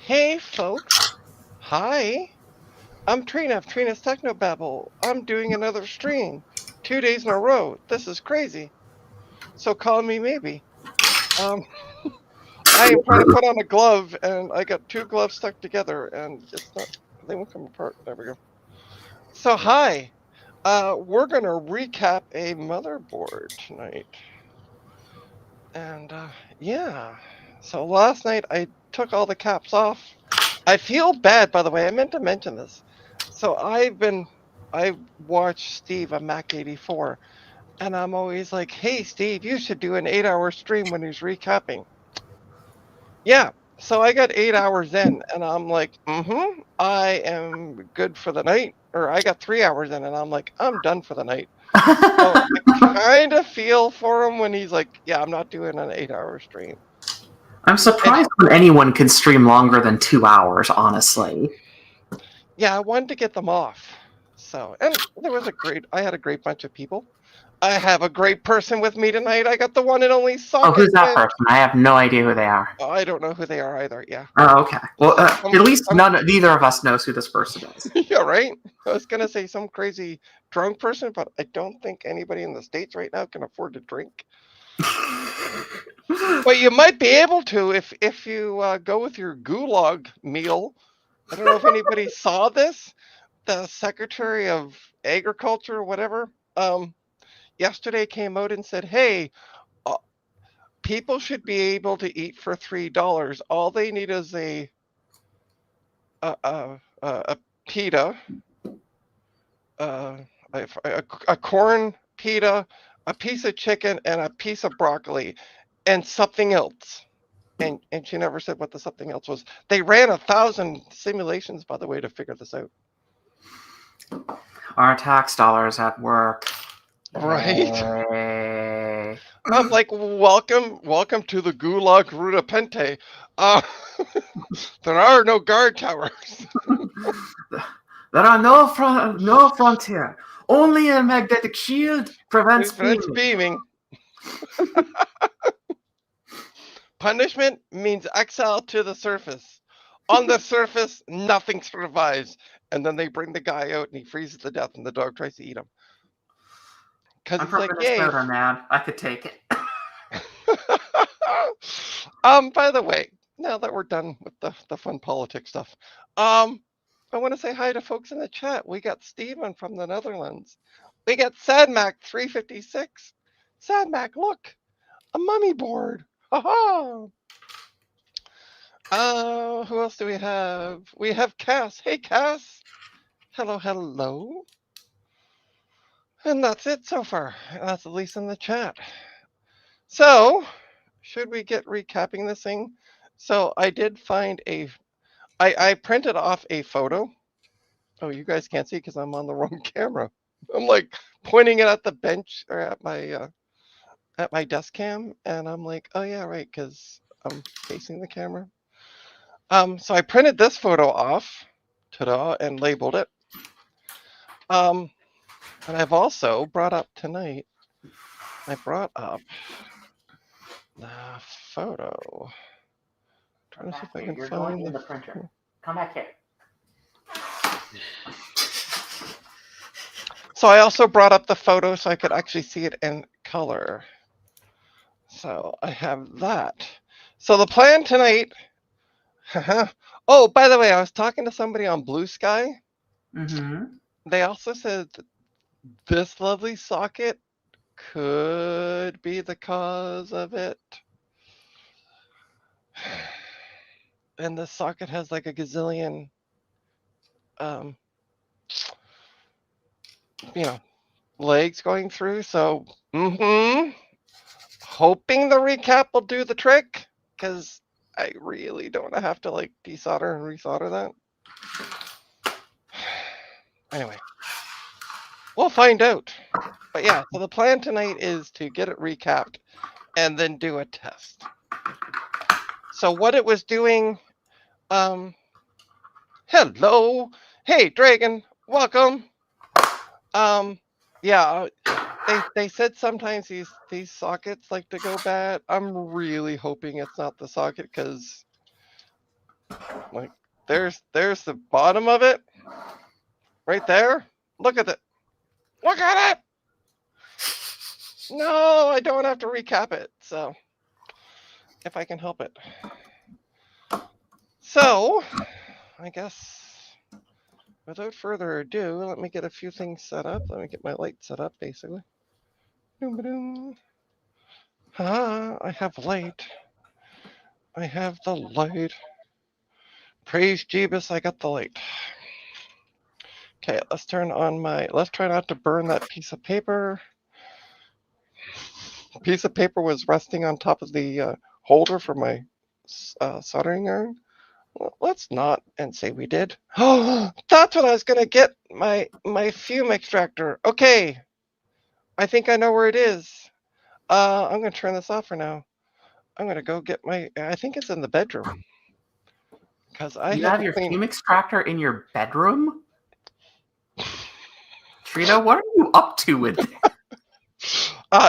Hey folks, hi, I'm Trina of Trina's Technobabble. I'm doing another stream, 2 days in a row. This is crazy. So call me maybe. Um, I am trying to put on a glove and I got two gloves stuck together and it's not, they won't come apart. There we go. So hi, we're gonna recap a motherboard tonight. And yeah, so last night I took all the caps off. I feel bad, by the way. I meant to mention this. So I watched Steve on Mac 84, and I'm always like, hey, Steve, you should do an 8-hour stream when he's recapping. Yeah. So I got 8 hours in, and I'm like, I am good for the night. Or I got 3 hours in, and I'm like, I'm done for the night. So I kind of feel for him when he's like, yeah, I'm not doing an 8-hour stream. I'm And surprised when anyone can stream longer than 2 hours, honestly. yeah, I wanted to get them off. So, and I had a great bunch of people. I have a great person with me tonight. I got the one and only Oh, Socket who's that Man. person? I have no idea who they are. I don't know who they are either. Yeah. Oh, okay. Well, Some, at least some, neither of us knows who this person is. yeah, right? I was going to say some crazy drunk person, but I don't think anybody in the States right now can afford to drink. But you might be able to if you go with your gulag meal. I don't know if anybody saw this. The Secretary of Agriculture or whatever yesterday came out and said, "Hey, uh, people should be able to eat for $3. All they need is a pita, uh, a corn pita, a piece of chicken, and a piece of broccoli, and something else." And she never said what the something else was. They ran 1,000 simulations, by the way, to figure this out. Our tax dollars at work. Right? Hey. I'm like, welcome to the Gulag Rudapente. Uh, there are no guard towers. There are no frontier. Only a magnetic shield prevents Prevents beaming. beaming. Punishment means exile to the surface. On the surface, nothing survives. And then they bring the guy out and he freezes to death and the dog tries to eat him. Because I'm it's from like, yay. Minnesota, man. I could take it. By the way, now that we're done with the fun politics stuff, I want to say hi to folks in the chat. We got Stephen from the Netherlands. We got Sadmac 356. Sadmac, look, a mummy board. Ha who else do we have? We have Cass. Hey, Cass. Hello, hello. And that's it so far. That's at least in the chat. So, should we get recapping this thing? So I did find I printed off a photo. Oh, you guys can't see because I'm on the wrong camera. I'm like pointing it at the bench or at my desk cam, and I'm like, oh yeah, right, because I'm facing the camera. So I printed this photo off, ta-da, and labeled it. And I've also brought up tonight. I brought up the photo. Trying to see if I can find the printer. Come back here. So I also brought up the photo so I could actually see it in color. So I have that. So the plan tonight. Oh, by the way, I was talking to somebody on Blue Sky. Mm-hmm. They also said that this lovely socket could be the cause of it. And the socket has like a gazillion, legs going through. So, hoping the recap will do the trick, because I really don't want to have to like desolder and resolder that. Anyway, we'll find out. But yeah, so the plan tonight is to get it recapped and then do a test. So what it was doing, hello, hey Dragon, welcome. Yeah, they said sometimes these sockets like to go bad. I'm really hoping it's not the socket, because Like, there's the bottom of it. Right there. Look at it. Look at it! No, I don't have to recap it, so if I can help it. So, I guess without further ado, let me get a few things set up. Let me get my light set up, basically. Doom-ba-doom. I have light. I have the light. Praise Jeebus, I got the light. Okay, let's turn on my, let's try not to burn that piece of paper. A piece of paper was resting on top of the holder for my soldering iron. Well, let's not and say we did. Oh, that's what I was gonna get, my fume extractor. Okay, I think I know where it is. I'm gonna turn this off for now. I'm gonna go get my, I think it's in the bedroom. Because I You have have a your clean. fume extractor in your bedroom? Trina, what are you up to with this?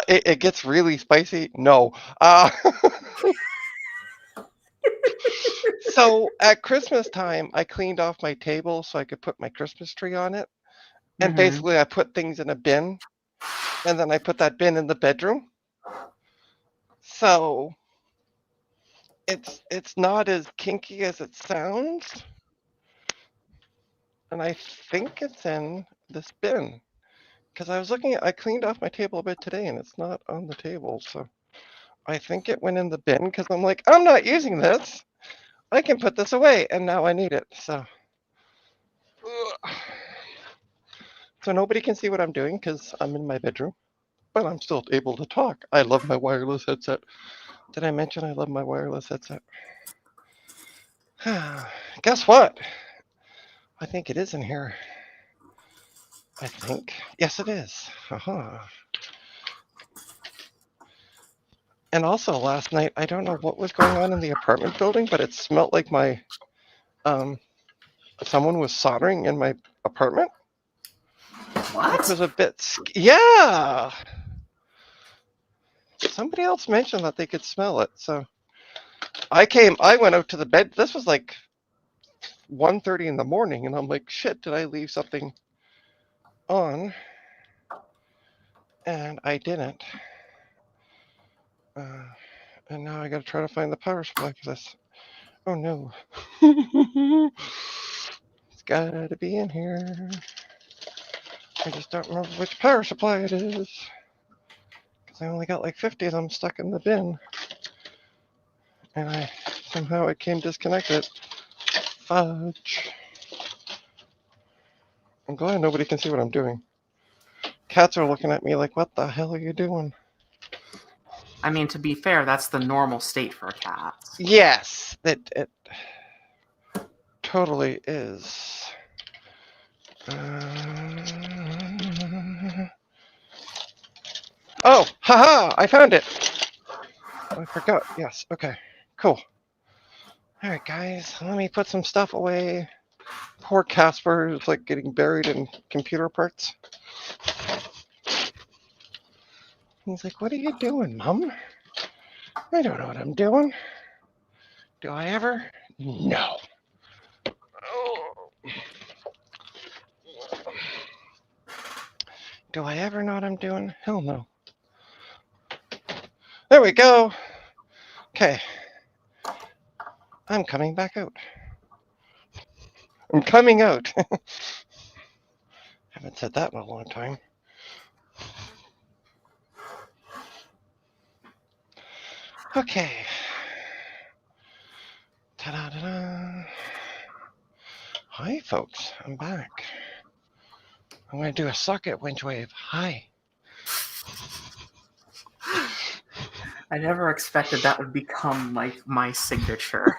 It gets really spicy. No. So at Christmas time, I cleaned off my table so I could put my Christmas tree on it. And basically, I put things in a bin, and then I put that bin in the bedroom. So it's not as kinky as it sounds. And I think it's in this bin. Because I was looking at, I cleaned off my table a bit today, and it's not on the table. So I think it went in the bin because I'm like, I'm not using this. I can put this away, and now I need it. So nobody can see what I'm doing because I'm in my bedroom, but I'm still able to talk. I love my wireless headset. Did I mention I love my wireless headset? Guess what? I think it is in here. I think. Yes, it is. And also last night, I don't know what was going on in the apartment building, but it smelled like my someone was soldering in my apartment. What? Which was a bit. Yeah. Somebody else mentioned that they could smell it, so I went out to the bed. This was like 1:30 in the morning, and I'm like, shit, did I leave something on? And I didn't. And now I gotta try to find the power supply for this. Oh no. It's gotta be in here. I just don't remember which power supply it is. Because I only got like 50 of them stuck in the bin. And somehow it came disconnected. Fudge. I'm glad nobody can see what I'm doing. Cats are looking at me like, what the hell are you doing? I mean, to be fair, that's the normal state for cats. Yes, it totally is. Oh, haha, I found it. I forgot. Yes, okay, cool. All right, guys, let me put some stuff away. Poor Casper is like getting buried in computer parts. He's like, what are you doing, Mom? I don't know what I'm doing. Do I ever? No. Oh. Do I ever know what I'm doing? Hell no. There we go. Okay. I'm coming back out. I'm coming out. Haven't said that in a long time. Okay. Ta-da-da-da. Hi, folks. I'm back. I'm going to do a socket winch wave. Hi. I never expected that would become like my signature.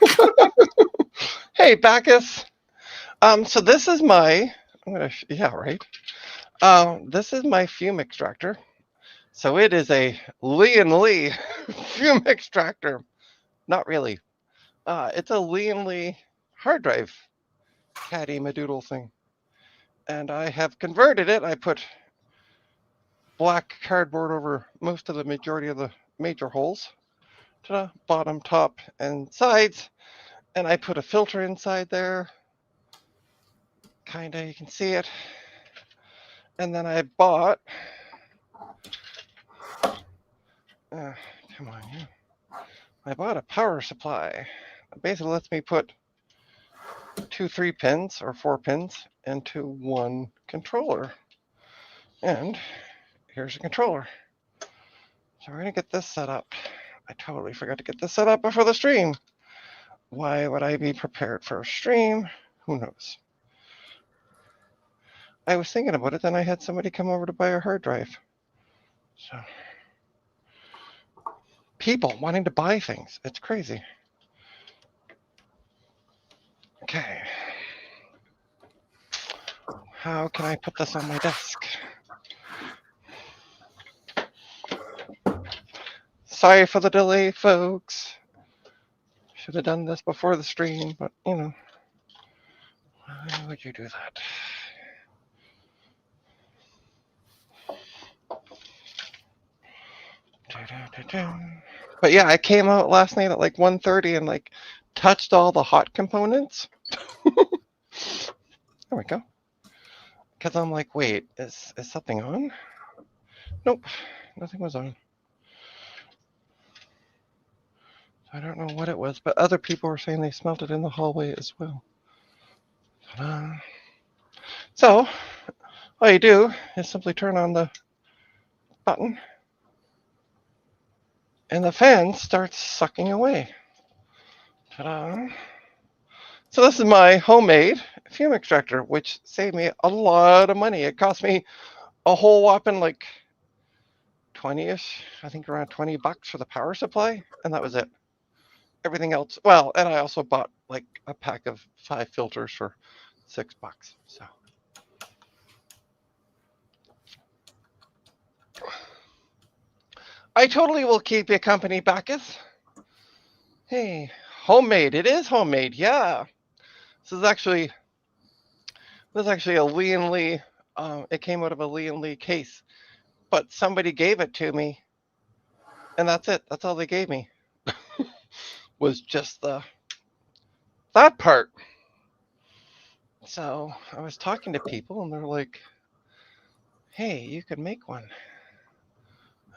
Hey, Bacchus. So this is my, yeah, right. This is my fume extractor. So it is a Lee and Lee fume extractor. Not really. It's a Lee and Lee hard drive caddy madoodle thing. And I have converted it. I put black cardboard over most of the majority of the major holes to the bottom, top, and sides. And I put a filter inside there. Kinda, you can see it. And then I bought, come on, yeah. I bought a power supply. It basically lets me put 2 3-pins or 4 pins into one controller. And here's a controller. So we're gonna get this set up. I totally forgot to get this set up before the stream. Why would I be prepared for a stream? Who knows? I was thinking about it, then I had somebody come over to buy a hard drive. So people wanting to buy things. It's crazy. Okay. How can I put this on my desk? Sorry for the delay, folks. Should have done this before the stream, but you know. Why would you do that? But yeah, I came out last night at like 1:30 and like touched all the hot components. There we go. Because I'm like, wait, is something on? Nope, nothing was on. I don't know what it was, but other people were saying they smelt it in the hallway as well. Ta-da. So, all you do is simply turn on the button and the fan starts sucking away. Ta-da. So this is my homemade fume extractor, which saved me a lot of money. It cost me a whole whopping like 20-ish, I think around $20 for the power supply, and that was it. Everything else, well, and I also bought like a pack of 5 filters for $6. So I totally will keep you company, Bacchus. Hey, homemade. It is homemade, yeah. This is actually a Lee & Lee. It came out of a Lee & Lee case, but somebody gave it to me, and that's it. That's all they gave me. Was just that part. So I was talking to people, and they're like, "Hey, you could make one."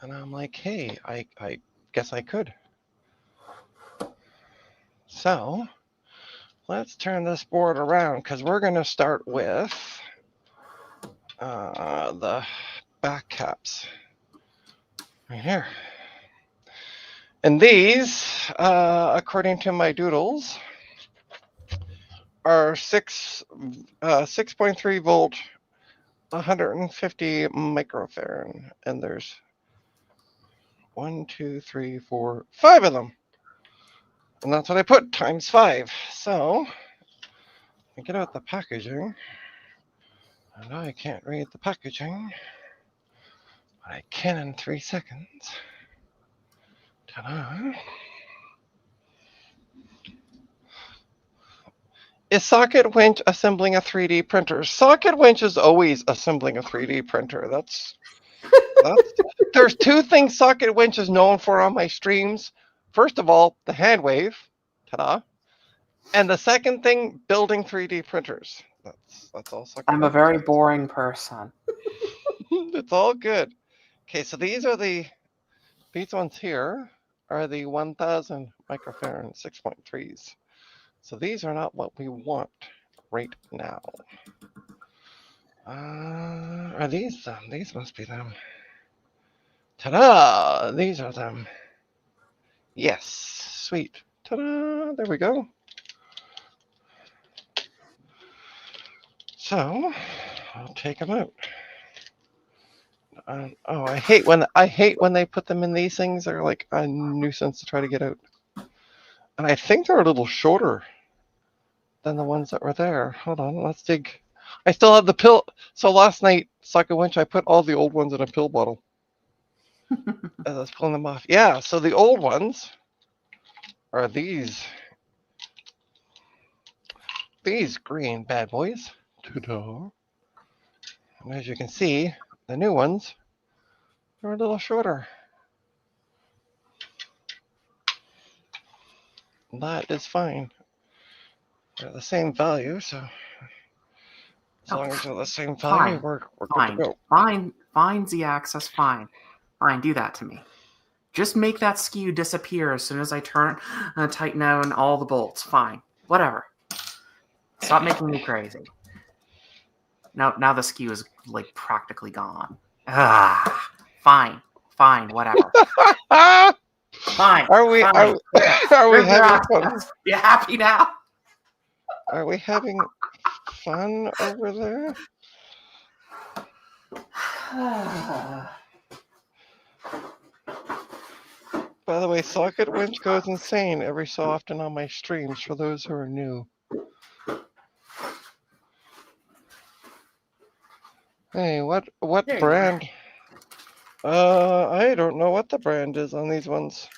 And I'm like, "Hey, I guess I could." So let's turn this board around because we're going to start with the back caps right here. And these, according to my doodles, are 6.3 volt, 150 microfarad, and there's 1, 2, 3, 4, 5 of them. And that's what I put, times 5. So, I get out the packaging. And I can't read the packaging, but I can in 3 seconds. Ta-da. Is Socket Winch assembling a 3D printer? Socket Winch is always assembling a 3D printer. That's there's 2 things Socket Winch is known for on my streams. First of all, the hand wave. Ta-da. And the second thing, building 3D printers. That's all Socket I'm a Winch very does. boring person. It's all good. Okay, so these ones here are the 1000 microfarad 6.3s. So these are not what we want right now. Are these them? These must be them. Ta-da! These are them. Yes, sweet. Ta-da! There we go. So I'll take them out. Oh, I hate when they put them in these things. They're like a nuisance to try to get out. And I think they're a little shorter than the ones that were there. Hold on, let's dig. I still have the pill. So last night, Socket Winch, I put all the old ones in a pill bottle. As I was pulling them off. Yeah, so the old ones are these green bad boys. Ta-da. And as you can see, the new ones are a little shorter. That is fine. They're the same value, so as long as they're the same value, Fine. we're good to Fine. go. Fine, Z-axis, fine. Fine, do that to me. Just make that skew disappear as soon as I tighten out all the bolts. Fine. Whatever. Stop making me crazy. Now the skew is like practically gone. Fine, whatever. Fine. Are we fine. are we having fun? You happy now? Are we having fun over there? By the way, Socket Winch goes insane every so often on my streams for those who are new. Hey, what brand? I don't know what the brand is on these ones.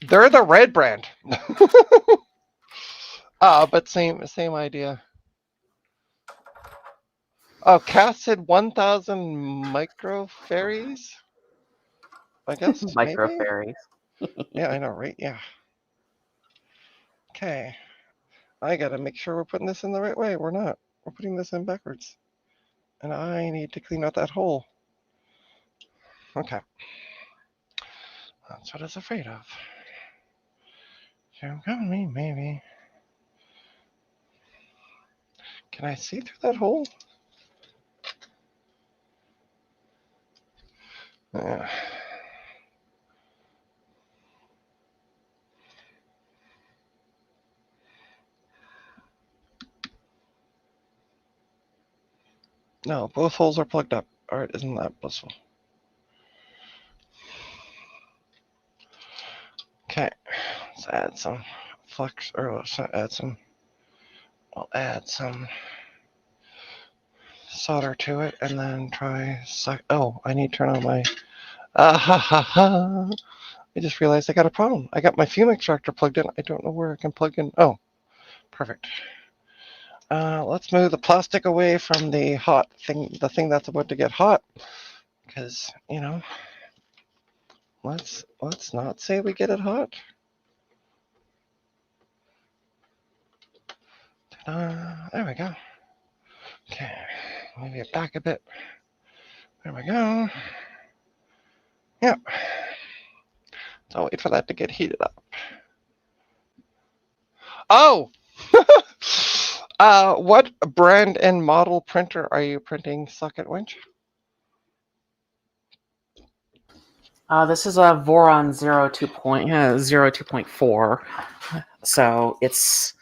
They're the red brand. But same idea. Oh, Cass said 1,000 microfarads. I guess Microfarads. Yeah, I know, right? Yeah. Okay. I gotta make sure we're putting this in the right way. We're not. We're putting this in backwards. And I need to clean out that hole. Okay. That's what I was afraid of. You're coming, maybe. Can I see through that hole? Yeah. No, both holes are plugged up. Alright, isn't that blissful? Okay, let's add some flux, or let's add some, I'll add some solder to it and then try, I need to turn on my, I just realized I got a problem. I got my fume extractor plugged in. I don't know where I can plug in. Oh, perfect. Let's move the plastic away from the hot thing, the thing that's about to get hot, because, you know, let's not say we get it hot. There we go. Okay, move it back a bit. There we go. Yep. I'll wait for that to get heated up. Oh! What brand and model printer are you printing, Socket Winch? This is a Voron 02.4. So it's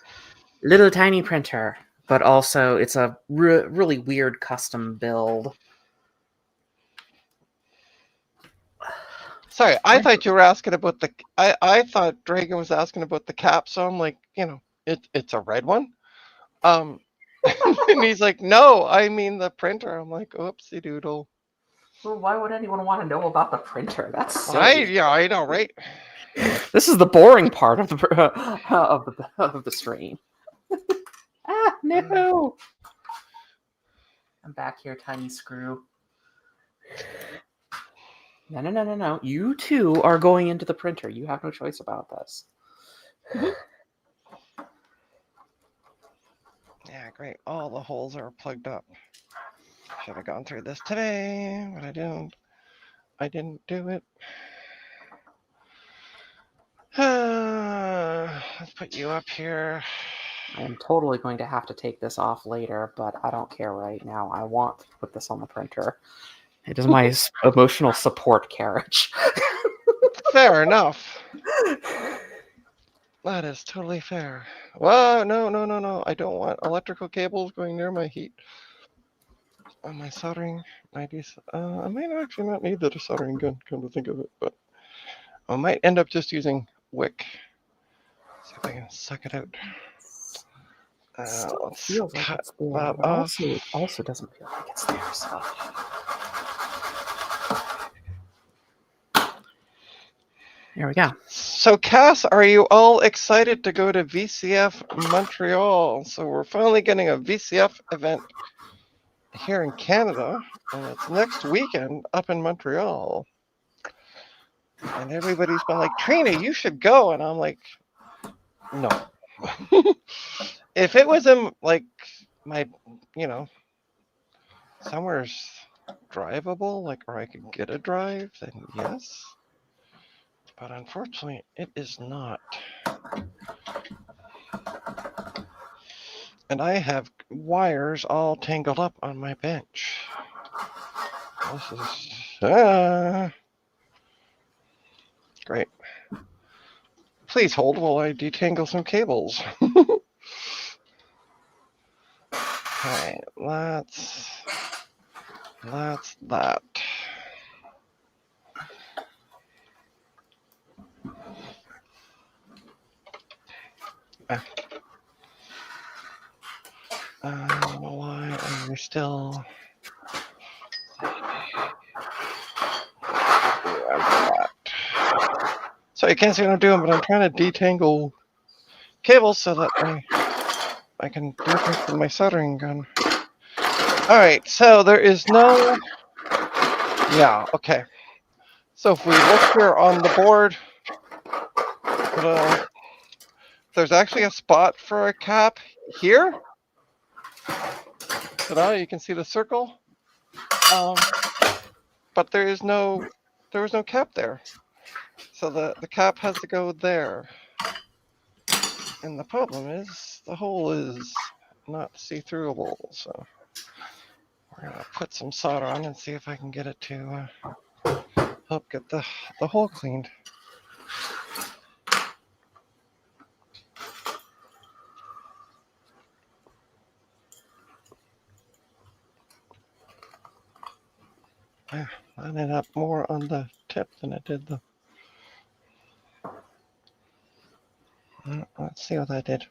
little tiny printer, but also it's a really weird custom build. Sorry, I thought you were asking about the. I thought Dragon was asking about the cap, so I'm like, you know, it's a red one. And he's like, no, I mean the printer. I'm like, oopsie doodle. Well, why would anyone want to know about the printer? That's silly. I know, right? This is the boring part of the of the stream. No! I'm back here, tiny screw. No. You two are going into the printer. You have no choice about this. Yeah, great. All the holes are plugged up. Should have gone through this today, but I didn't. I didn't do it. Let's put you up here. I am totally going to have to take this off later, but I don't care right now. I want to put this on the printer. It is my emotional support carriage. Fair enough. That is totally fair. Well, no. I don't want electrical cables going near my heat. On my soldering, I might actually not need the soldering gun, come to think of it, but I might end up just using wick. See if I can suck it out. Still feels like it's there, but also doesn't feel like it's there, so. There we go. So, Cass, are you all excited to go to VCF Montreal? So we're finally getting a VCF event here in Canada, and it's next weekend up in Montreal. And everybody's been like, Trina, you should go. And I'm like, No. If it was in like my, you know, somewhere's drivable, like where I could get a drive, then yes. But unfortunately, it is not. And I have wires all tangled up on my bench. This is great. Please hold while I detangle some cables. Okay, that's that. Why are you still? So you can't see what I'm doing, but I'm trying to detangle cables so that I can do things with my soldering gun. All right, so there is no. Yeah, okay. So if we look here on the board, there's actually a spot for a cap here. Ta-da, you can see the circle. But there was no cap there. So the cap has to go there. And the problem is the hole is not see-throughable. So we're gonna put some solder on and see if I can get it to help get the hole cleaned. I ended up more on the tip than I did the. Let's see what I did.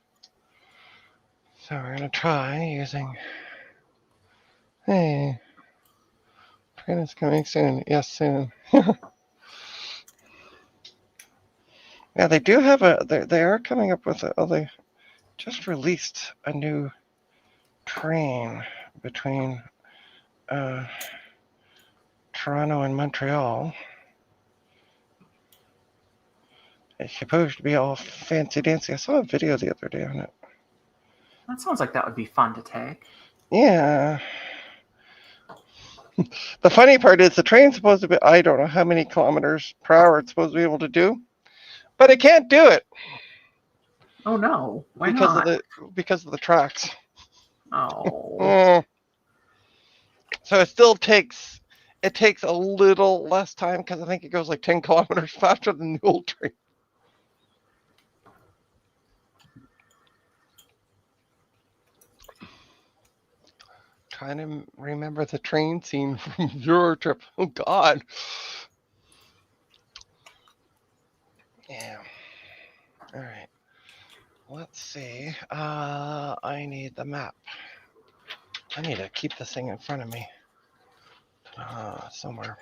So we're gonna try using. Hey, train is coming soon. Yes, soon. Yeah, they do have they are coming up with they just released a new train between Toronto and Montreal. It's supposed to be all fancy dancy. I saw a video the other day on it. That sounds like that would be fun to take. Yeah. The funny part is the train's supposed to be, I don't know how many kilometers per hour it's supposed to be able to do, but it can't do it. Oh no! Why because not? Because of the tracks. Oh. So it still takes a little less time because I think it goes like 10 kilometers faster than the old train. Trying to remember the train scene from your trip. Oh God. Yeah. All right. Let's see. I need the map. I need to keep this thing in front of me. Somewhere.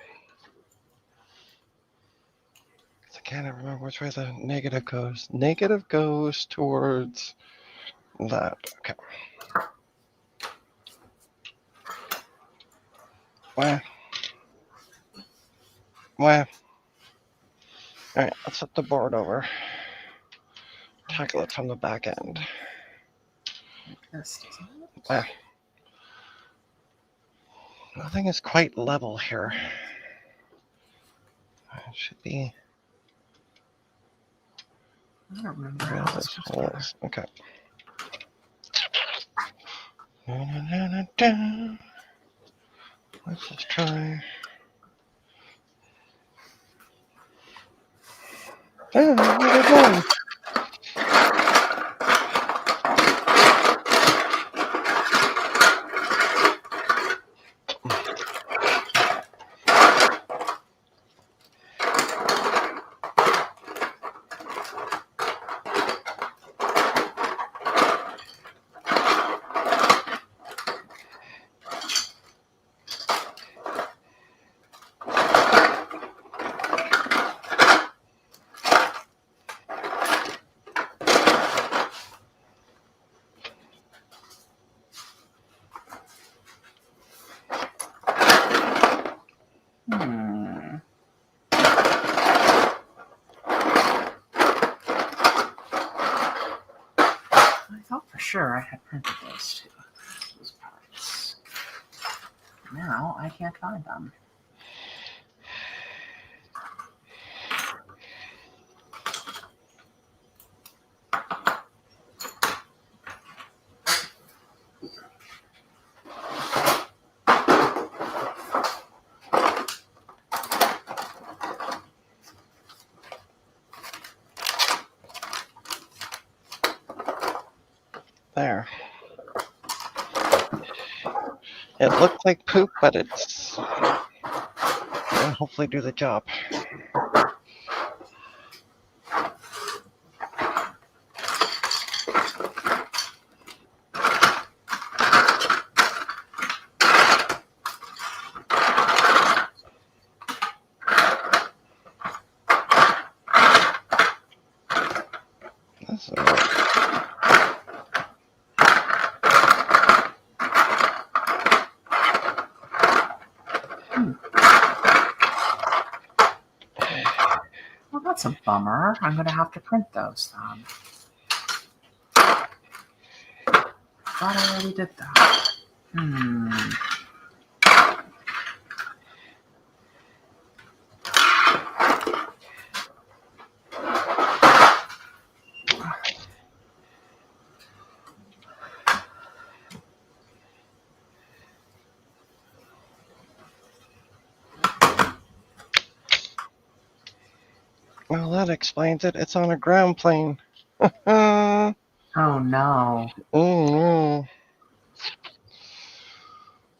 I can't remember which way the negative goes. Negative goes towards that. Okay. Where? All right, let's flip the board over. Tackle it from the back end. Wow. Nothing is quite level here. It should be. I don't remember how this holes. Okay. Let's just try. Oh, what are they doing? For sure, I had printed those two. Those parts. Now I can't find them. There. It looks like poop, but it's gonna hopefully do the job. That's all right. Well, that's a bummer. I'm going to have to print those then. Thought I already did that. Well, that explains it. It's on a ground plane. Oh no. no.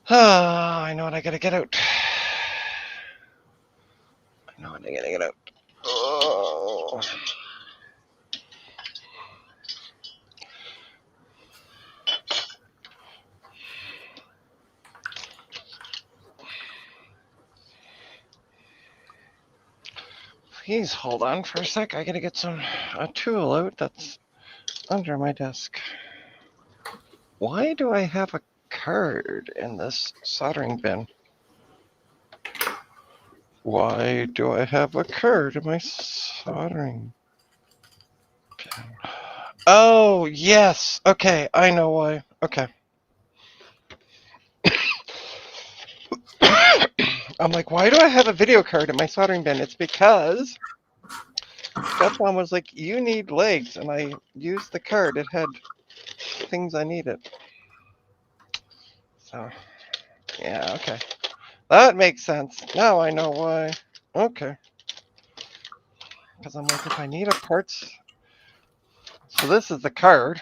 Ah, I know what I gotta get out. I know what I gotta get out. Oh. Please hold on for a sec. I gotta get a tool out that's under my desk. Why do I have a card in this soldering bin? Why do I have a card in my soldering bin? Oh, yes. Okay, I know why. Okay. I'm like, why do I have a video card in my soldering bin? It's because Stepmom was like, you need legs, and I used the card. It had things I needed. So, yeah, okay. That makes sense. Now I know why. Okay. Because I'm like, if I need a parts... So this is the card.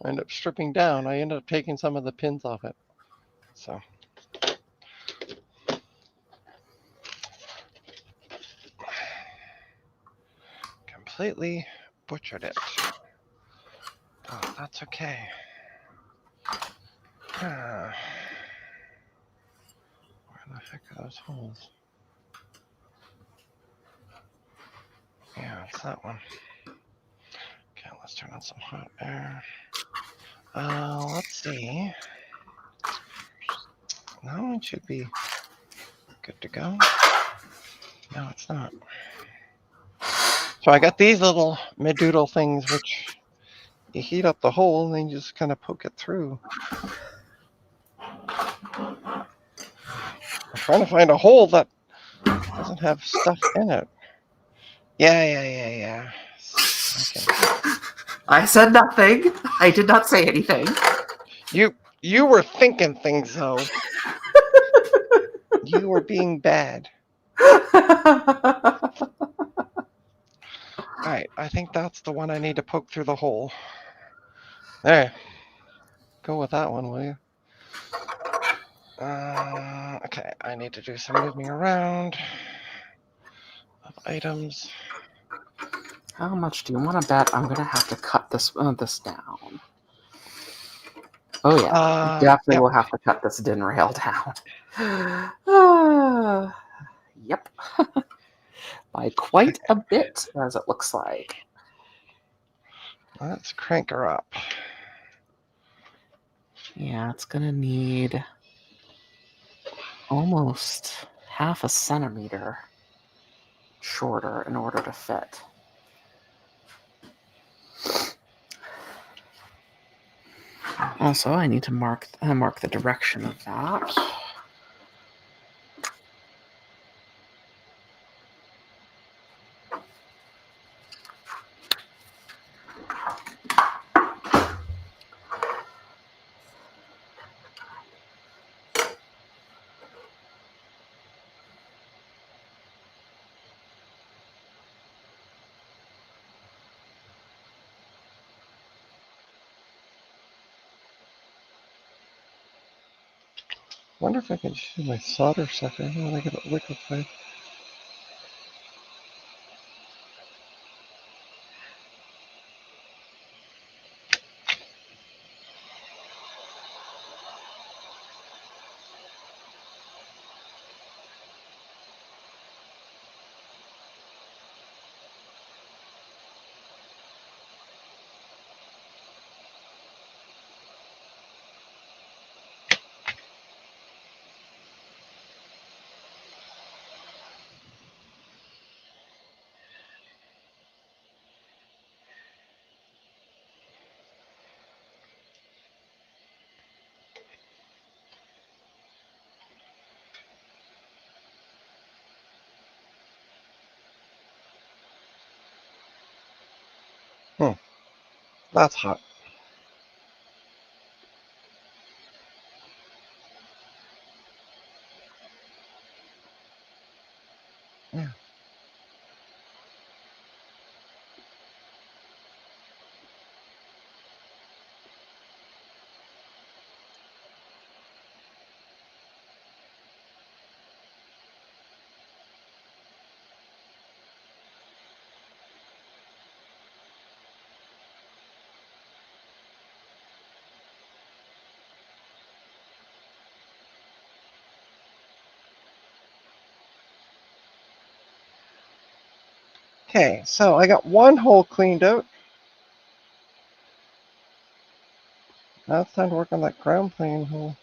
I end up stripping down. I ended up taking some of the pins off it. So... completely butchered it. Oh, that's okay. Where the heck are those holes? Yeah, it's that one. Okay, let's turn on some hot air. Let's see. No, it should be good to go. No, it's not. So I got these little mid-doodle things, which you heat up the hole and then you just kind of poke it through. I'm trying to find a hole that doesn't have stuff in it. Yeah. Okay. I said nothing. I did not say anything. You were thinking things, though. You were being bad. Alright, I think that's the one I need to poke through the hole. There. Go with that one, will you? Okay, I need to do some moving around of items. How much do you want to bet I'm going to have to cut this down? Oh, yeah. Definitely will have to cut this din rail down. Yep. By quite a bit, as it looks like. Let's crank her up. Yeah, it's going to need almost half a centimeter shorter in order to fit. Also, I need to mark the direction of that. Wonder if I can use my solder sucker when I get it liquefied. That's hot. Yeah. Okay, so I got one hole cleaned out. Now it's time to work on that ground plane hole.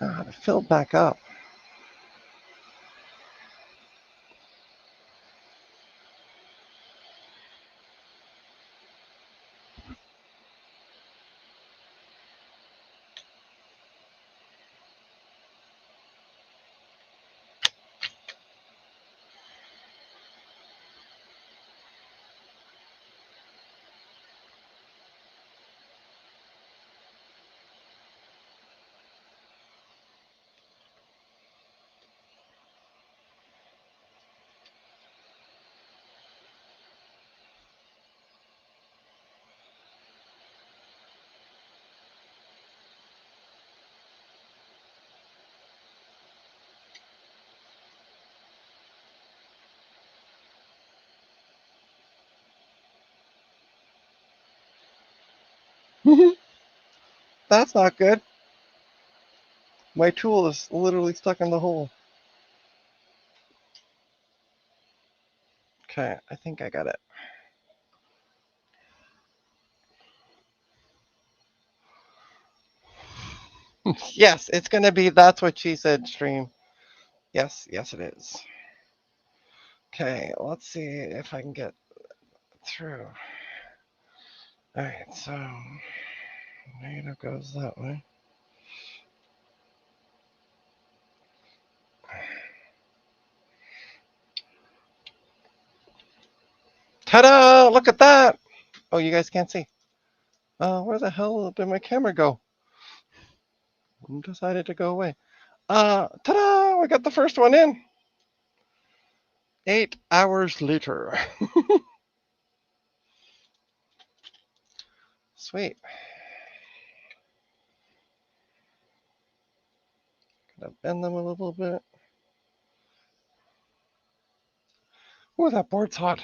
Ah, it filled back up. That's not good. My tool is literally stuck in the hole. Okay, I think I got it. Yes, it's going to be That's What She Said stream. Yes, yes it is. Okay, let's see if I can get through. Alright, so negative goes that way. Ta-da! Look at that! Oh, you guys can't see. Where the hell did my camera go? Decided to go away. Ta-da! We got the first one in. 8 hours later. Sweet. Gotta bend them a little bit. Oh, that board's hot.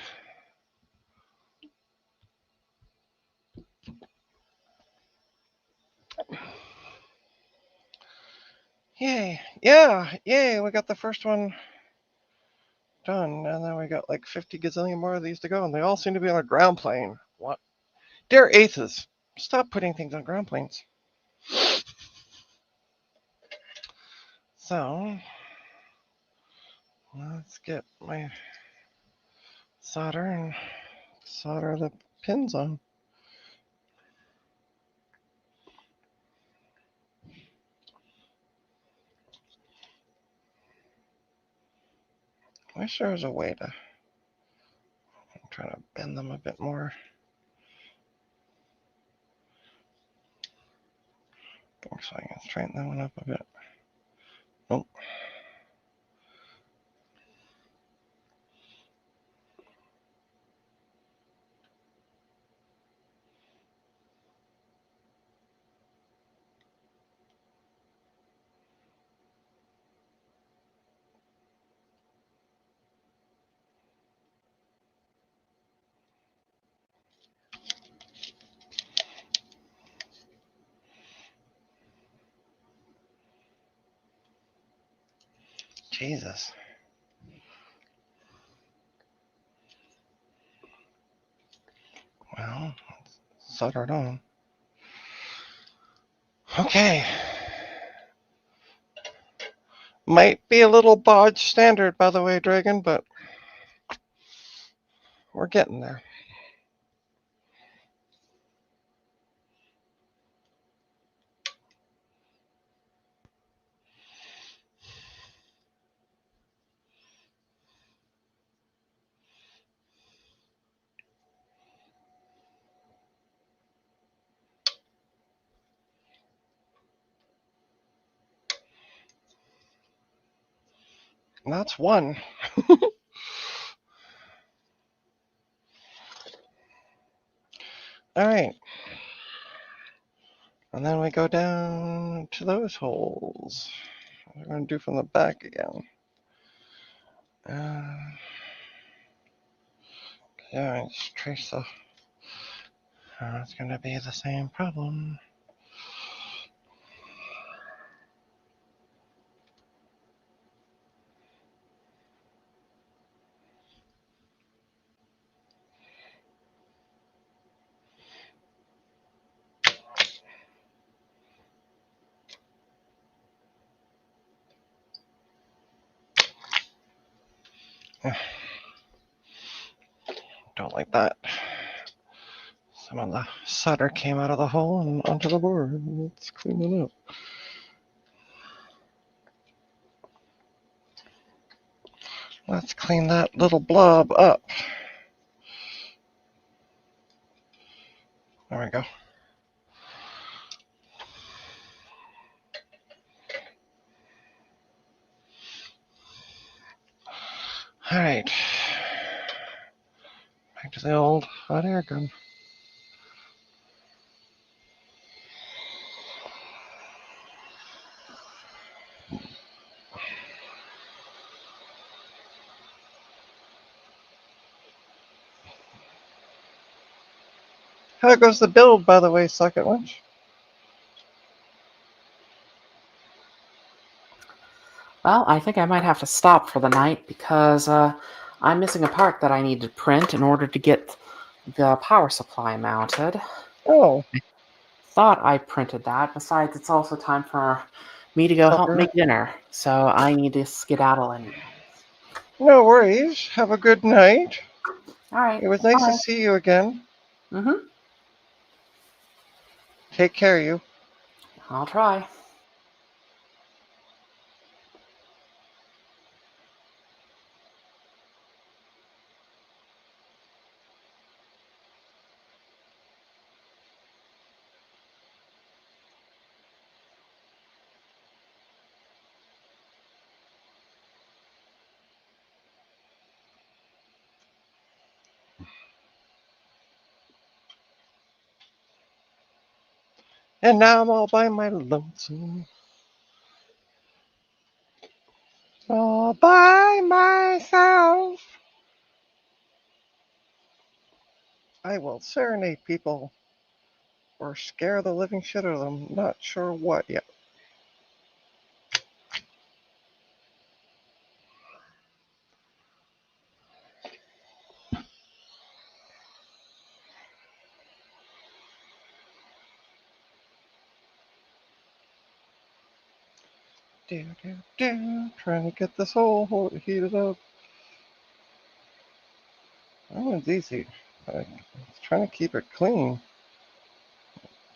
Yay. Yeah, yay, we got the first one done. And then we got like 50 gazillion more of these to go. And they all seem to be on a ground plane. What? Dear Asus, stop putting things on ground planes. So, let's get my solder and solder the pins on. I wish there was a way to try to bend them a bit more. So I can straighten that one up a bit. Nope. Jesus. Well, solder it on. Okay. Might be a little bodge standard, by the way, Dragon, but we're getting there. And that's one. All right. And then we go down to those holes. We're going to do from the back again. Yeah, just trace the. It's going to be the same problem. Don't like that. Some of the solder came out of the hole and onto the board. Let's clean it up. Let's clean that little blob up. There we go. All right. Back to the old hot air gun. How goes the build, by the way, Socket Lunch? Well, I think I might have to stop for the night because I'm missing a part that I need to print in order to get the power supply mounted. Oh, Thought I printed that. Besides, it's also time for me to go help supper. make dinner, so I need to skedaddle anyways. No worries. Have a good night. All right. It was nice to Bye. see you again. Mm-hmm. Take care, you. I'll try. And now I'm all by my lonesome. All by myself. I will serenade people or scare the living shit out of them. Not sure what yet. Trying to get this hole heated up. That one's easy. But it's trying to keep it clean.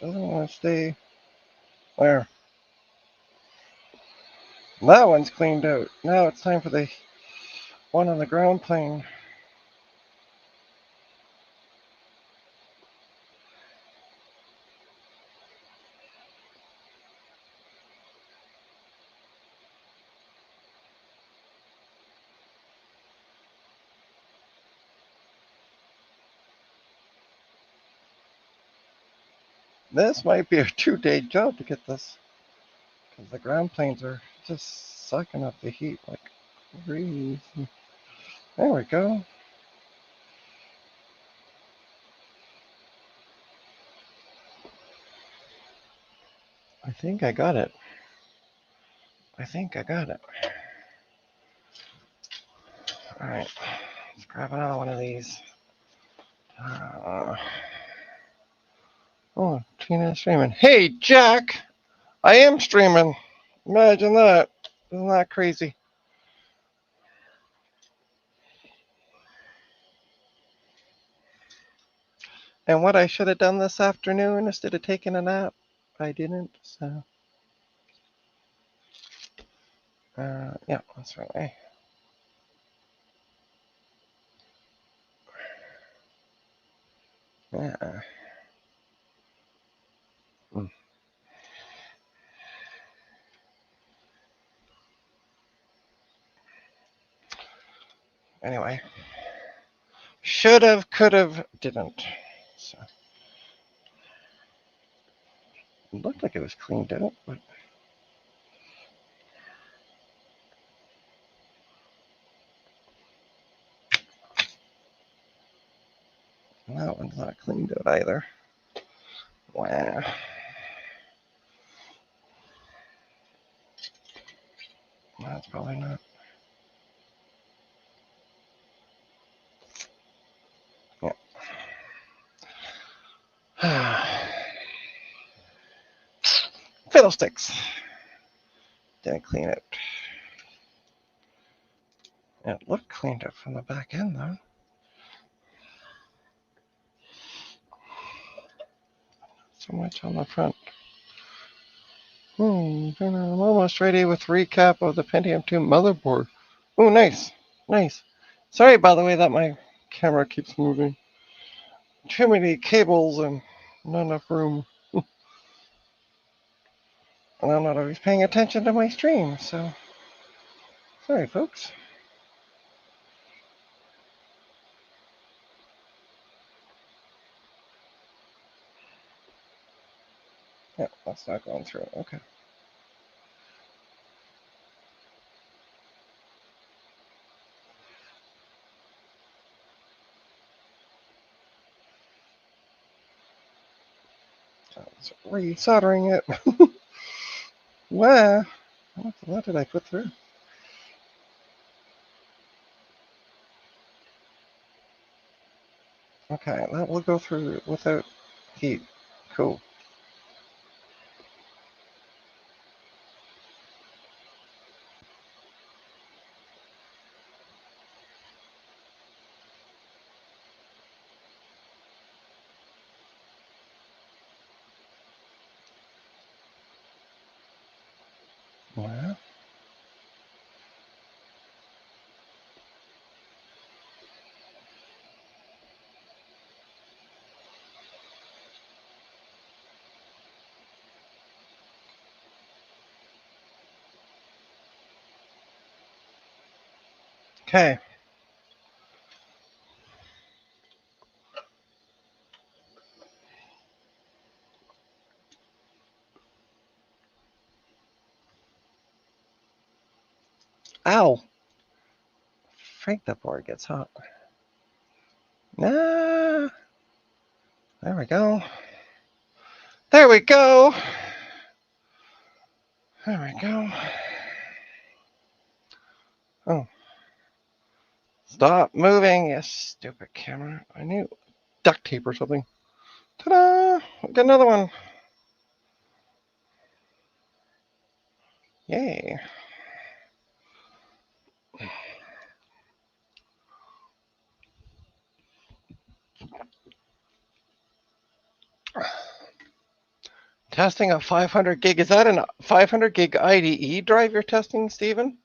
Doesn't want to stay there. That one's cleaned out. Now it's time for the one on the ground plane. This might be a 2-day job to get this, because the ground planes are just sucking up the heat like crazy. There we go. I think I got it. All right, let's grab another one of these. Oh, Tina's streaming. Hey, Jack! I am streaming. Imagine that. Isn't that crazy? And what I should have done this afternoon instead of taking a nap, I didn't, so. Yeah, that's right. Yeah. Anyway. Should have, could have, didn't. So. It looked like it was cleaned out, but. That one's not cleaned out either. Wow. That's probably not. Yeah. Fiddlesticks. Didn't clean it. It looked cleaned up from the back end, though. So much on the front. I'm almost ready with recap of the Pentium 2 motherboard. Oh, nice. Nice. Sorry, by the way, that my camera keeps moving. Too many cables and not enough room. And I'm not always paying attention to my stream, so sorry, folks. Yeah, that's not going through. Okay. So resoldering it. Wow. What did I put through? Okay, that will go through without heat. Cool. Wow. Okay. Ow. Frank, the board gets hot. Nah. There we go. There we go. There we go. Oh. Stop moving, you stupid camera. I knew duct tape or something. Ta-da! Got another one. Yay. Testing a 500 gig. Is that a 500 gig IDE drive you're testing, Stephen?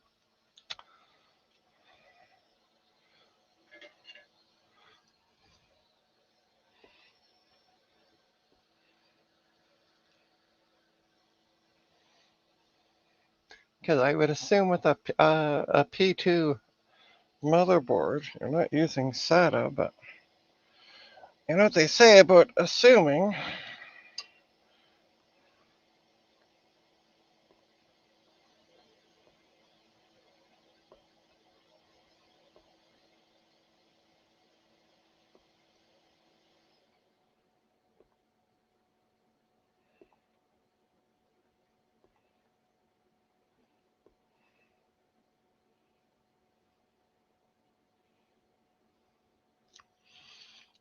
Because I would assume with a P2 motherboard, you're not using SATA, but you know what they say about assuming.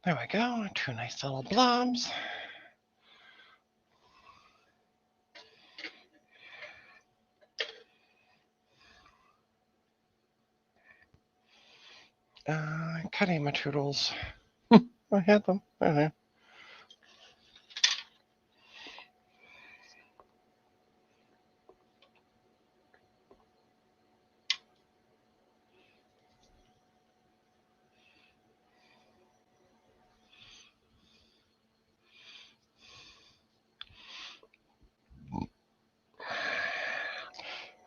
There we go, 2 nice little blobs. Cutting materials. I had them. Okay.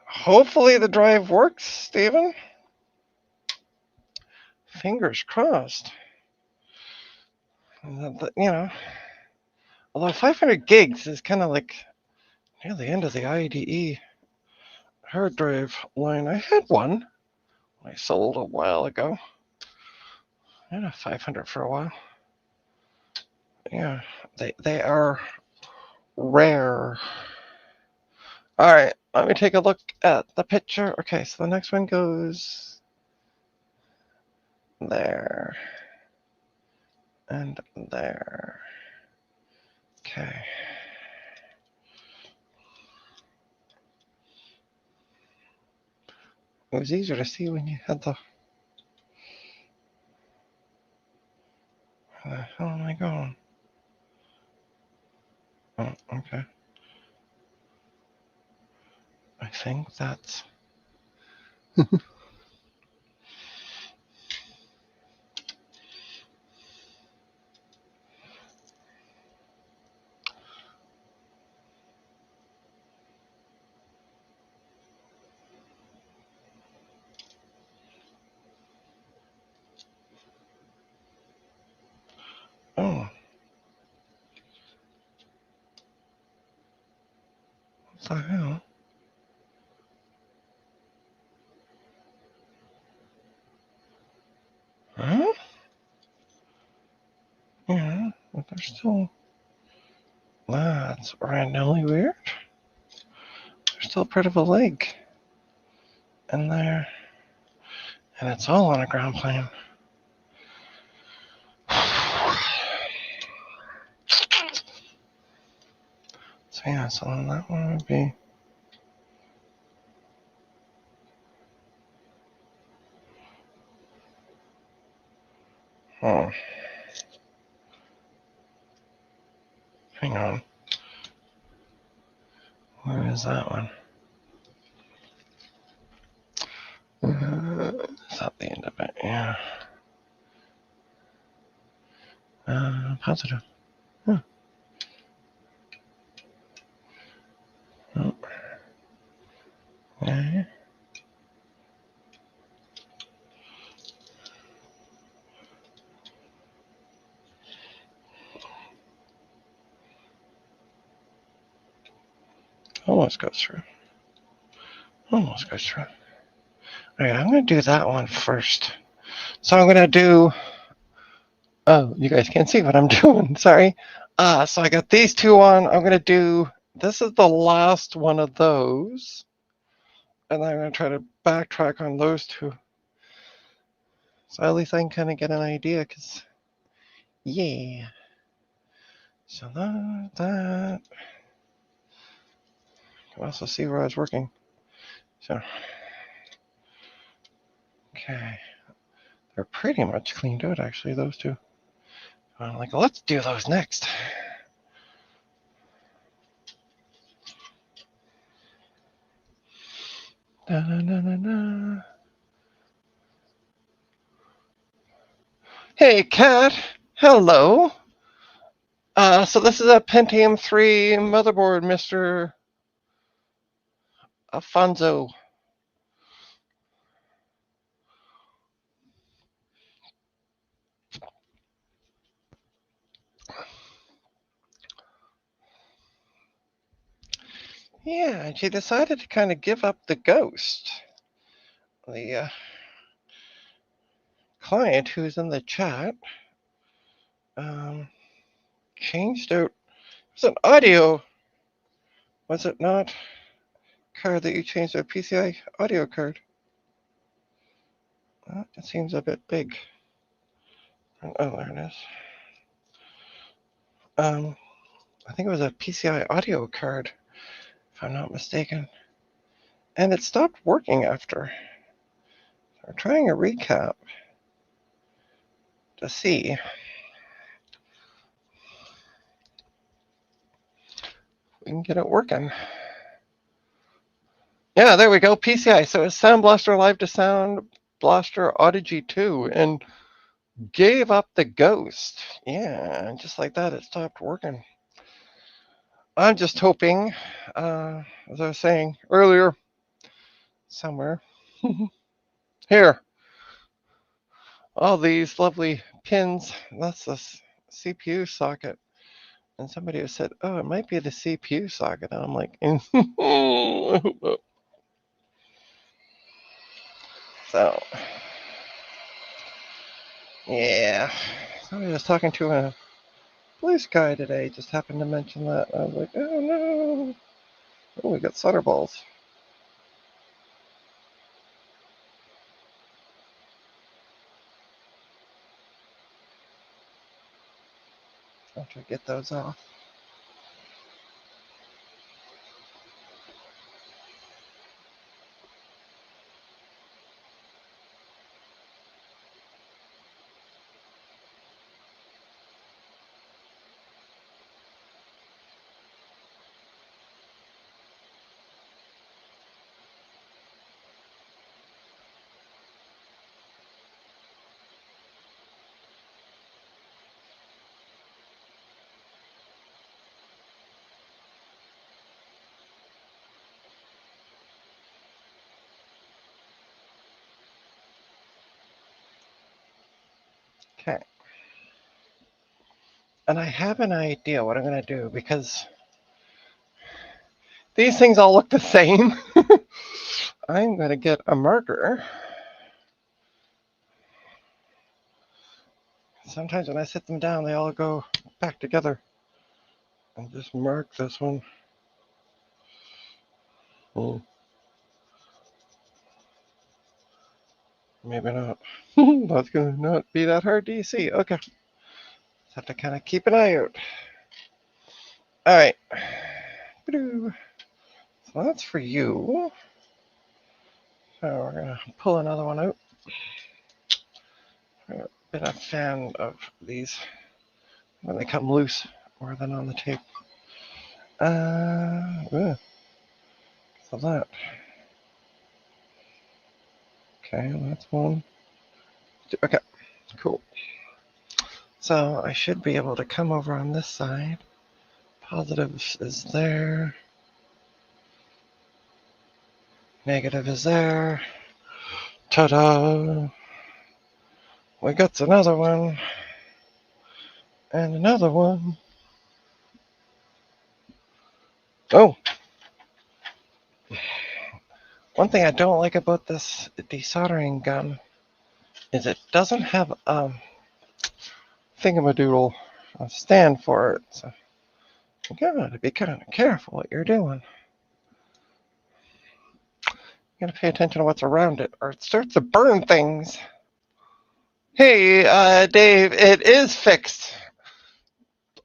Hopefully the drive works, Stephen. Fingers crossed. You know, although 500 gigs is kind of like near the end of the IDE hard drive line. I had one I sold a while ago. I had a 500 for a while. Yeah, they are rare. All right, let me take a look at the picture. Okay, so the next one goes there and there. Okay. It was easier to see when you had the. Where the hell am I going? Oh, okay. I think that's. Oh, what the hell? Huh? Yeah, but they're still. That's randomly weird. There's still part of a leg in there. And it's all on a ground plane. So yeah, so then that one would be. Oh. Hang on. Where is that one? Is that the end of it? Yeah. Positive. Huh. Oh. Yeah. Almost goes through. Almost goes through. Alright, I'm going to do that one first. So I'm going to do. Oh, you guys can't see what I'm doing. Sorry. So I got these two on. I'm going to do. This is the last one of those. And I'm going to try to backtrack on those two. So at least I can kind of get an idea, because. Yeah. So that. You can also see where I was working. So, okay. They're pretty much cleaned out, actually, those two. I'm like, let's do those next. Da, da, da, da, da. Hey, Kat. Hello. So this is a Pentium 3 motherboard, Mr. Alfonso. Yeah, and she decided to kind of give up the ghost. The client who's in the chat changed out. It's an audio, was it not? Card that you changed to a PCI audio card. It seems a bit big. Oh, there it is. I think it was a PCI audio card, if I'm not mistaken. And it stopped working after. We're trying a recap to see. We can get it working. Yeah, there we go. PCI. So it's Sound Blaster Live to Sound Blaster Audigy 2 and gave up the ghost. Yeah, just like that, it stopped working. I'm just hoping, as I was saying earlier, somewhere here, all these lovely pins. That's the CPU socket. And somebody said, oh, it might be the CPU socket. And I'm like, so, yeah. Somebody was talking to a blue sky today, just happened to mention that. I was like, oh no. Oh, we got solder balls. After I get those off. Okay. And I have an idea what I'm going to do because these things all look the same. I'm going to get a marker. Sometimes when I sit them down, they all go back together. And just mark this one. Maybe not. That's going to not be that hard to see. Okay. Just have to kind of keep an eye out. All right. So that's for you. So we're going to pull another one out. I've been a fan of these when they come loose more than on the tape. So that. Okay, that's one. Okay, cool. So I should be able to come over on this side. Positive is there. Negative is there. Ta-da! We got another one. And another one. Oh! One thing I don't like about this desoldering gun is it doesn't have a thingamadoodle, a stand for it. So you gotta be kind of careful what you're doing. You gotta pay attention to what's around it, or it starts to burn things. Hey, Dave, it is fixed.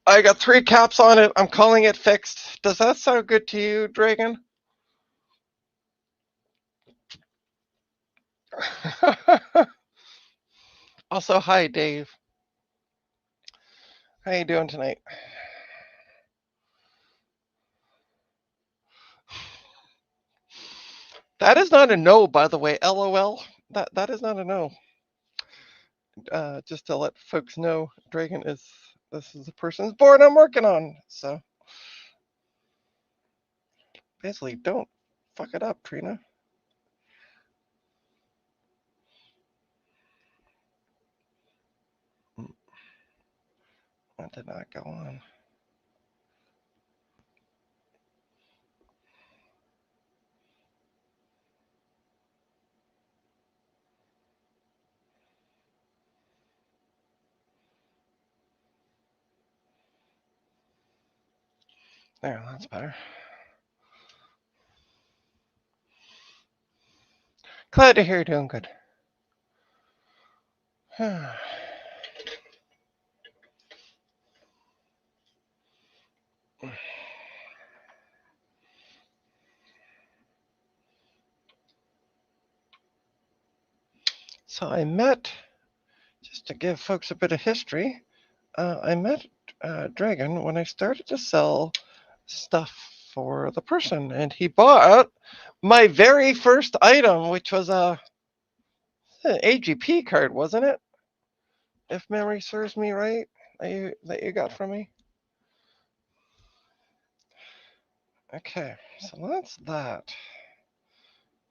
I got 3 caps on it. I'm calling it fixed. Does that sound good to you, Dragon? Also, hi, Dave. How you doing tonight? That is not a no, by the way. LOL. That is not a no. Just to let folks know, Dragon is this is the person's board I'm working on. So basically, don't fuck it up, Trina. That did not go on. There, that's better. Glad to hear you're doing good. So I met, just to give folks a bit of history, I met Dragon when I started to sell stuff for the person, and he bought my very first item, which was an AGP card, wasn't it? If memory serves me right, that you got from me. Okay, so that's that.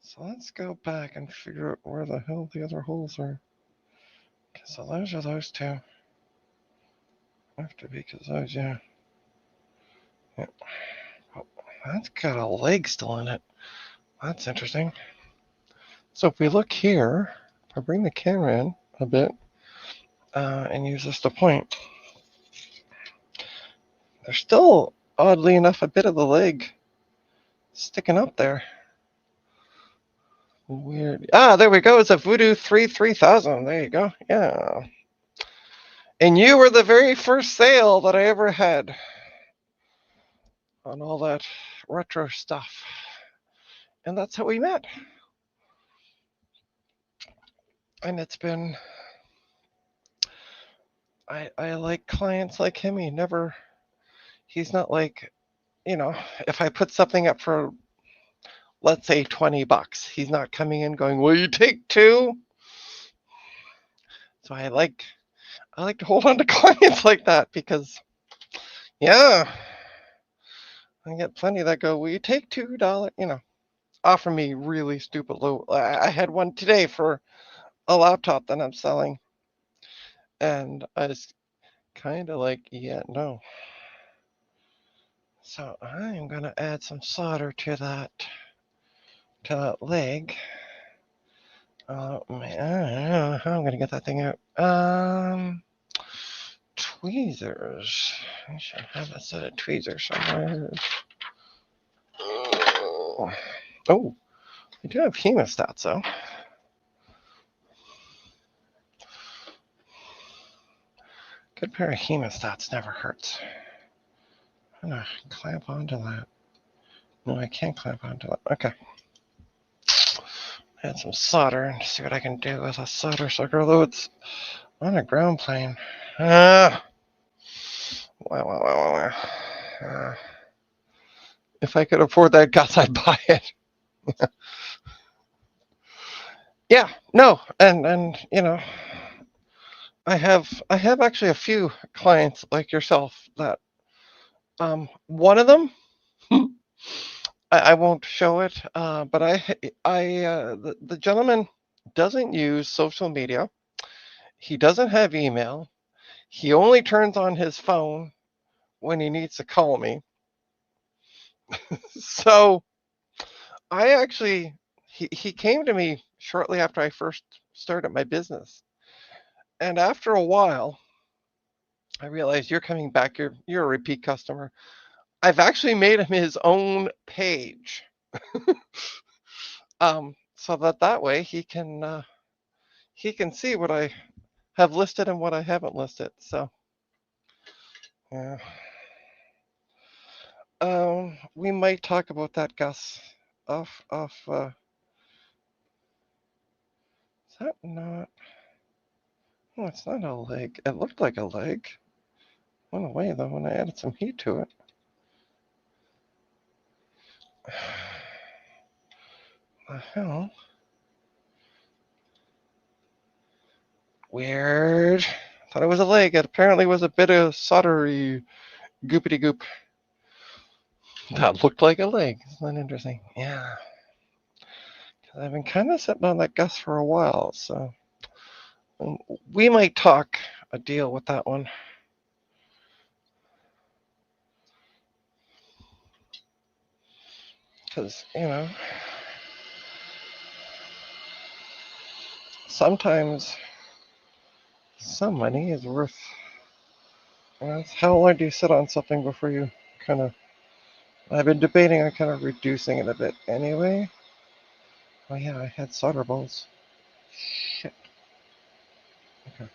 So let's go back and figure out where the hell the other holes are. Okay, so those are those two. Have to be because those, yeah. Oh, that's got a leg still in it. That's interesting. So if we look here, if I bring the camera in a bit and use this to point, there's still, oddly enough, a bit of the leg sticking up there. Weird. There we go. It's a Voodoo 3000. There you go. Yeah. And you were the very first sale that I ever had on all that retro stuff. And that's how we met. And it's been, I like clients like him. He's not like, if I put something up for, let's say, $20, he's not coming in going, will you take two? So I like to hold on to clients like that because, yeah, I get plenty that go, will you take $2? Offer me really stupid low. I had one today for a laptop that I'm selling, and I was kind of like, yeah, no. So I'm gonna add some solder to that leg. Man, I don't know how I'm gonna get that thing out. Tweezers. I should have a set of tweezers somewhere. Oh, I do have hemostats though. Good pair of hemostats never hurts. I'm gonna clamp onto that. No, I can't clamp onto that. Okay. Add some solder and see what I can do with a solder sucker, although it's on a ground plane. Wow. If I could afford that gas, I'd buy it. Yeah, no, and I have actually a few clients like yourself that one of them I won't show it, but the gentleman doesn't use social media. He doesn't have email. He only turns on his phone when he needs to call me. So I actually he came to me shortly after I first started my business. And after a while, I realized you're coming back, you're a repeat customer. I've actually made him his own page. So that way he can see what I have listed and what I haven't listed. So yeah. We might talk about that, Gus. Off Is that not? Oh, it's not a leg. It looked like a leg. Went away though when I added some heat to it. The hell? Weird. Thought it was a leg. It apparently was a bit of soldery goopity goop. That looked like a leg. Isn't that interesting? Yeah. I've been kind of sitting on that Gus for a while, so we might talk a deal with that one. Because, sometimes some money is worth. How long do you sit on something before you kind of. I've been debating on kind of reducing it a bit anyway. Oh, yeah, I had solder balls. Shit. Okay.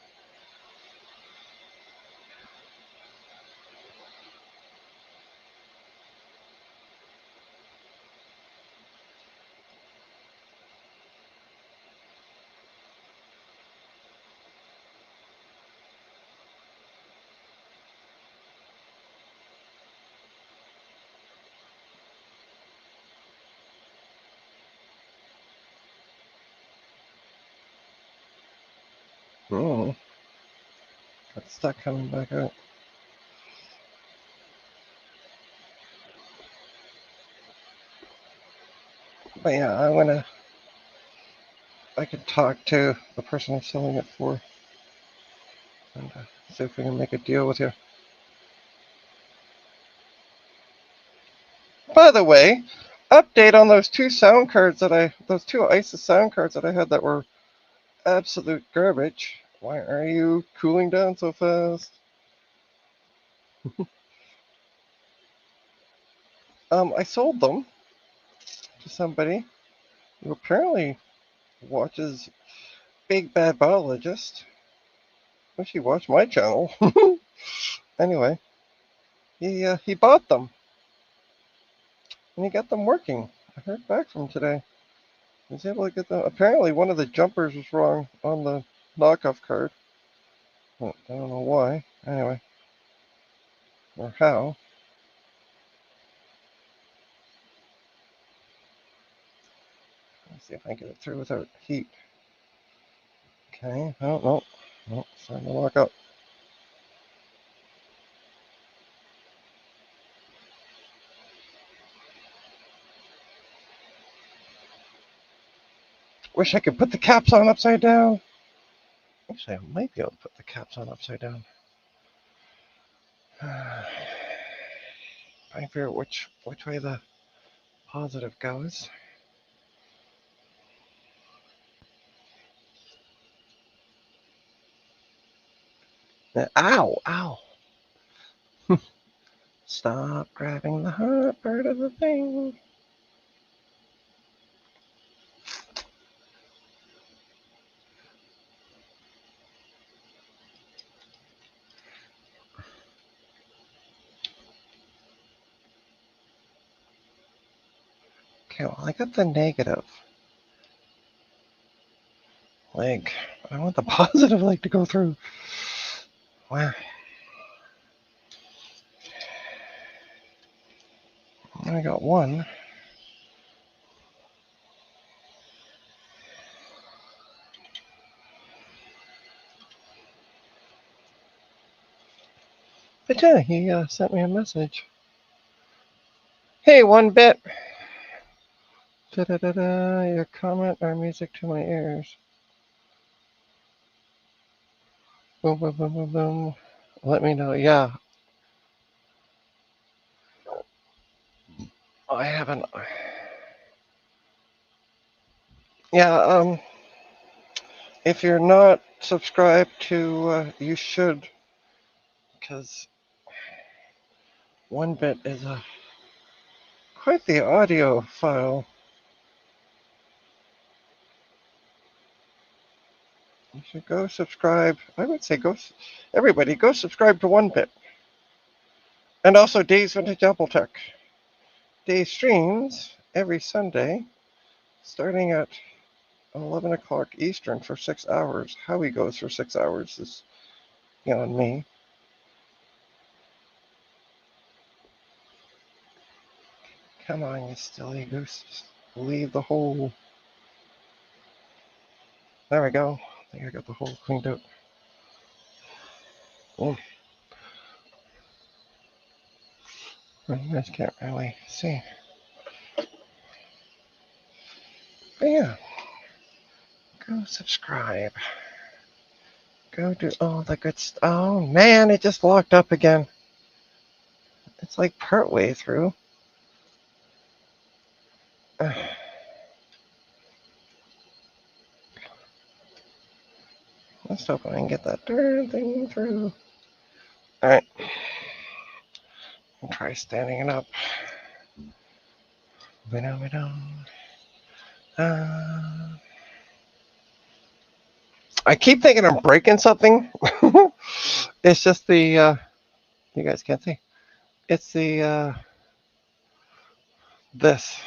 Got stuck coming back out. But yeah, I could talk to the person I'm selling it for and see if we can make a deal with you. By the way, update on those two those two Asus sound cards that I had that were absolute garbage. Why are you cooling down so fast? I sold them to somebody who apparently watches Big Bad Biologist. Wish he watched my channel. Anyway, he bought them and he got them working. I heard back from him today. He was able to get them. Apparently, one of the jumpers was wrong on the knockoff card. Well, I don't know why. Anyway, or how. Let's see if I can get it through without heat. Okay. Oh, no. No, starting to lock up. Wish I could put the caps on upside down. Actually, I might be able to put the caps on upside down. I figure which way the positive goes. Ow! Ow! Stop grabbing the hot part of the thing. Okay, well, I got the negative leg. I want the positive leg to go through. Wow. I got one. But yeah, he sent me a message. Hey, 1-bit. Da-da-da-da, your comment or music to my ears. Boom, boom, boom, boom, boom. Let me know. Yeah, I haven't. Yeah, if you're not subscribed to, you should, because 1-bit is quite the audio file. You should go subscribe. I would say everybody go subscribe to 1-bit. And also Dave's Vintage Apple Tech. Dave streams every Sunday, starting at 11 o'clock Eastern for 6 hours. How he goes for 6 hours is beyond me. Come on, you silly goose. Leave the hole. There we go. I think I got the hole cleaned out. Oh. You guys can't really see. But yeah. Go subscribe. Go do all the good stuff. Oh man, it just locked up again. It's like part way through. Let's hope I can get that darn thing through. Alright. I'll try standing it up. I keep thinking I'm breaking something. It's just the, you guys can't see. It's the, this.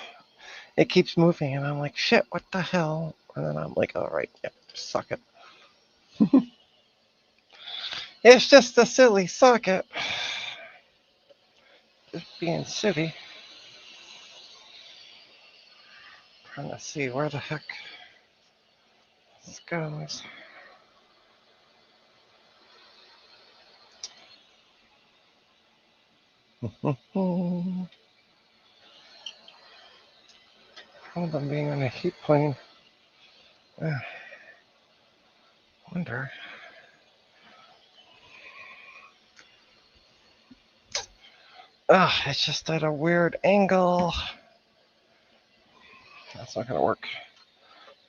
It keeps moving, and I'm like, shit, what the hell? And then I'm like, all right, yeah, suck it. It's just a silly socket. Just being silly. Trying to see where the heck this goes. Problem being on a heat plane. Wonder. It's just at a weird angle. That's not gonna work.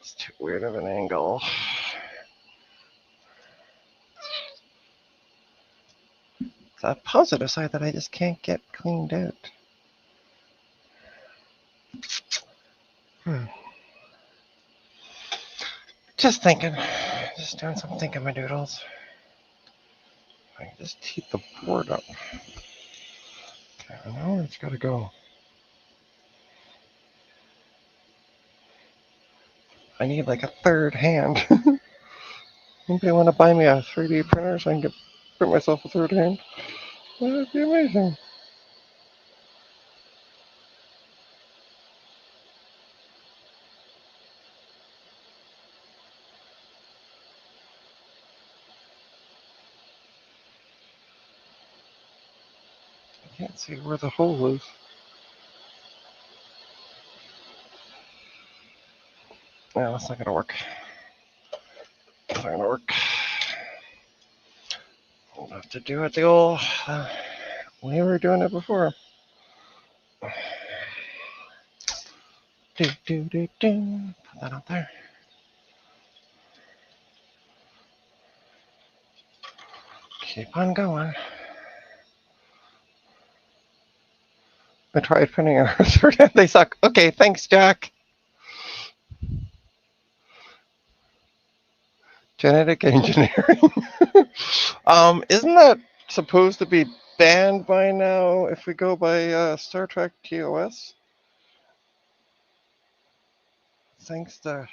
It's too weird of an angle. It's a positive side that I just can't get cleaned out. Just thinking. Just doing some thinking, my doodles. I can just heat the board up. Okay, I know where it's gotta go. I need like a third hand. Anybody want to buy me a 3D printer so I can print myself a third hand? That'd be amazing. I can't see where the hole is. No, that's not gonna work. It's not gonna work. We'll have to do it the old way we were doing it before. Put that out there. Keep on going. I tried printing a third hand. They suck. Okay, thanks, Jack. Genetic engineering. Isn't that supposed to be banned by now if we go by Star Trek TOS? Thanks to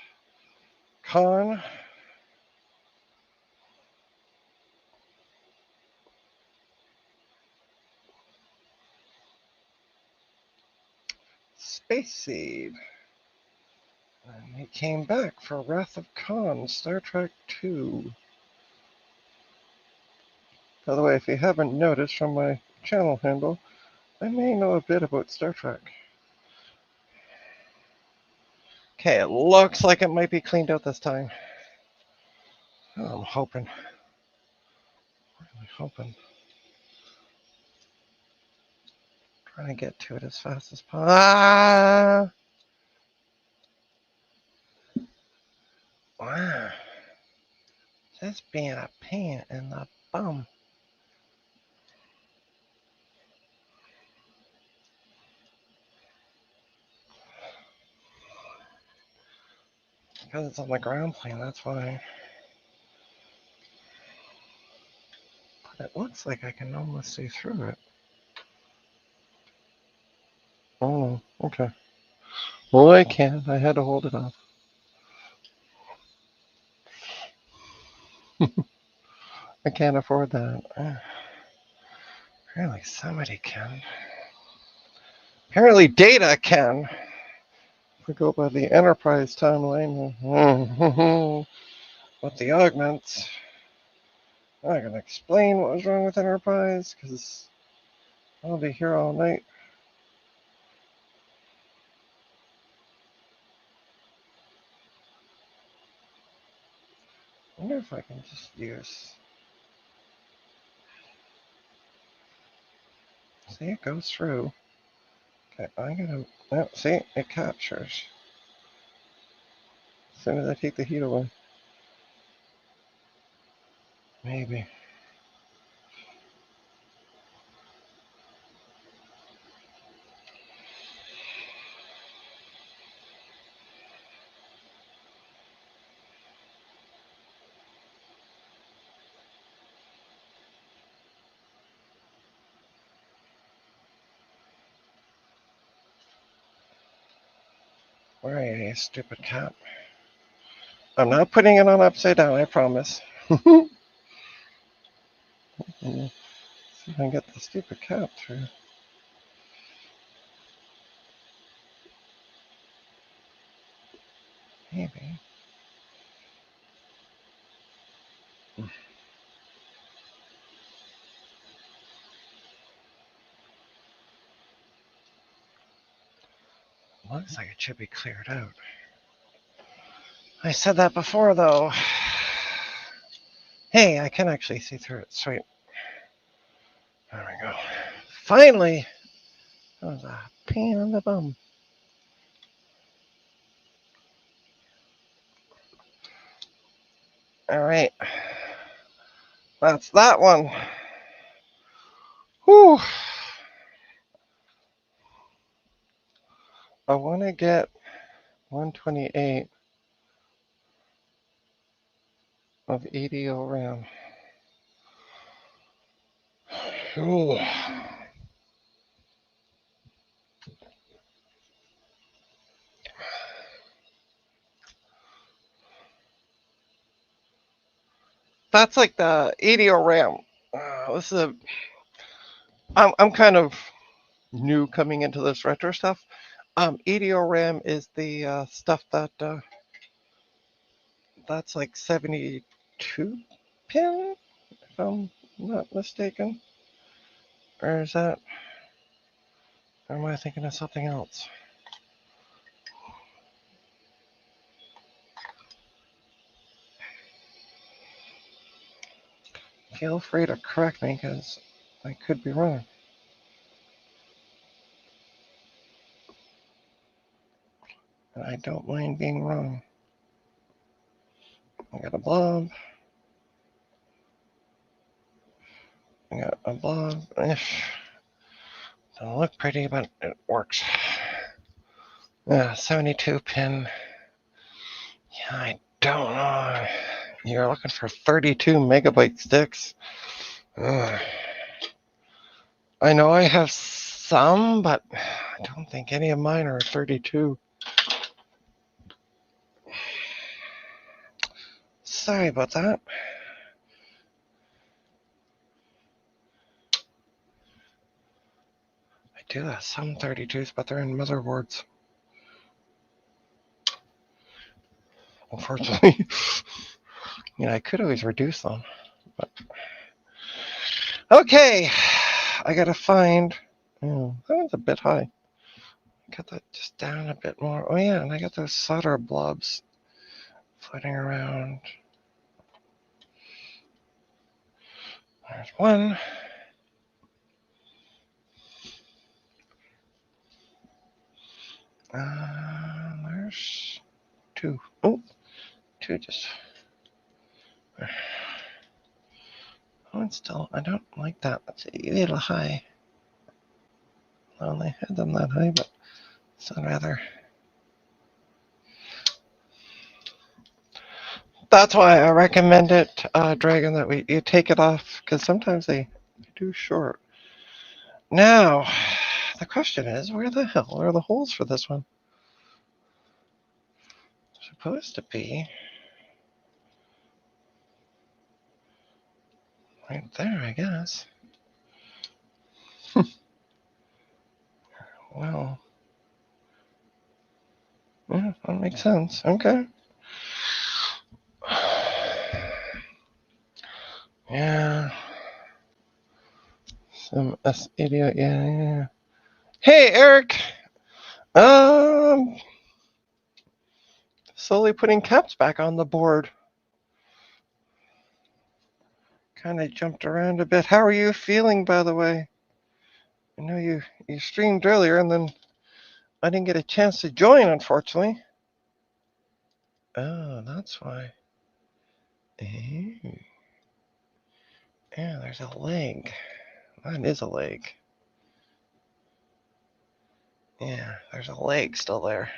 Khan. Space Seed. And he came back for Wrath of Khan, Star Trek 2. By the way, if you haven't noticed from my channel handle, I may know a bit about Star Trek. Okay, it looks like it might be cleaned out this time. Oh, I'm hoping. Really hoping. Trying to get to it as fast as possible. Ah! Wow. Just being a pain in the bum. Because it's on the ground plane, that's why. But it looks like I can almost see through it. Oh, okay. Well, I can. I had to hold it off. I can't afford that. Apparently somebody can. Apparently Data can. If we go by the enterprise timeline, with the augments, I'm not going to explain what was wrong with enterprise because I'll be here all night. I wonder if I can just use. See, it goes through. Okay, I'm gonna. Oh, see, it captures. As soon as I take the heat away. Maybe. Where are you, you stupid cat? I'm not putting it on upside down, I promise. See if I can get the stupid cat through. Maybe. Looks like it should be cleared out. I said that before, though. Hey, I can actually see through it. Sweet. There we go. Finally! That was a pain in the bum. Alright. That's that one. Whew. I want to get 128 of EDO RAM. Ooh. That's like the EDO RAM. This is a. I'm kind of new coming into this retro stuff. EDO RAM is the stuff that that's like 72 pin, if I'm not mistaken. Or is that? Or am I thinking of something else? Feel free to correct me because I could be wrong. And I don't mind being wrong. I got a blob. I got a blob. Doesn't look pretty, but it works. 72 pin. Yeah, I don't know. You're looking for 32 megabyte sticks. Ugh. I know I have some, but I don't think any of mine are 32. Sorry about that. I do have some 32s, but they're in motherboards. Unfortunately. I could always reduce them. But... Okay. I gotta find. Oh, that one's a bit high. Got that just down a bit more. Oh yeah, and I got those solder blobs floating around. There's one. There's two. Oh, two just. Oh, it's still. I don't like that. It's a little high. I only had them that high, but so I'd rather. That's why I recommend it, Dragon, that you take it off because sometimes they do short. Now, the question is, where the hell are the holes for this one? Supposed to be. right there, I guess. Well, yeah, that makes sense. Okay. Yeah. Some idiot. Yeah. Hey, Eric. Um, slowly putting caps back on the board. Kind of jumped around a bit. How are you feeling, by the way? I know you streamed earlier, and then I didn't get a chance to join, unfortunately. Oh, that's why. Ooh. Yeah, there's a leg. That is a leg. Yeah, there's a leg still there.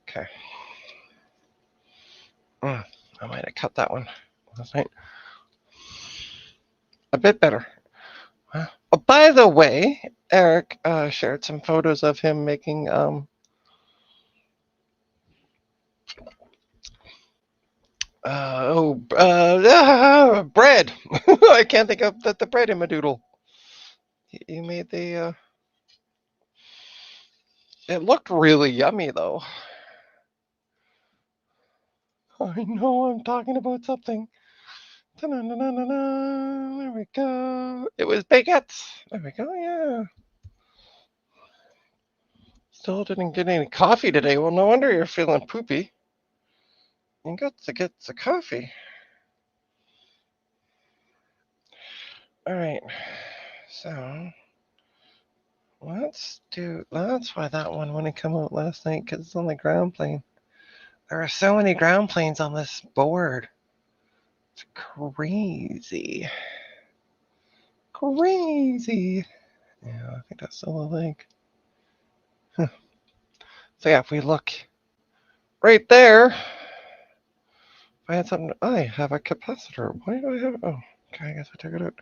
Okay. I might have cut that one last night. A bit better. Oh, by the way, Eric shared some photos of him making bread. I can't think of the bread in my doodle. You made the. It looked really yummy though. I know I'm talking about something. Ta-na-na-na-na-na. There we go. It was baguettes. There we go. Yeah. Still didn't get any coffee today. Well, no wonder you're feeling poopy. You got to get the coffee. All right. So that's why that one wouldn't come out last night, because it's on the ground plane. There are so many ground planes on this board. It's crazy. Crazy. Yeah, I think that's still a link. Huh. So yeah, if we look right there, if I had something, I have a capacitor. Why do I have? Oh, okay, I guess I took it out.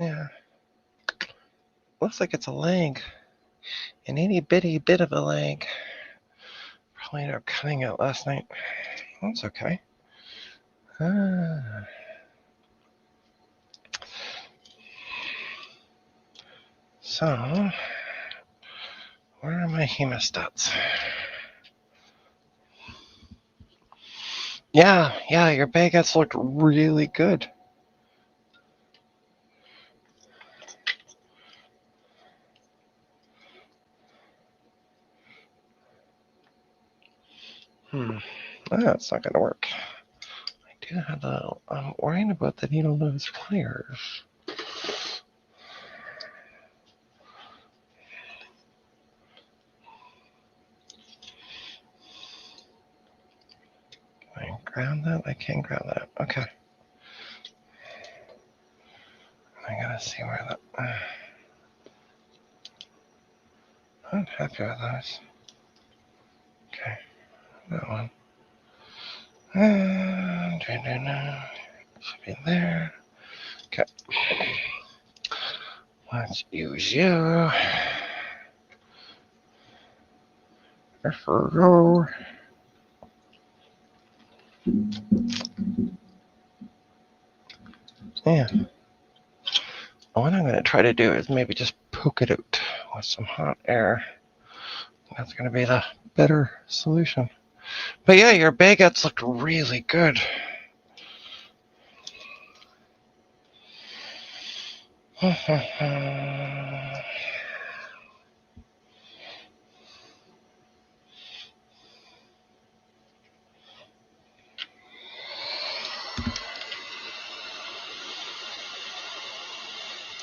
Yeah, looks like it's a leg, an itty bitty bit of a leg. Probably ended up cutting it last night. That's okay. So, where are my hemostats? Yeah, your baguettes looked really good. That's not gonna work. I do have I'm worrying about the needle nose pliers. Can I ground that? I can ground that. Okay. I gotta see where that. I'm not happy with those. Okay, that one. Should be there. Okay. Let's use you. Go. Yeah. What I'm going to try to do is maybe just poke it out with some hot air. That's going to be the better solution. But yeah, your baguettes looked really good.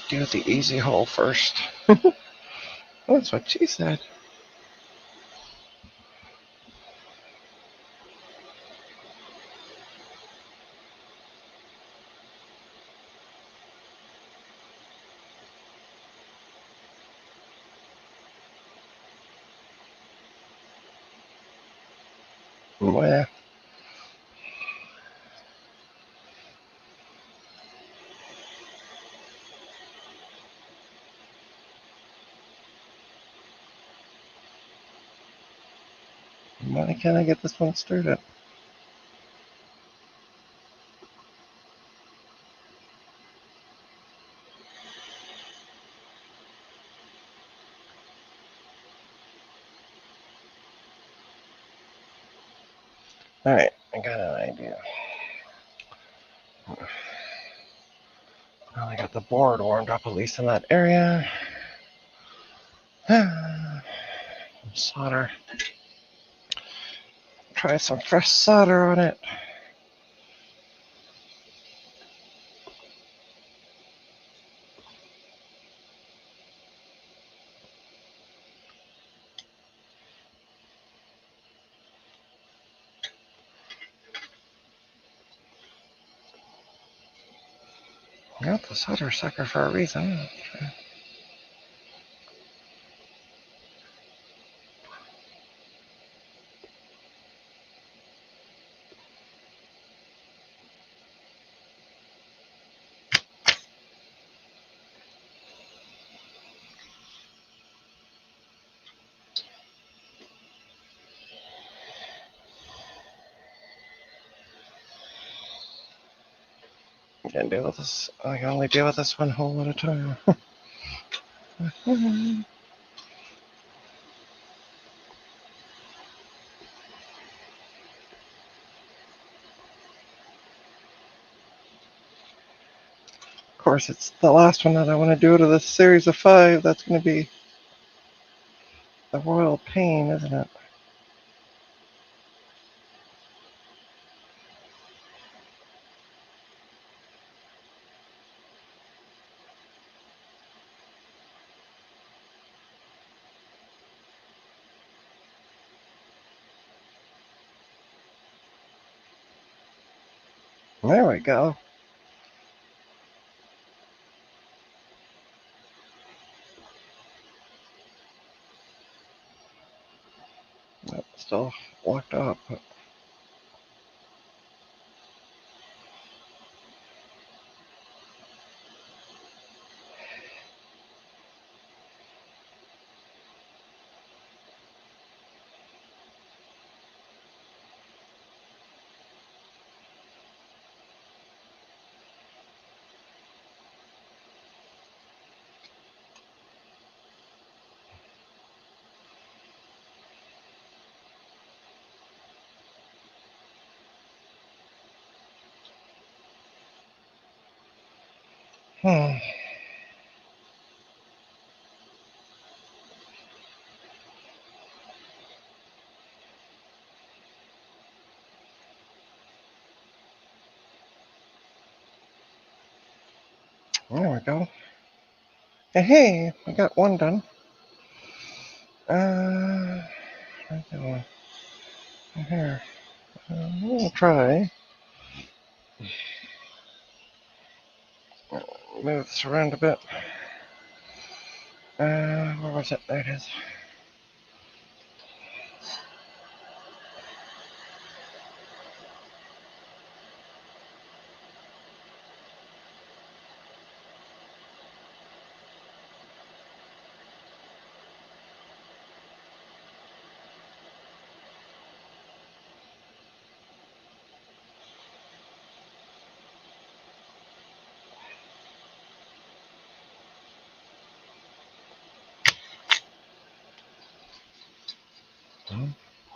Do the easy hole first. That's what she said. Well, why can't I get this one started? Alright, I got an idea. Well, I got the board warmed up, at least in that area. Solder. Try some fresh solder on it. I got the solder sucker for a reason. I can't deal with this. I can only deal with this one hole at a time. Of course, it's the last one that I want to do to this series of 5. That's going to be the royal pain, isn't it? There we go. Nope, still locked up. Hmm. There we go. Hey, I got one done. Where's the other one? Here. We'll try. Move this around a bit. Where was it? There it is.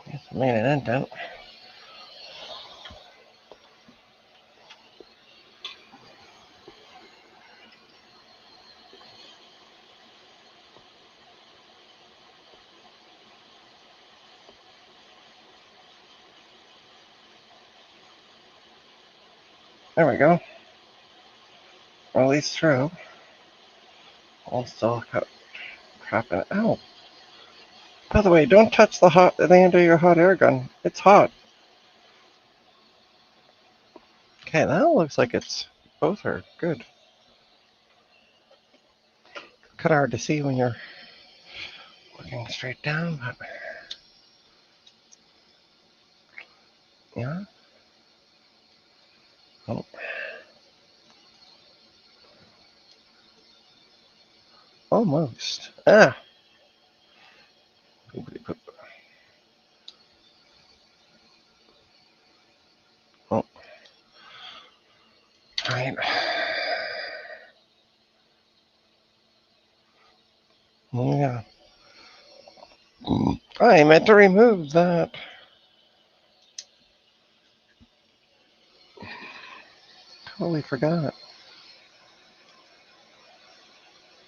Yes, I made an indent. There we go. Release through. I'll still cut crap in it. Ow. By the way, don't touch the end of your hot air gun. It's hot. Okay, that looks like it's both are good. Kind of hard to see when you're looking straight down, but yeah. Oh. Almost. Ah. Oh. Right. Yeah. I meant to remove that. totally forgot.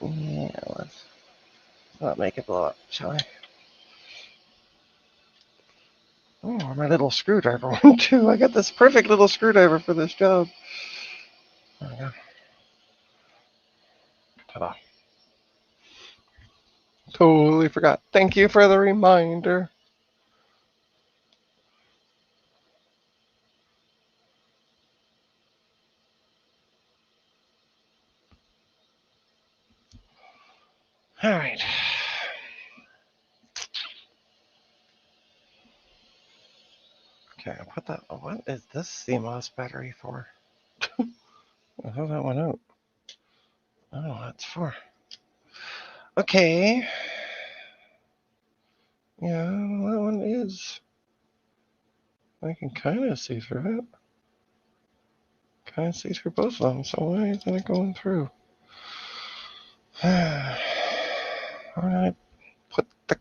Yeah, let's not make it blow up, shall I? Oh, my little screwdriver one too. I got this perfect little screwdriver for this job. There we go. Ta-da. Totally forgot. Thank you for the reminder. All right. Okay, I'll put that. What is this CMOS battery for? I thought that went out. Oh, that's for. Okay. Yeah, that one is. I can kind of see through it. Kind of see through both of them, so why isn't it going through? Where did I put the...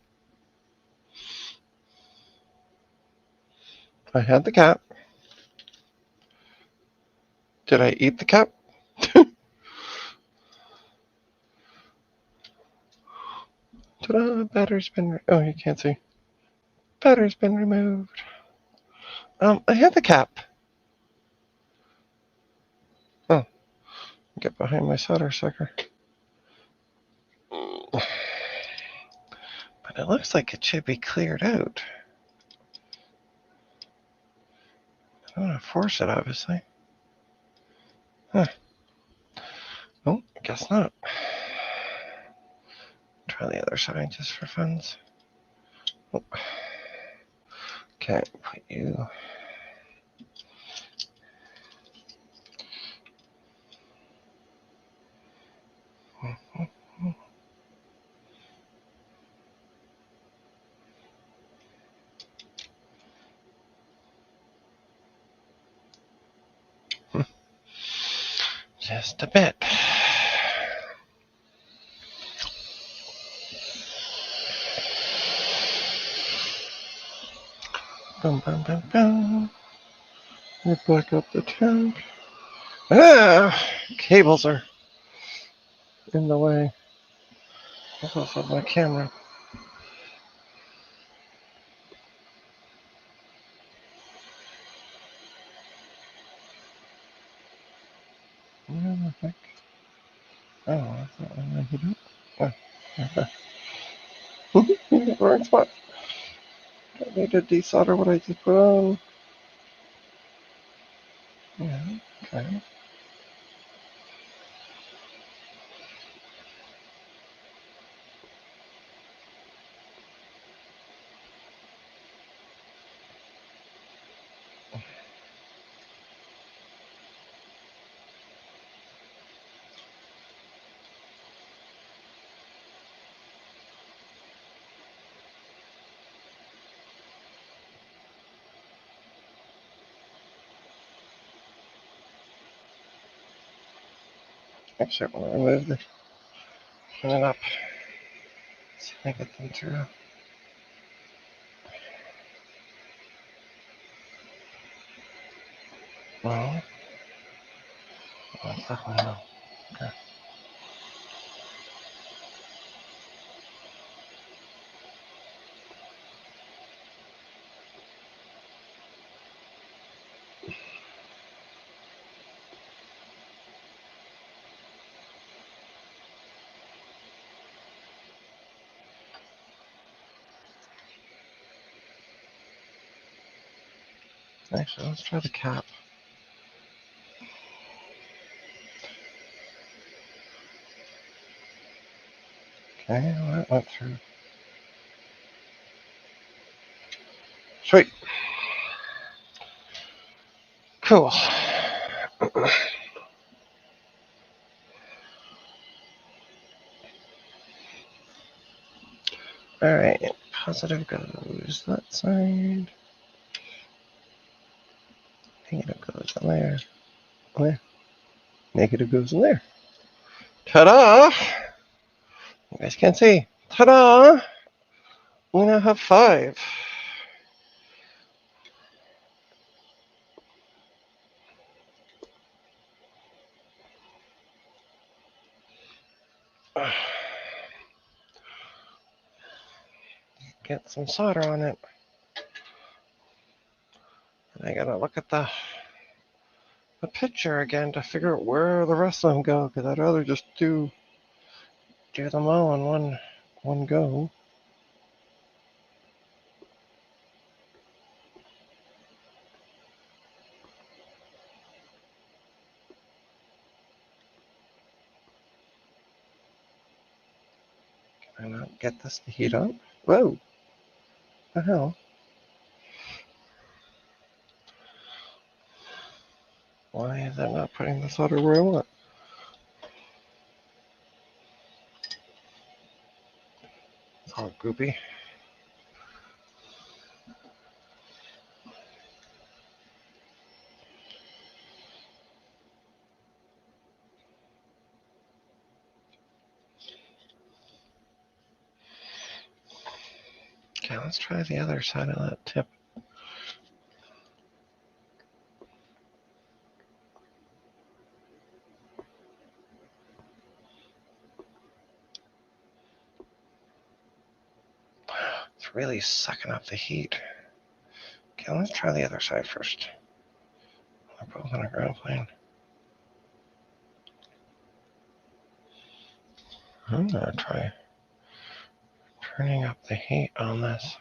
I had the cap. Did I eat the cap? Ta-da! Battery's been... Oh, you can't see. Battery's been removed. I had the cap. Oh, get behind my solder sucker. But it looks like it should be cleared out. I don't want to force it, obviously. Huh. Oh, I guess not. Try the other side just for funs. Oh. Okay, put you... Just a bit. Boom, boom, boom, boom. Get back up the tank. Ah! Cables are in the way. That's also my camera. Where the heck? Oh, that's not what I meant to do. Oh, okay. Wrong spot. I need to desolder what I just put on. Yeah, okay. Actually, I want to remove the turn it up. See if I get them through. No. Oh, definitely no. Okay. Actually, let's try the cap. Okay, well, that went through. Sweet. Cool. Alright, positive goes that side. Negative goes in there. There. Negative goes in there. Ta-da! You guys can't see. Ta-da! We now have 5. get some solder on it. And I gotta look at the picture again to figure out where the rest of them go, because I'd rather just do them all in one go. Can I not get this to heat up? Whoa! The hell? Why is that not putting the solder where I want? It's all goopy. Okay, let's try the other side of that tip. It's really sucking up the heat. Okay, let's try the other side first. They're both on a ground plane. I'm gonna try turning up the heat on this.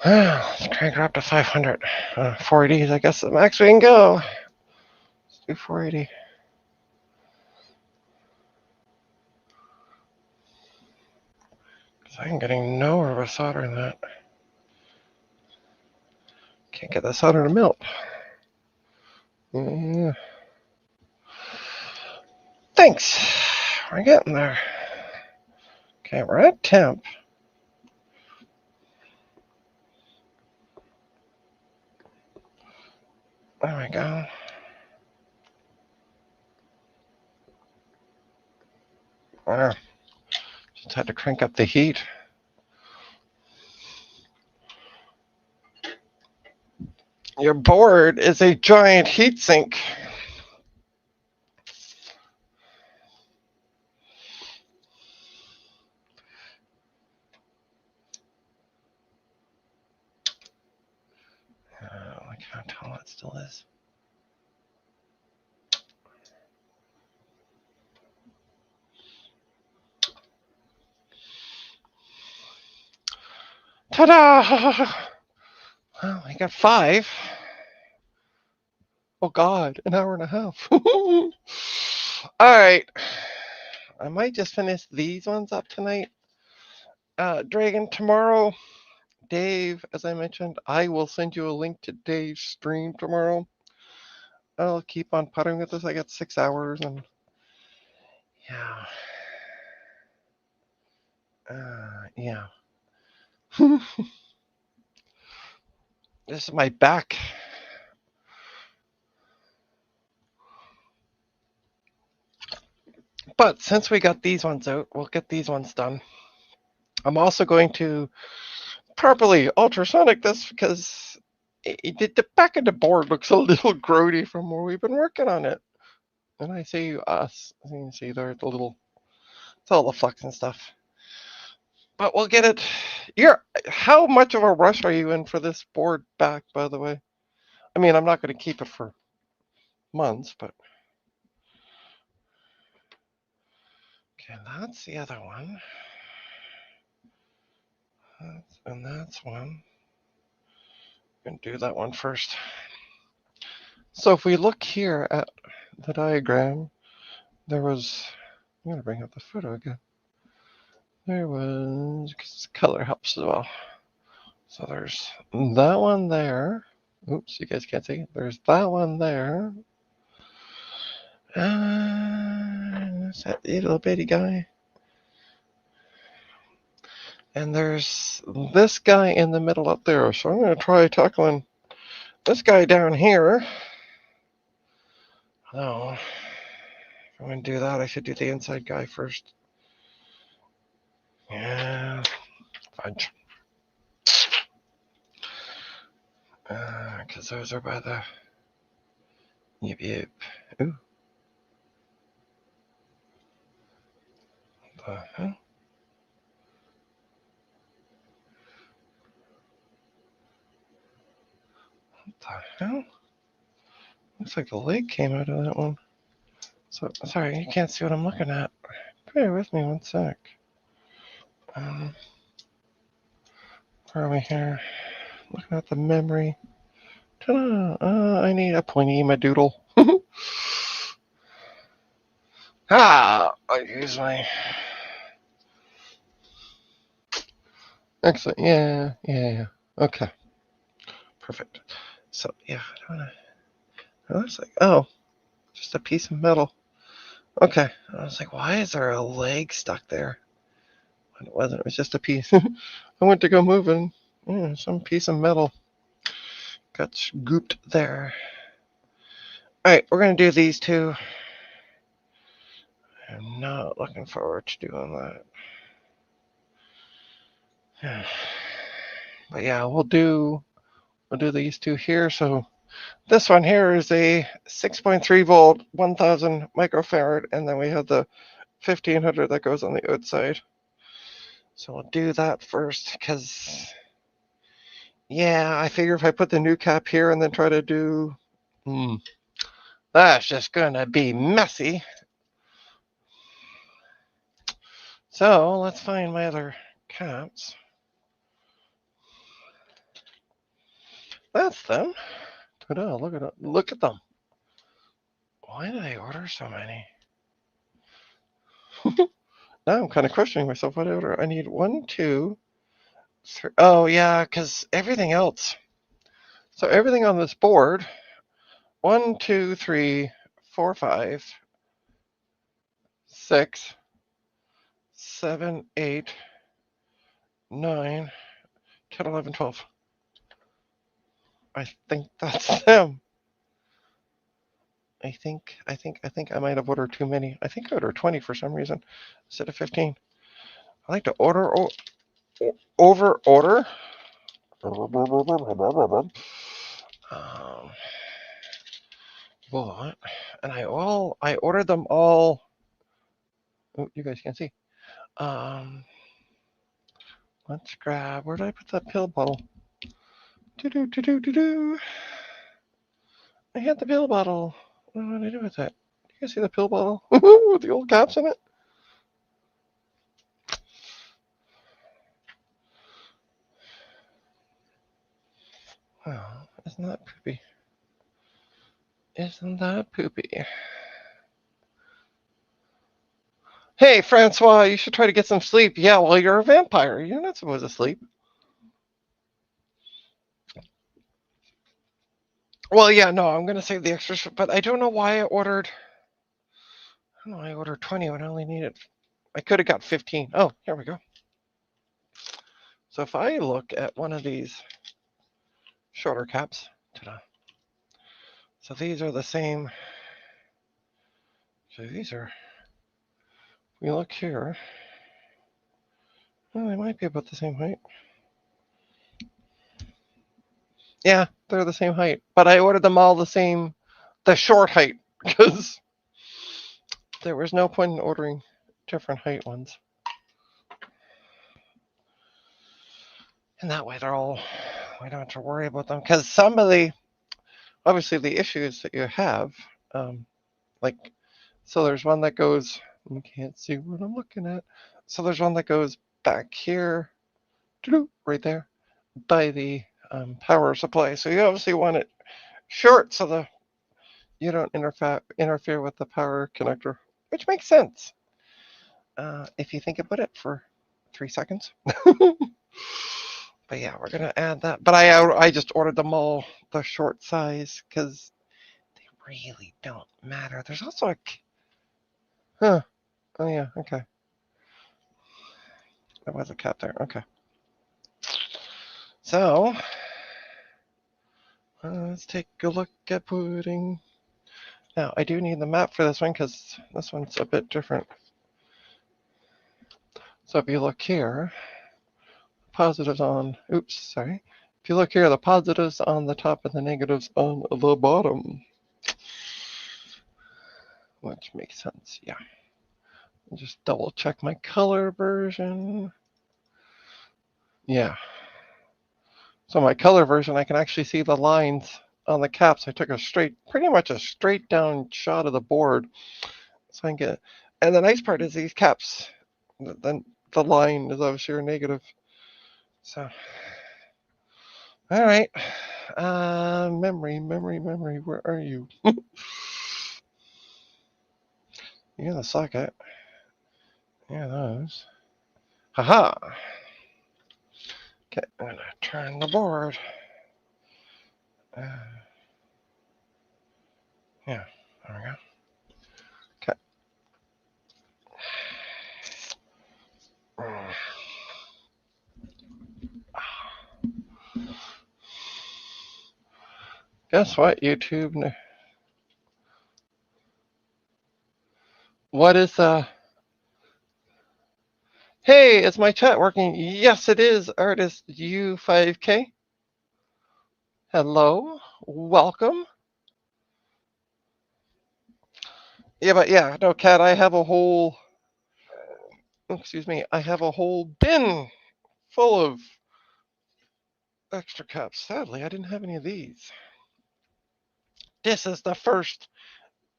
Let's crank her up to 500. 480 is, I guess, the max we can go. Let's do 480. Because I'm getting nowhere with soldering that. Can't get the solder to melt. Yeah. Thanks. We're getting there. Okay, we're at temp. There we go. Just had to crank up the heat. Your board is a giant heat sink. I can't tell what it still is. Ta-da! Well, I got 5. Oh God, an hour and a half. All right. I might just finish these ones up tonight. Dragon, tomorrow, Dave, as I mentioned, I will send you a link to Dave's stream tomorrow. I'll keep on puttering with this. I got 6 hours and yeah. This is my back. But since we got these ones out, we'll get these ones done. I'm also going to properly ultrasonic this because the back of the board looks a little grody from where we've been working on it. And I say us. You can see there the little, it's all the flux and stuff. But we'll get it. How much of a rush are you in for this board back, by the way? I mean, I'm not going to keep it for months, but. Okay, that's the other one. And that's one. I'm going to do that one first. So if we look here at the diagram, there was, I'm going to bring up the photo again. There was, because color helps as well. So there's that one there. Oops, you guys can't see it. There's that one there. Is that the little bitty guy? And there's this guy in the middle up there. So I'm going to try tackling this guy down here. Oh, if I'm going to do that, I should do the inside guy first. Yeah, fudge. Because those are by the. Yep, yep. Ooh. The hell? No? Looks like the leg came out of that one. So, sorry, you can't see what I'm looking at. Bear with me one sec. Where are we here? Looking at the memory. Ta-da! I need a pointy my doodle. I use my. Excellent. Yeah. Okay. Perfect. So, yeah, I don't know. It looks like, oh, just a piece of metal. Okay. I was like, why is there a leg stuck there? When it wasn't. It was just a piece. I went to go move and some piece of metal got scooped there. All right, we're going to do these two. I'm not looking forward to doing that. But yeah, we'll do these two here. So this one here is a 6.3 volt, 1000 microfarad, and then we have the 1500 that goes on the outside. So we'll do that first because, yeah, I figure if I put the new cap here and then try to do, that's just gonna be messy. So let's find my other caps. That's them. Ta-da, look at them. Why did I order so many? Now I'm kind of questioning myself. What did I order? I need 1, 2, 3. Oh yeah, because everything else. So everything on this board, 1, 2, 3, 4, 5, 6, 7, 8, 9, 10, 11, 12. I think that's them. I think I might have ordered too many. I think I ordered 20 for some reason instead of 15. I like to over order. But and I ordered them all. Oh, you guys can't see. Let's grab. Where did I put that pill bottle? I had the pill bottle. What did I do with that? Do you guys see the pill bottle with the old caps in it? Wow, isn't that poopy? Isn't that poopy? Hey, Francois, you should try to get some sleep. Yeah, well, you're a vampire. You're not supposed to sleep. Well, yeah, no, I'm going to save the extras, but I don't know why I ordered 20 when I only needed. I could have got 15. Oh, here we go. So if I look at one of these shorter caps, ta-da. So these are the same. So these are, we look here. Well, they might be about the same height. Yeah, they're the same height, but I ordered them all the short height, because there was no point in ordering different height ones. And that way we don't have to worry about them, because some of obviously the issues that you have, so there's one that goes, you can't see what I'm looking at. So there's one that goes back here, right there, by the power supply. So you obviously want it short so you don't interfere with the power connector, which makes sense if you think about it for 3 seconds. But yeah, we're gonna add that. But I just ordered them all the short size because they really don't matter. There's also oh yeah, okay. There was a cap there. Okay. So let's take a look at putting. Now I do need the map for this one because this one's a bit different. So if you look here, positives on. Oops, sorry. If you look here, the positives on the top and the negatives on the bottom. Which makes sense, yeah. I'll just double check my color version. Yeah. So my color version, I can actually see the lines on the caps. I took pretty much a straight down shot of the board, so I can get. And the nice part is these caps, the line is obviously negative. So, all right. Memory. Where are you? You're in the socket. Yeah, those. Haha. Okay, I'm gonna turn the board. Yeah, there we go. Okay. Guess what, YouTube? What is Hey, is my chat working? Yes, it is. Artist U5K. Hello, welcome. Yeah, but yeah, no, Cat. I have a whole. Excuse me. I have a whole bin full of extra caps. Sadly, I didn't have any of these. This is the first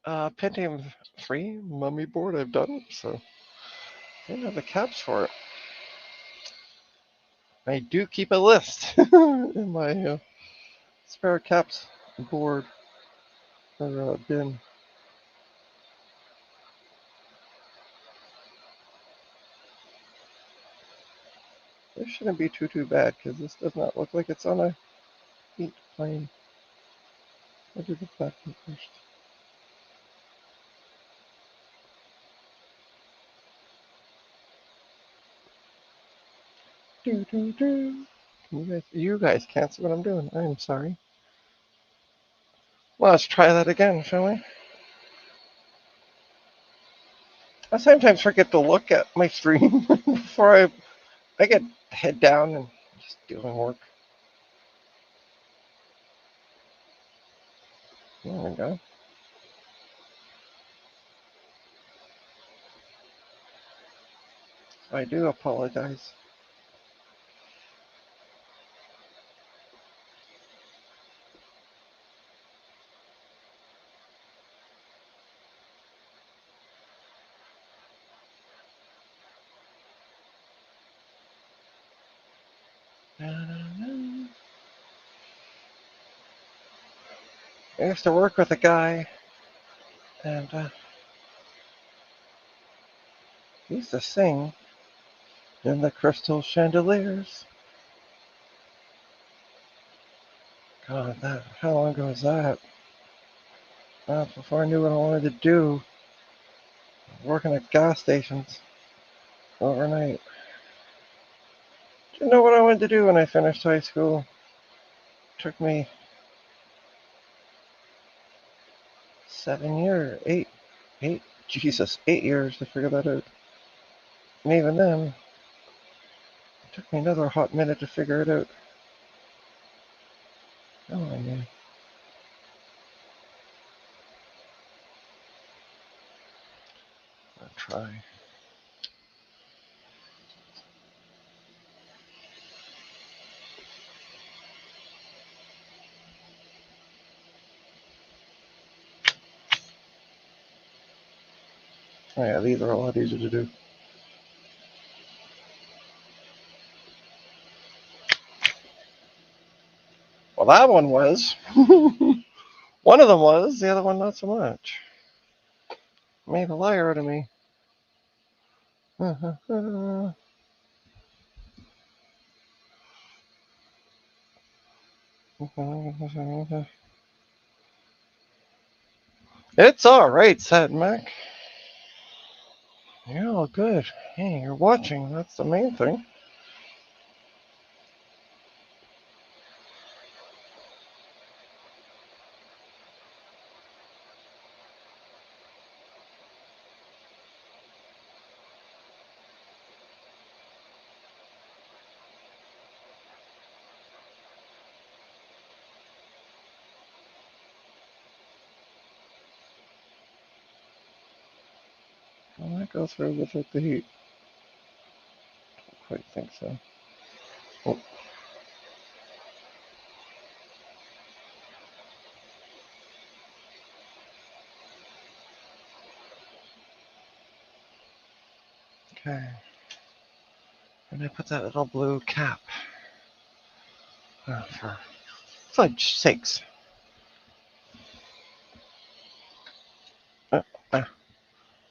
Pentium 3 mummy board I've done, so I didn't have the caps for it. I do keep a list in my spare caps board or bin. This shouldn't be too bad because this does not look like it's on a heat plane. I'll do the back one first. You guys can't see what I'm doing. I'm sorry. Well, let's try that again, shall we? I sometimes forget to look at my stream before I get head down and just doing work. There we go. I do apologize. I used to work with a guy, and he used to sing in the crystal chandeliers. God, how long ago was that? Before I knew what I wanted to do, working at gas stations overnight. Didn't know what I wanted to do when I finished high school. Took me 8 years to figure that out. And even then, it took me another hot minute to figure it out. Oh, man. I'll try. Oh, yeah, these are a lot easier to do. Well, that one was. One of them was, the other one not so much. Made a liar out of me. It's alright, said Mac. You're all good. Hey, you're watching. That's the main thing. Will that go through without the heat? Don't quite think so. Oh. Okay. And I put that little blue cap. For fudge sakes.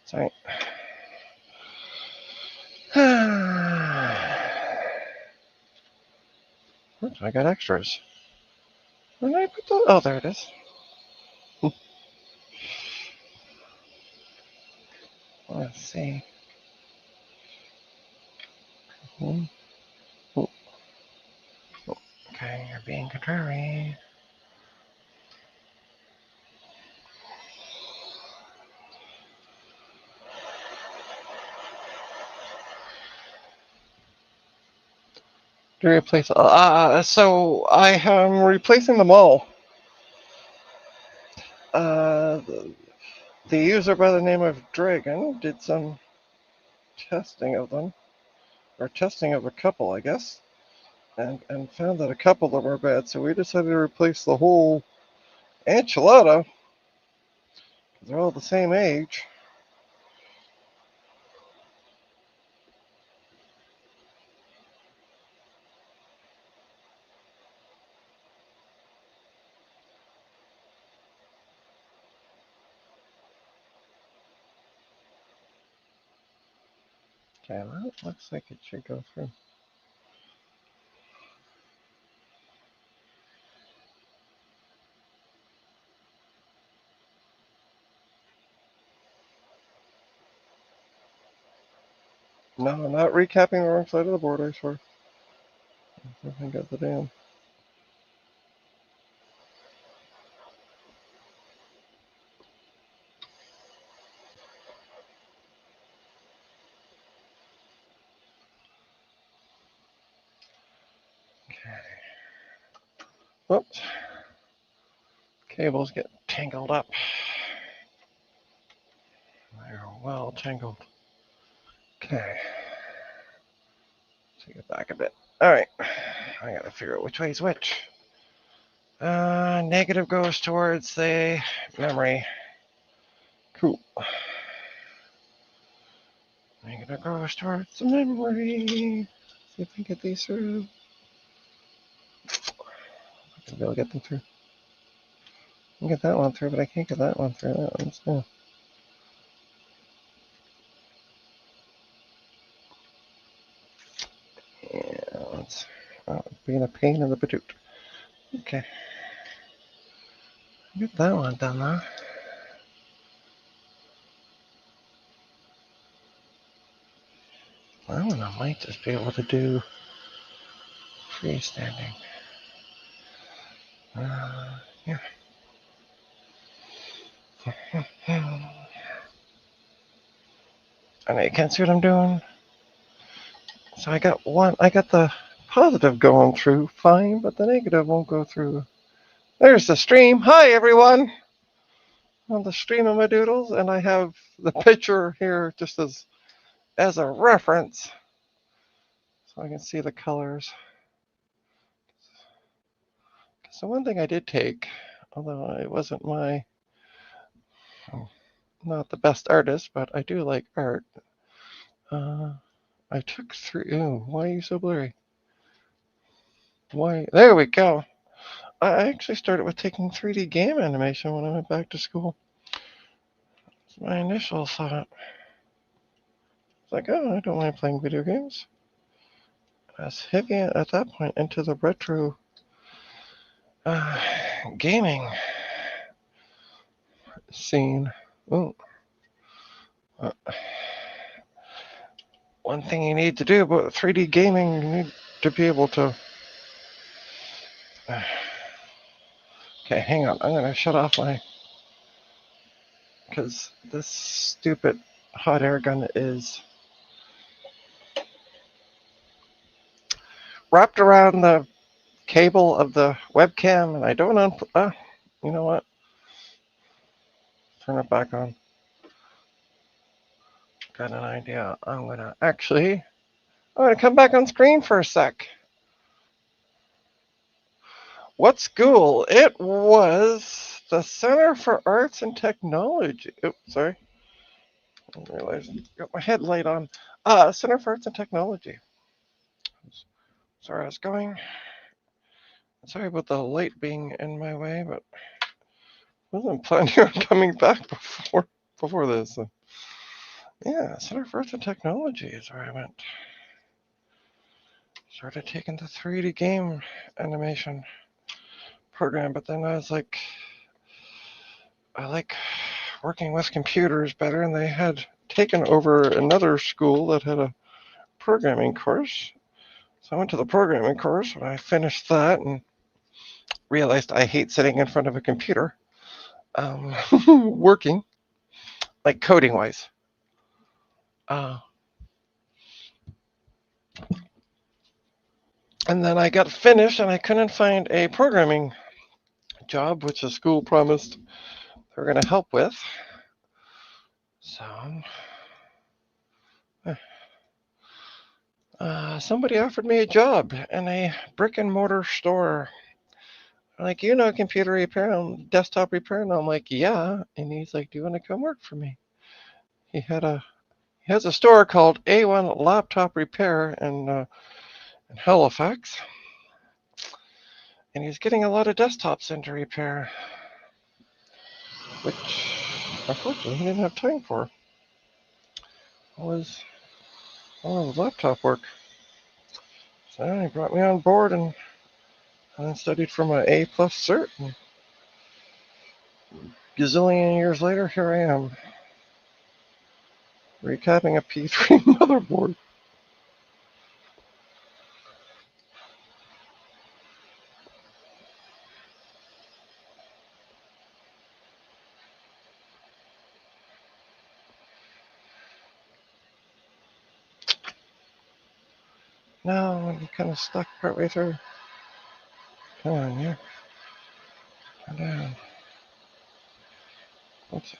Sorry. Oops, I got extras. Where did I put those? Oh, there it is. Let's see. Okay, you're being contrary. To replace. So I am replacing them all. The user by the name of Dragon did some testing of them, or testing of a couple, I guess, and found that a couple of them were bad. So we decided to replace the whole enchilada. They're all the same age. Okay, well, it looks like it should go through. No, I'm not recapping the wrong side of the board, I swear. I got the damn. Okay. Whoops. Cables get tangled up. They're well tangled. Okay. Take it back a bit. Alright. I gotta figure out which way is which. Negative goes towards the memory. Cool. Negative goes towards the memory. See if I can get these through. Maybe I'll get them through. I can get that one through, but I can't get that one through. That one's no. Yeah, it's being a pain in the patoot. Okay. Get that one done now. That one I might just be able to do freestanding. Yeah. And you can't see what I'm doing. So I got the positive going through fine, but the negative won't go through. There's the stream. Hi, everyone. On the stream of my doodles, and I have the picture here just as a reference, so I can see the colors. So one thing I did take, although I wasn't not the best artist, but I do like art. I took three. Ooh, why are you so blurry? Why? There we go. I actually started with taking 3D game animation when I went back to school. That's my initial thought. It's like, oh, I don't mind playing video games. I was heavy at that point into the retro gaming scene. Ooh. One thing you need to do about 3D gaming, you need to be able to. Okay, hang on. I'm going to shut off my. Because this stupid hot air gun is wrapped around the cable of the webcam, and I don't you know what? Turn it back on. Got an idea. I'm gonna come back on screen for a sec. What school? It was the Center for Arts and Technology. Oops, sorry. I realized I got my headlight on. Center for Arts and Technology. Sorry, I was going. Sorry about the light being in my way, but I wasn't planning on coming back before this. So, yeah, Center for Arts and Technology is where I went. Started taking the 3D game animation program, but then I was like, I like working with computers better, and they had taken over another school that had a programming course. So I went to the programming course, and I finished that and realized I hate sitting in front of a computer working, like coding-wise. And then I got finished, and I couldn't find a programming job, which the school promised they were going to help with. So somebody offered me a job in a brick and mortar store. Like, computer repair and desktop repair, and I'm like, yeah. And he's like, do you want to come work for me? He has a store called A1 Laptop Repair in Halifax, and he's getting a lot of desktops into repair, which unfortunately he didn't have time for. All his laptop work. So he brought me on board, and I studied for my A+ cert. And gazillion years later, here I am, recapping a P3 motherboard. No, I'm kind of stuck partway through. Come on, yeah. Come down.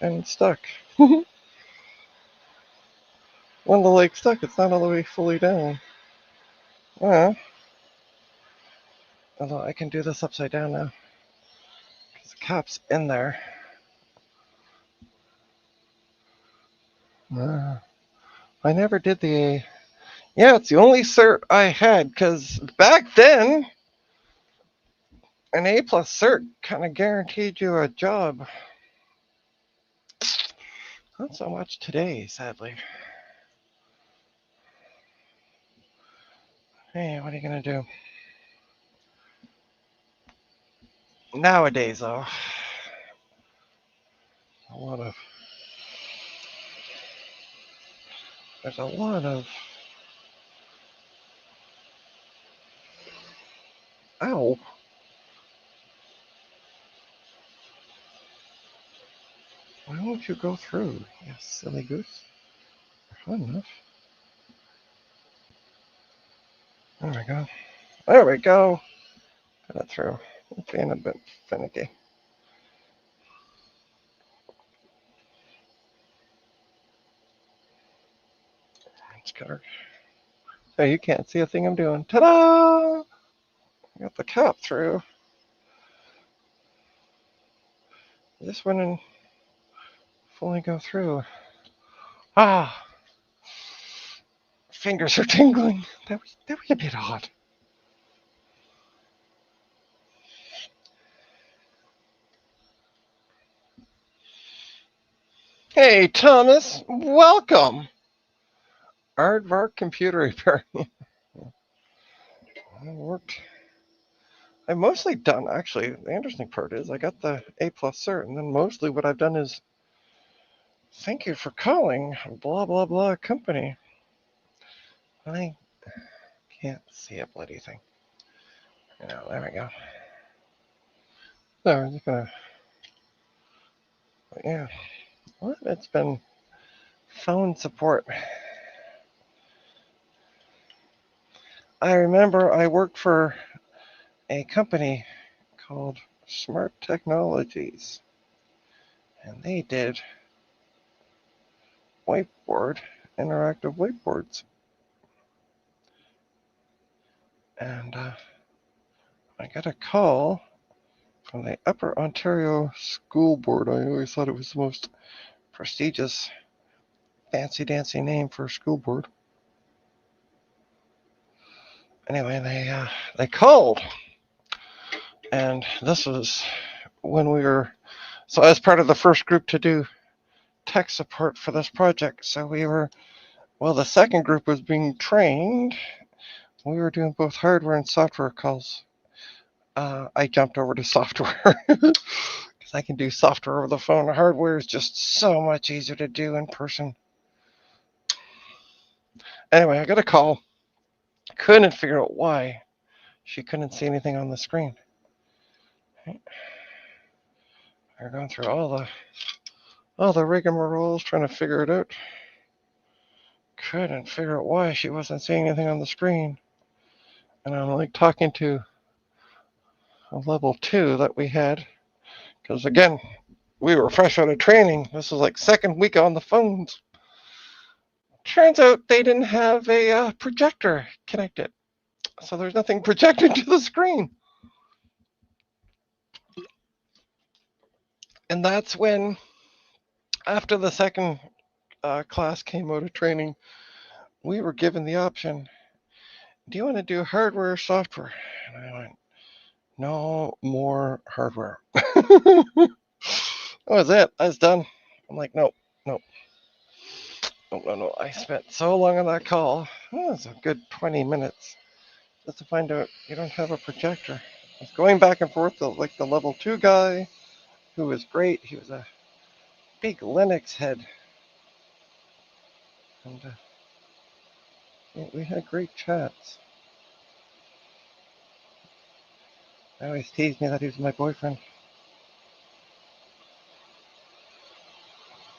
And it's stuck. When the leg's stuck, it's not all the way fully down. Well, although I can do this upside down now, because the cap's in there. I never did the... Yeah, it's the only cert I had, because back then, an A+ cert kind of guaranteed you a job. Not so much today, sadly. Hey, what are you going to do? Nowadays, though, there's a lot of... Ow. Why won't you go through, you silly goose? Fun enough. There we go. There we go. Got it through. It's being a bit finicky. Let's get her. So you can't see a thing I'm doing. Ta-da! I got the cap through. This one and fully go through. Ah! Fingers are tingling. That was a bit odd. Hey, Thomas, welcome. Aardvark Computer Repair. I've mostly done, actually, the interesting part is I got the A+ cert, and then mostly what I've done is thank you for calling blah blah blah company. I can't see a bloody thing. There we go. So I'm just gonna... Yeah. Well, it's been phone support. I remember I worked for a company called Smart Technologies, and they did interactive whiteboards. And I got a call from the Upper Ontario School Board. I always thought it was the most prestigious fancy dancy name for a school board. Anyway, they called, and this was when we were, so as part of the first group to do tech support for this project. So we were, well, the second group was being trained. We were doing both hardware and software calls. I jumped over to software because I can do software over the phone. Hardware is just so much easier to do in person. Anyway, I got a call. Couldn't figure out why she couldn't see anything on the screen. We're going through all the rigmaroles trying to figure it out. Couldn't figure out why she wasn't seeing anything on the screen. And I'm like talking to a level 2 that we had, because again, we were fresh out of training. This was like second week on the phones. Turns out they didn't have a projector connected, so there's nothing projected to the screen. And that's when, after the second class came out of training, we were given the option, do you want to do hardware or software? And I went, no more hardware. That was it. I was done. I'm like, no. I spent so long on that call. It was a good 20 minutes just to find out you don't have a projector. I was going back and forth with like the level 2 guy, who was great. He was a big Linux head. And we had great chats. I always teased me that he was my boyfriend,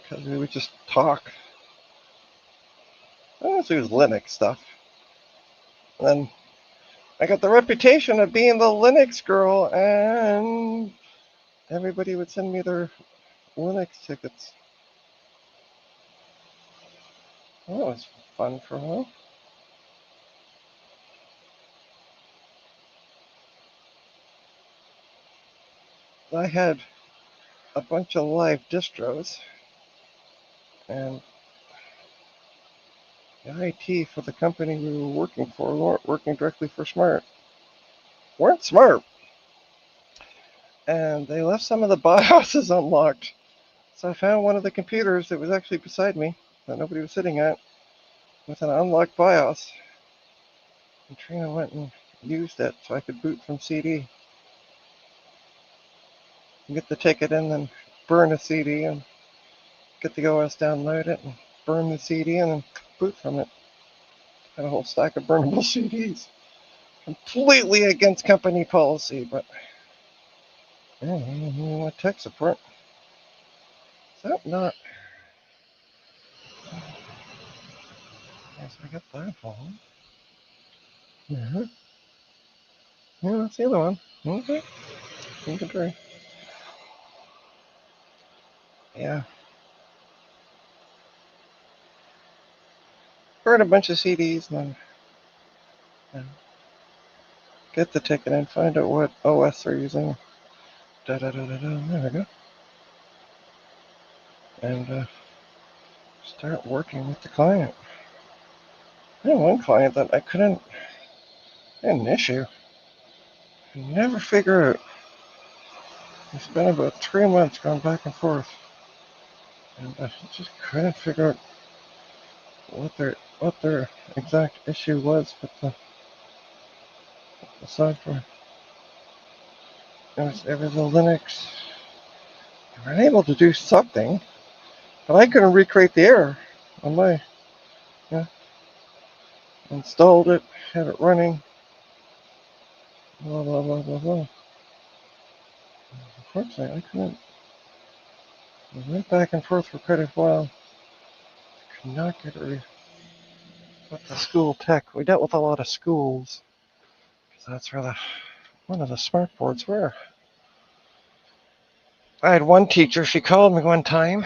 because we would just talk. Honestly, it was Linux stuff. And then I got the reputation of being the Linux girl, and everybody would send me their Linux tickets. Well, that was fun for a while. I had a bunch of live distros, and the IT for the company we were working for, we weren't working directly for weren't smart. And they left some of the BIOSes unlocked. So I found one of the computers that was actually beside me, that nobody was sitting at, with an unlocked BIOS. And Trina went and used it so I could boot from CD. Get the ticket in, then burn a CD, and get the OS, download it, and burn the CD, and then boot from it. Had a whole stack of burnable CDs. Completely against company policy, but yeah, tech support. Is that not? Yes, I got that one. Yeah. Yeah, that's the other one. Okay. You can try. Yeah. Burn a bunch of CDs and then get the ticket and find out what OS they're using. There we go. And start working with the client. I had one client that I had an issue. I never figure out. We spent about 3 months going back and forth, and I just couldn't figure out what their exact issue was with the software. It was a Linux. They were able to do something, but I couldn't recreate the error on my. Yeah, installed it, had it running. Blah blah blah blah blah. Unfortunately, I couldn't. I went back and forth for quite a while. Could not get it with the school tech. We dealt with a lot of schools, because that's where one of the smart boards were. I had one teacher, she called me one time.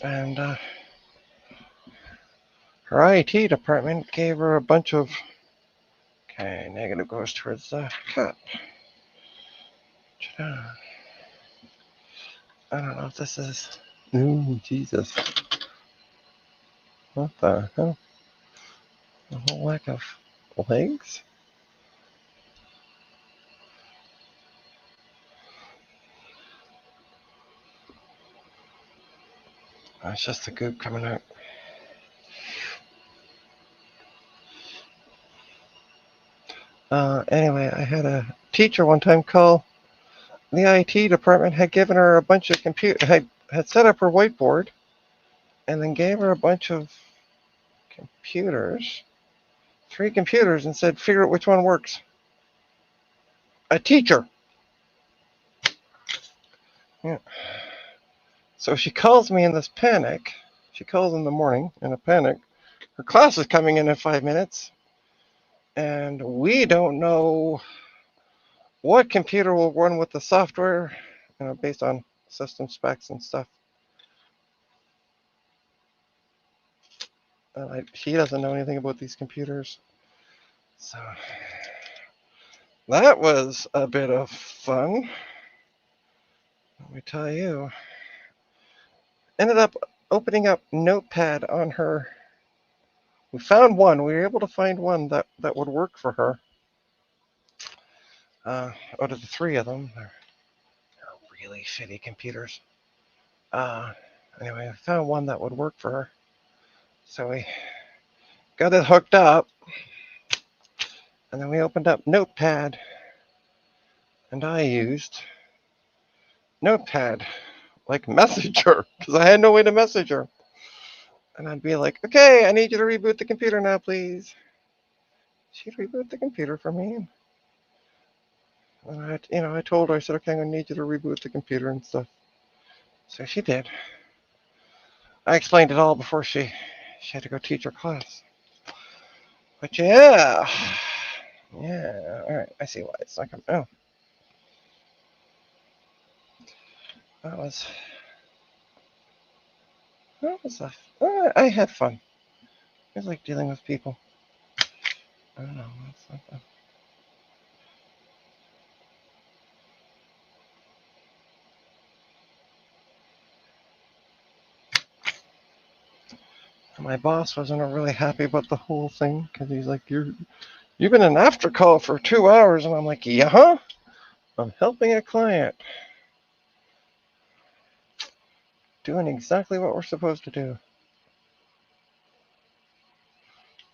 And her IT department gave her a bunch of, okay, negative goes towards the cut. I don't know if this is. Ooh, Jesus. What the hell? A whole lack of legs? Oh, it's just the goop coming out. Anyway, I had a teacher one time call the IT department, had given her a bunch of had set up her whiteboard, and then gave her a bunch of computers, 3 computers, and said, figure out which one works. A teacher. Yeah. So she calls me in this panic. She calls in the morning in a panic. Her class is coming in 5 minutes, and we don't know what computer will run with the software, based on system specs and stuff. She doesn't know anything about these computers. So that was a bit of fun. Let me tell you. Ended up opening up Notepad on her. We found one. We were able to find one that would work for her. Out of the 3 of them, they're really shitty computers. Anyway, I found one that would work for her. So we got it hooked up, and then we opened up Notepad, and I used Notepad like Messenger because I had no way to message her. And I'd be like, okay, I need you to reboot the computer now, please. She'd reboot the computer for me. And I told her, I said, okay, I'm going to need you to reboot the computer and stuff. So she did. I explained it all before she had to go teach her class. But yeah. Yeah, all right, I see why it's not coming. Oh. I had fun. I like dealing with people. I don't know. It's not fun. My boss wasn't really happy about the whole thing because he's like, you've been an after call for 2 hours, and I'm like, yeah, huh? I'm helping a client, doing exactly what we're supposed to do.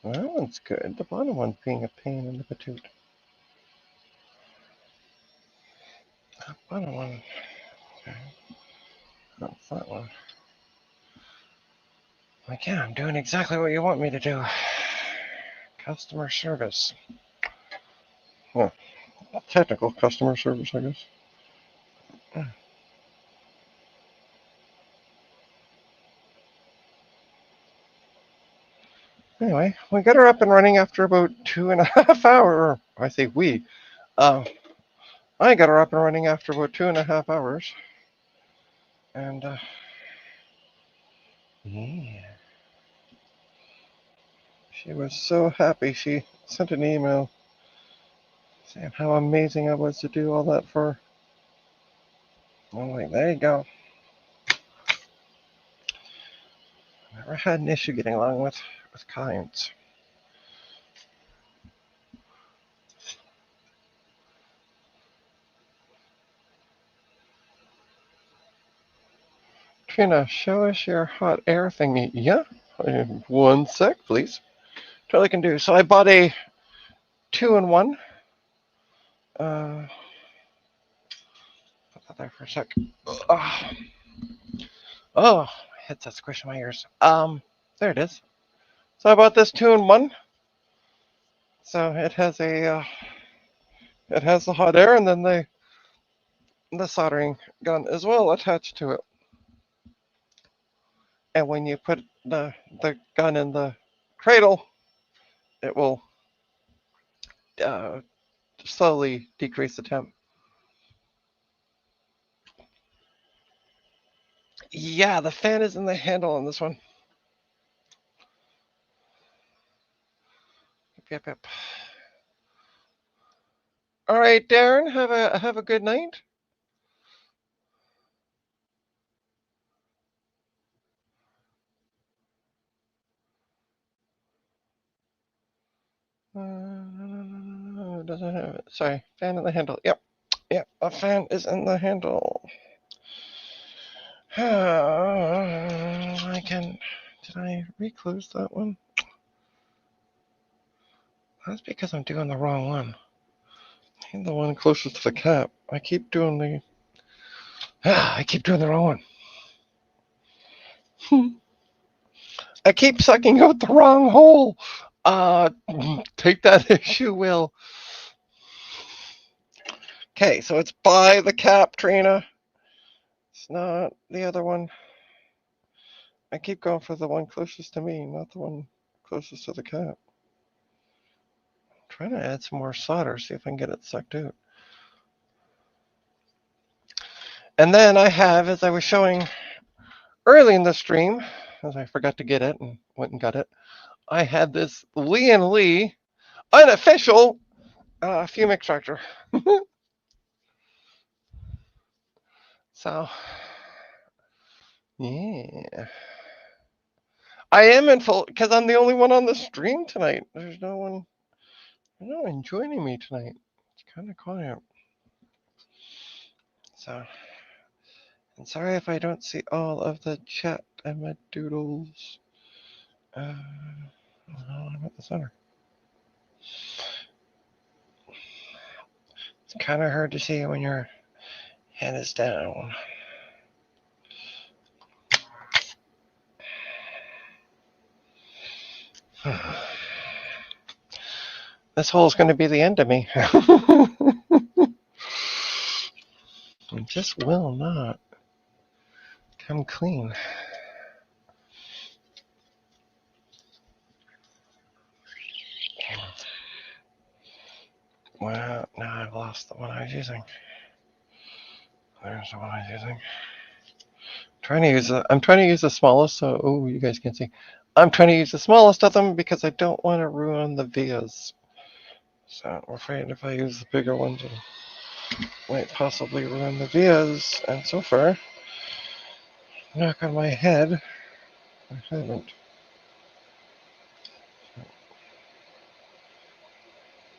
Well, that one's good. The bottom one's being a pain in the patoot. The bottom one. Okay. That's that one. Like, yeah, I'm doing exactly what you want me to do. Customer service. Well, technical customer service, I guess. Anyway, we got her up and running after about 2.5 hours. I say we. I got her up and running after about 2.5 hours. And, yeah. She was so happy. She sent an email saying how amazing I was to do all that for her. I'm like, there you go. Never had an issue getting along with clients. Trina, show us your hot air thingy. Yeah, 1 sec, please. That's all I can do. So I bought a 2-in-1. Put that there for a sec. Oh, my headset's squishing my ears. There it is. So I bought this 2-in-1. So it has it has the hot air and then the soldering gun as well attached to it. And when you put the gun in the cradle, it will slowly decrease the temp. Yeah, the fan is in the handle on this one. Yep. All right, Darren, have a good night. No, doesn't have it. Sorry, fan in the handle. Yep, a fan is in the handle. I can. Did I reclose that one? That's because I'm doing the wrong one. I need the one closest to the cap. I keep doing the wrong one. I keep sucking out the wrong hole. Take that if you will. Okay, so it's by the cap, Trina. It's not the other one. I keep going for the one closest to me, not the one closest to the cap. I'm trying to add some more solder, see if I can get it sucked out. And then I have, as I was showing early in the stream, as I forgot to get it and went and got it, I had this Lee & Lee unofficial fume extractor. So, yeah. I am in full, because I'm the only one on the stream tonight. There's no one joining me tonight. It's kind of quiet. So, and sorry if I don't see all of the chat and my doodles. I'm at the center. It's kind of hard to see when your head is down. This hole is going to be the end of me. It just will not come clean. Well, now I've lost the one I was using. There's the one I was using. I'm trying to use the smallest, so you guys can see. I'm trying to use the smallest of them because I don't want to ruin the vias. So I'm afraid if I use the bigger ones, it might possibly ruin the vias. And so far, knock on my head, I haven't.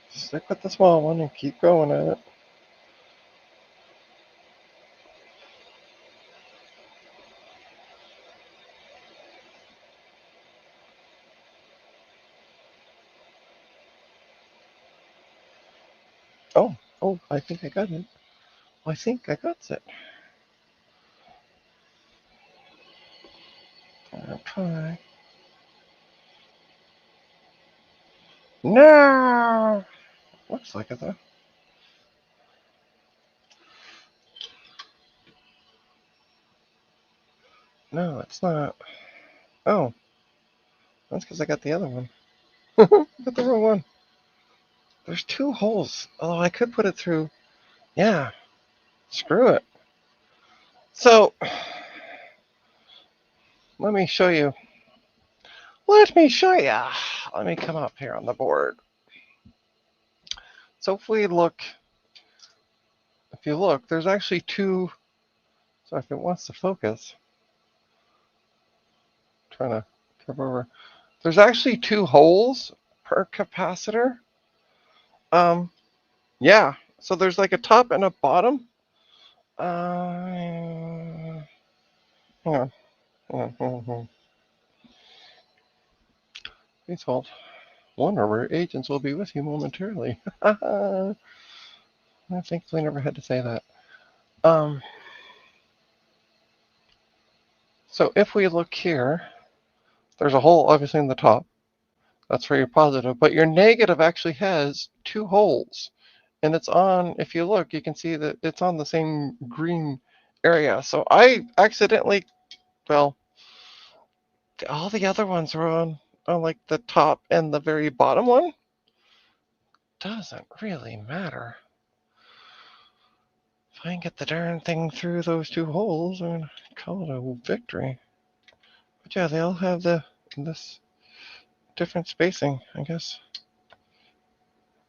Stick with the small one and keep going at it. Oh, I think I got it. I think I got it. I'll try. No! Looks like it though. No, it's not. Oh, that's because I got the other one. Got the wrong one. There's two holes. Although I could put it through. Yeah, screw it. So, let me show you. Let me show you. Let me come up here on the board. So if you look, there's actually two. So if it wants to focus, I'm trying to cover over. There's actually two holes per capacitor. Yeah. So there's like a top and a bottom. Hang on. Please hold. One of our agents will be with you momentarily. I thankfully never had to say that. So if we look here, there's a hole obviously in the top. That's for your positive, but your negative actually has two holes. And it's on, if you look, you can see that it's on the same green area. So I accidentally, well, all the other ones are on like the top and the very bottom one. Doesn't really matter. If I can get the darn thing through those two holes, I'm gonna call it a victory. But yeah, they all have this different spacing, I guess.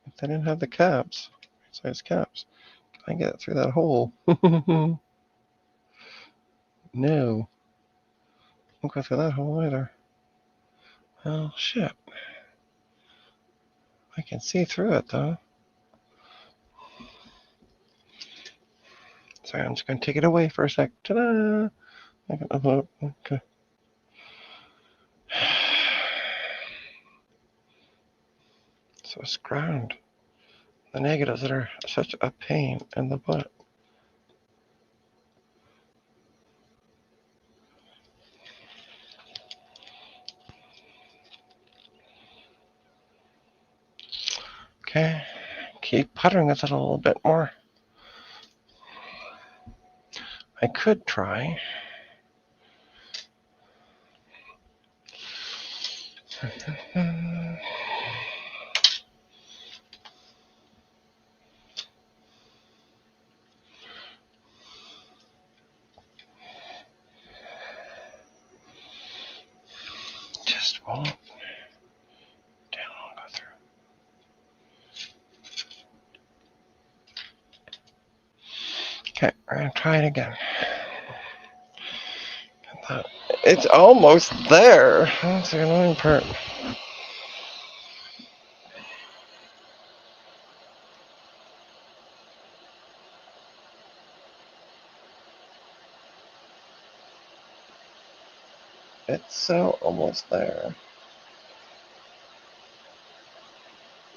If they didn't have the caps, size caps, can I get it through that hole? No. Don't go through that hole either. Oh shit. can see through it though. Sorry, I'm just going to take it away for a sec. Ta-da! I can upload. Okay. So it's ground. The negatives that are such a pain in the butt. Okay, keep puttering this a little bit more. I could try. Just won't. Down, I'll go through. Okay, we're gonna try it again. It's almost there. That's the annoying part. It's so almost there.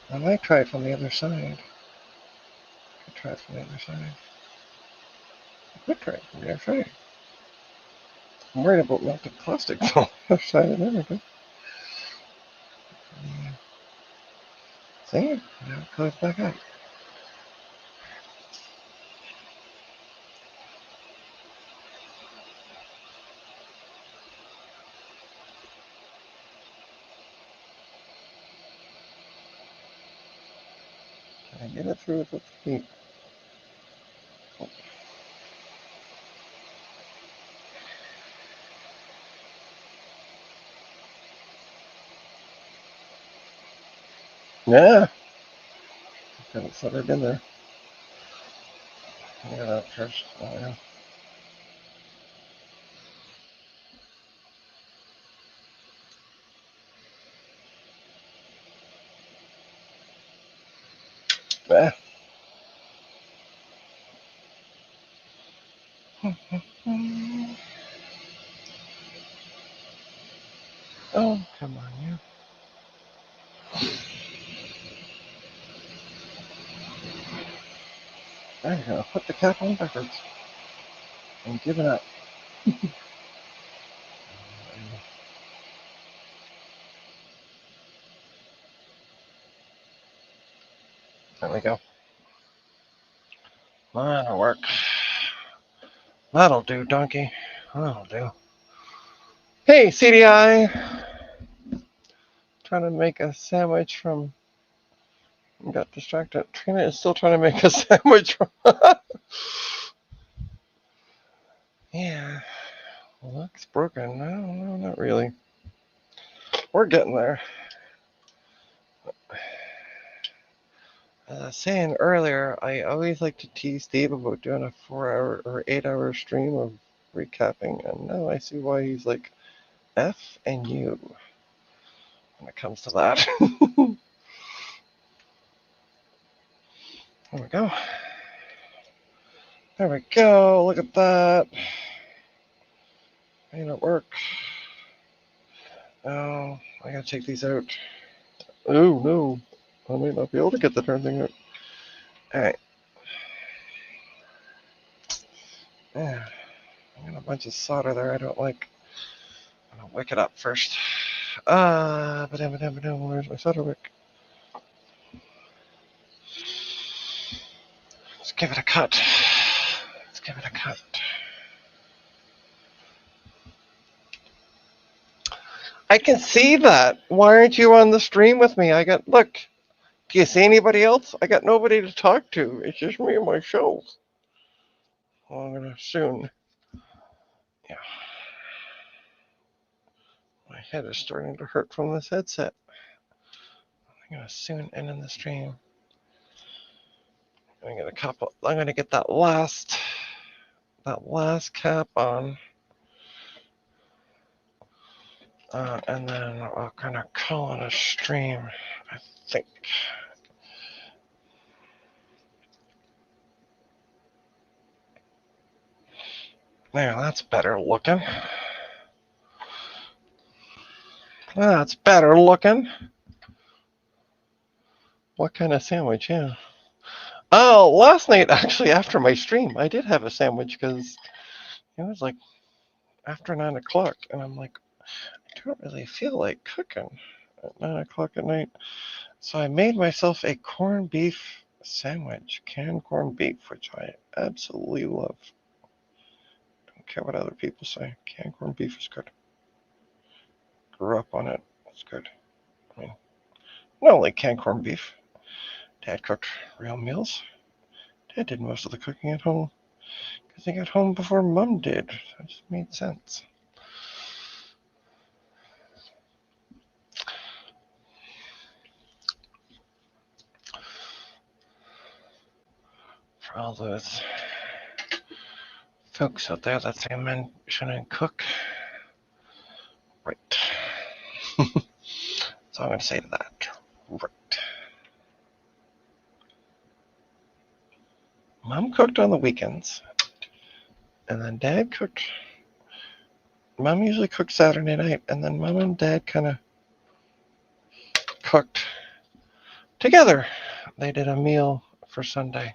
I might try it from the other side. I could try it from the other side. I could try it from the other side. I'm worried about melted plastic on the other side and everything. See? Now it goes back up. Can I get it through with the heat? Yeah. Got it soldered in there. Look at that first. Oh, yeah. Ah. Oh, come on, you. There you go. Put the cap on backwards. And give it up. There we go. That'll work. That'll do, donkey. That'll do. Hey, CDI. Trying to make a sandwich from. Got distracted. Trina is still trying to make a sandwich from. Yeah. Looks broken. No, not really. We're getting there. As I was saying earlier, I always like to tease Steve about doing a 4-hour or 8-hour stream of recapping, and now I see why he's like F and U when it comes to that. There we go. There we go. Look at that. May not work. Oh, I gotta take these out. Oh no, I might not be able to get the darn thing out. Alright. Yeah, I got a bunch of solder there I don't like. I'm gonna wick it up first. Where's my solder wick? Let's give it a cut. Let's give it a cut. I can see that. Why aren't you on the stream with me? Look, do you see anybody else? I got nobody to talk to. It's just me and my show. Well, I'm gonna soon. Yeah. My head is starting to hurt from this headset. I'm gonna soon end in the stream. I'm gonna get a couple. I'm gonna get that last cap on. And then I'll kind of call it a stream, I think. There, that's better looking. That's better looking. What kind of sandwich? Yeah. Oh, last night, actually, after my stream, I did have a sandwich because it was like after 9 o'clock. And I'm like, I don't really feel like cooking at 9 o'clock at night. So I made myself a corned beef sandwich, canned corned beef, which I absolutely love. Don't care what other people say. Canned corned beef is good. Grew up on it. It's good. I mean, not only canned corned beef. Dad cooked real meals. Dad did most of the cooking at home because he got home before Mom did. So it just made sense. For all those folks out there that say men shouldn't cook, right. So I'm going to say to that, right. Mom cooked on the weekends, and then Dad cooked. Mom usually cooked Saturday night, and then Mom and Dad kind of cooked together. They did a meal for Sunday.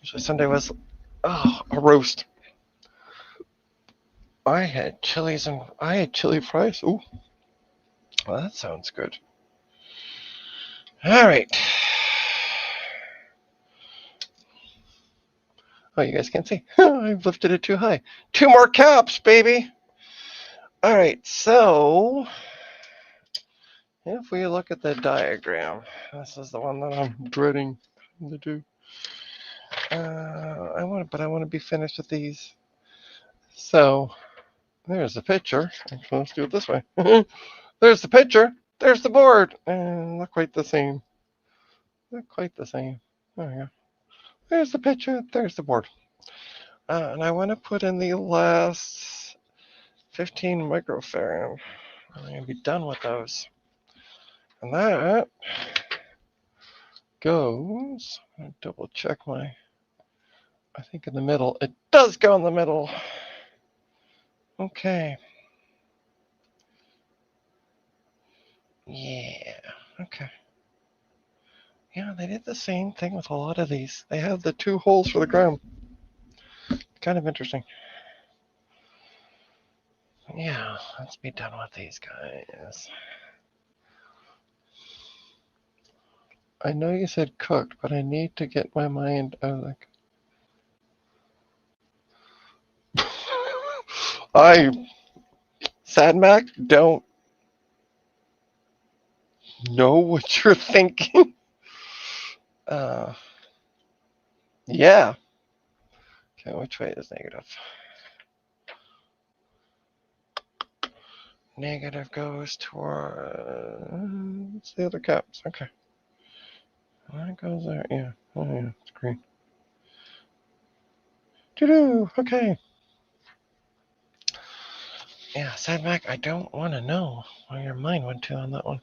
Usually Sunday was a roast. I had chili fries. Ooh, well, that sounds good. All right. Oh, you guys can't see. I've lifted it too high. 2 more caps, baby. All right, so if we look at the diagram, this is the one that I'm dreading to do. I want to be finished with these. So there's the picture. Actually, let's do it this way. There's the picture. There's the board. And not quite the same. Not quite the same. There we go. There's the picture. There's the board. And I want to put in the last 15 microfarad. I'm going to be done with those. And that goes, I'm going to double check I think in the middle. It does go in the middle. Okay. Yeah, okay. Yeah, they did the same thing with a lot of these. They have the 2 holes for the ground. Kind of interesting. Yeah, let's be done with these guys. I know you said cooked, but I need to get my mind out of Sad Mac, don't know what you're thinking. Yeah. Okay, which way is negative? Negative goes towards the other caps. Okay. That goes there. Yeah. Oh, yeah. It's green. Doo-doo. Okay. Yeah, Sad Mac, I don't want to know where your mind went to on that one.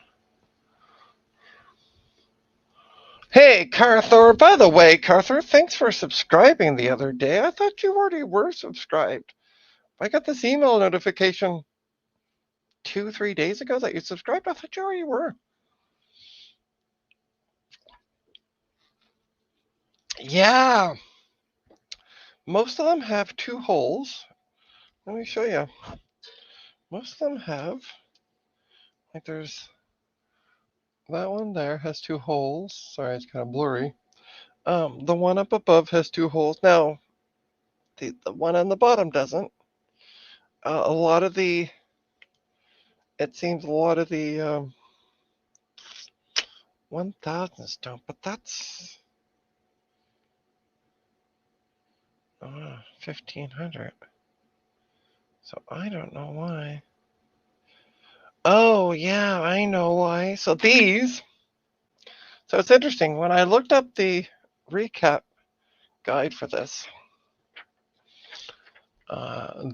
Hey, Carthor. By the way, Carthor, thanks for subscribing the other day. I thought you already were subscribed. I got this email notification 2-3 days ago that you subscribed. I thought you already were. Yeah. Most of them have 2 holes. Let me show you. Most of them have, like there's, that one there has 2 holes. Sorry, it's kind of blurry. The one up above has 2 holes. Now, the one on the bottom doesn't. A lot of the, it seems a lot of the 1000s don't, but that's 1500. So I don't know why. Oh, yeah, I know why. So these, so it's interesting. When I looked up the recap guide for this,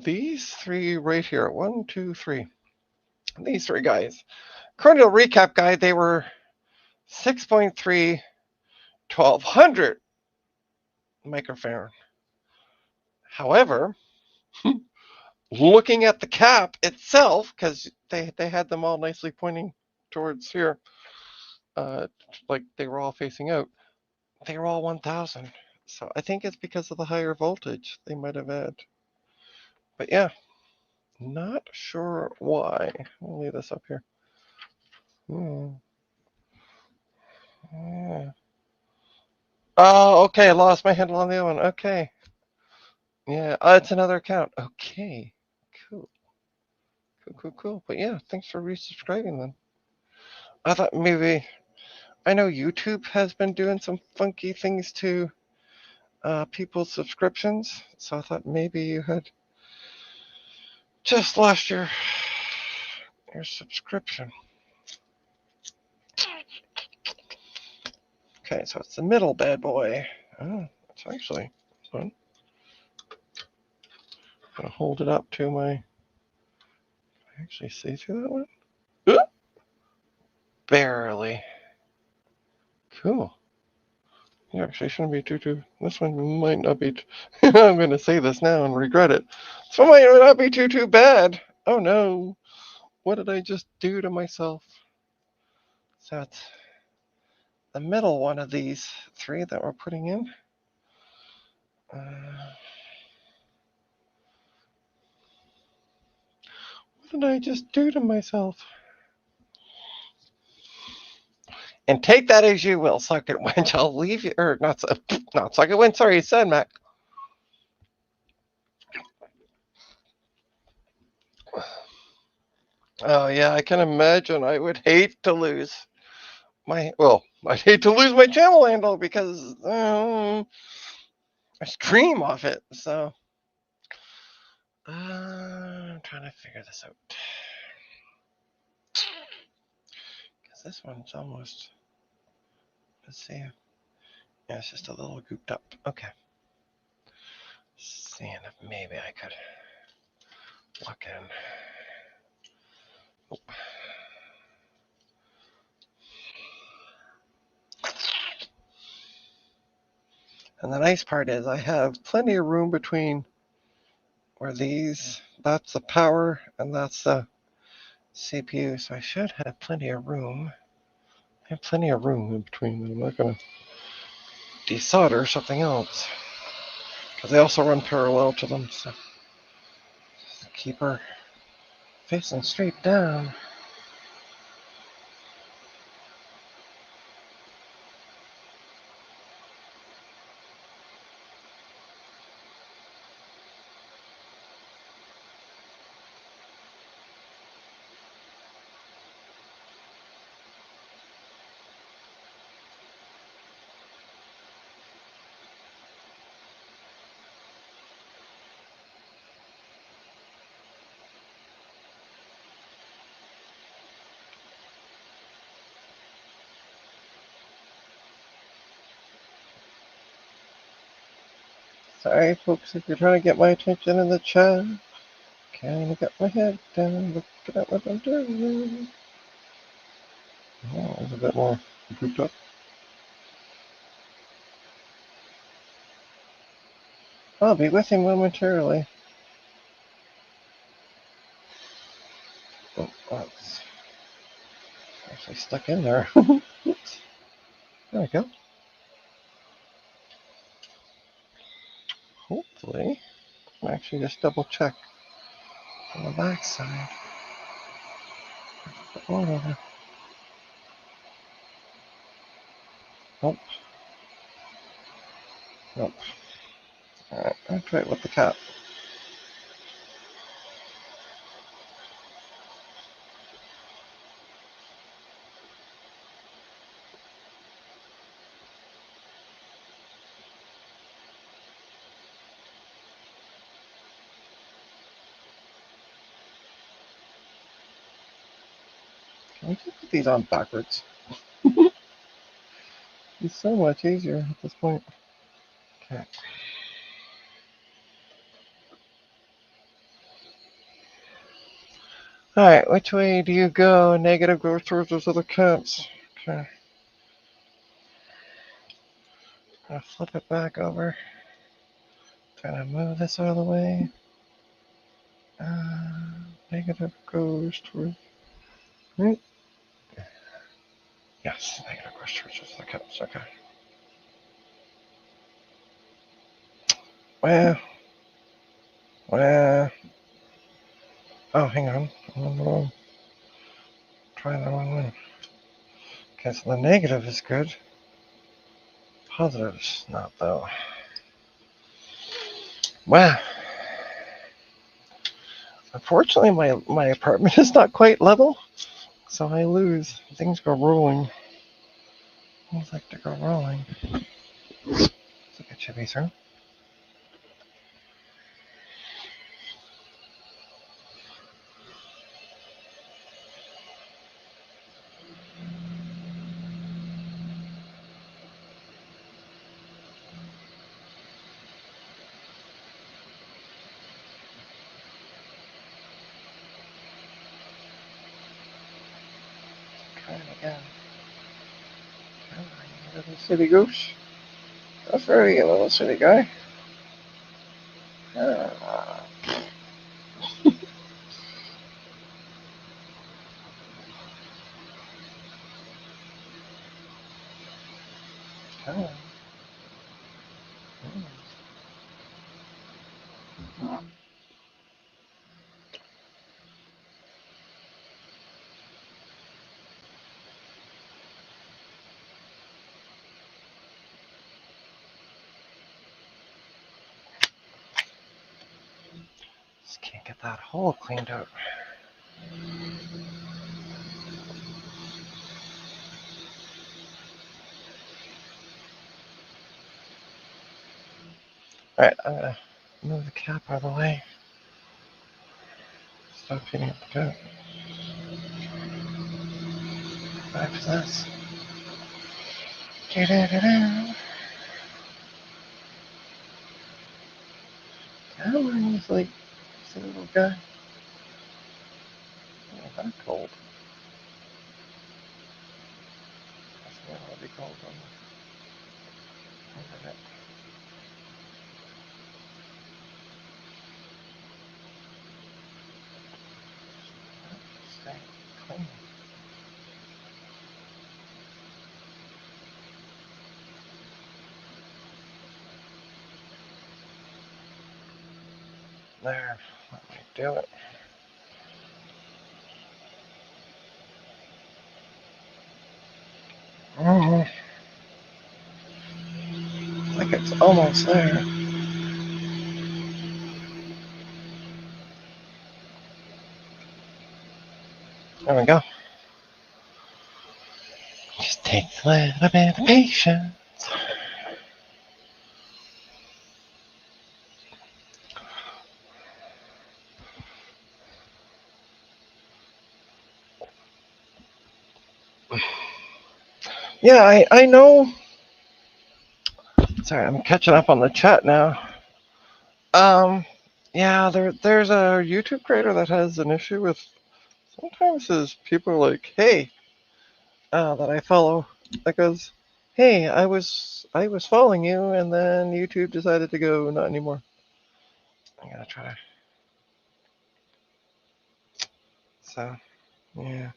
these 3 right here, 1, 2, 3, These three guys. According to the recap guide, they were 6.3 1200 microfarad. However, looking at the cap itself, because they had them all nicely pointing towards here, like they were all facing out, they were all 1000. So I think it's because of the higher voltage they might have had. But yeah, not sure why. I'll leave this up here. Yeah. Oh, okay. I lost my handle on the other one. Okay. Yeah, it's another account. Okay. Cool. Cool. But yeah, thanks for resubscribing then. I thought maybe, I know YouTube has been doing some funky things to people's subscriptions, so I thought maybe you had just lost your subscription. Okay, so it's the middle bad boy. Oh, it's actually fun. I'm gonna hold it up to my. Can I actually see through that one? Barely. Cool. You actually shouldn't be too. This one might not be. I'm gonna say this now and regret it. This one might not be too bad. Oh no! What did I just do to myself? So it's the middle one of these three that we're putting in. What did I just do to myself? And take that as you will, socket winch. I'll leave you, or not socket winch. Sorry, Sad Mac. Oh yeah, I can imagine. I would hate to lose I'd hate to lose my channel handle because I stream off it. So I'm trying to figure this out. Because this one's almost. Let's see. Yeah, it's just a little gooped up. Okay. Seeing if maybe I could look in. Nope. And the nice part is I have plenty of room between where that's the power and that's the CPU. So I should have plenty of room. I have plenty of room in between. I'm not going to desolder something else. Because they also run parallel to them. So just keep her facing straight down. Sorry, folks, if you're trying to get my attention in the chat. Kind of got my head down, looking at what I'm doing. Oh, it's a bit more grouped up. I'll be with him momentarily. Oh, that's actually stuck in there. Oops. There we go. Hopefully, I'll actually just double check on the back side. Over. Nope. Nope. Alright, I'll try it with the cap. Can we just put these on backwards? It's so much easier at this point. Okay. Alright, which way do you go? Negative goes towards those other caps. Okay. I'll flip it back over. Trying to move this out of the way. Negative goes towards. Right? Yes, negative goes towards those other caps. Okay. Well. Oh, hang on. I'm wrong. Try the wrong one. Okay, so the negative is good. Positive's not, though. Wow. Unfortunately, my apartment is not quite level, so I lose. Things go rolling. Things like to go rolling. Let's look at Chevy, sir. Try it again. Come on, you little city goose. That's very you little city guy. Ah. Come on. Just can't get that hole cleaned out. Alright, I'm gonna move the cap out of the way. Stop hitting up the cap. Back to this. Da-da-da-da. Come on, he's like, he's a little guy. Oh, that's cold. That's not what be cold on the internet. Stay clean. There, let me do it. I think it's almost there. There we go. Just takes a little bit of patience. Yeah, I know. Sorry, I'm catching up on the chat now. Yeah, there's a YouTube creator that has an issue with sometimes his people are like, hey, that I follow, that goes, hey, I was following you, and then YouTube decided to go not anymore. I'm gonna try to. So, yeah.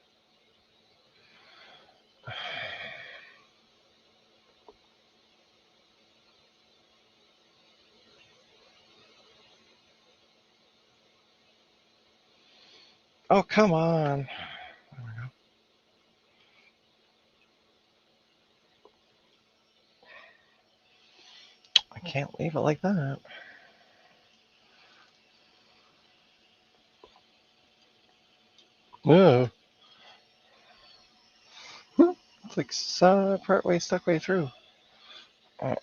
Oh, come on. There we go. I can't leave it like that. No. It's like part way stuck way through. Oh,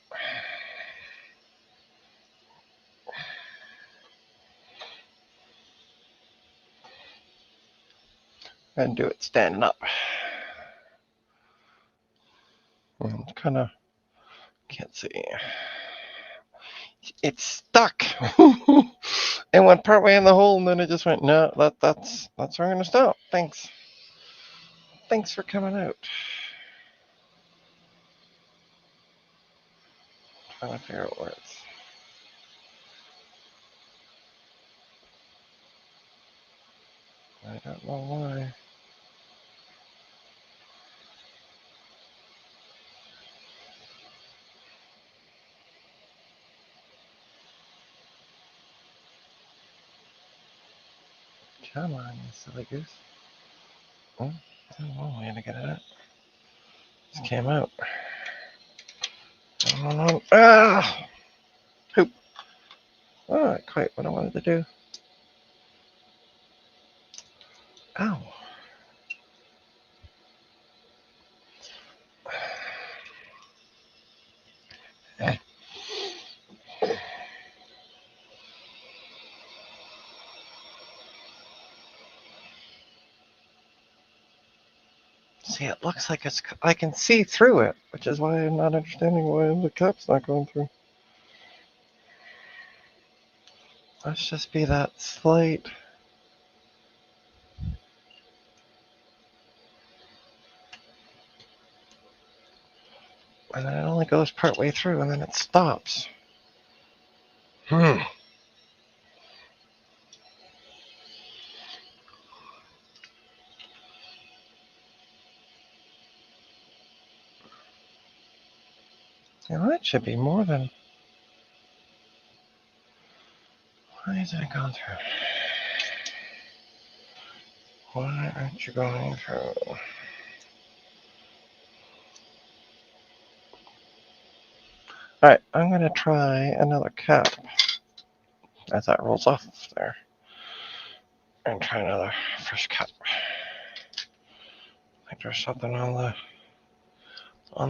and do it standing up. Kind of can't see. It's stuck. It went partway in the hole, and then it just went, no, that's where I'm going to stop. Thanks. Thanks for coming out. Trying to figure out where it's. I don't know why. Come on, you silly goose. Oh, there's one way to get it out. Just came out. No. Ah! Poop. Oh, not quite what I wanted to do. Ow. See, it looks like it's. I can see through it, which is why I'm not understanding why the cap's not going through. Let's just be that slight. And then it only goes part way through, and then it stops. Hmm. Yeah, that should be more than. Why isn't it going through? Why aren't you going through? Alright, I'm going to try another cap as that rolls off there. And try another fresh cap. I think there's something on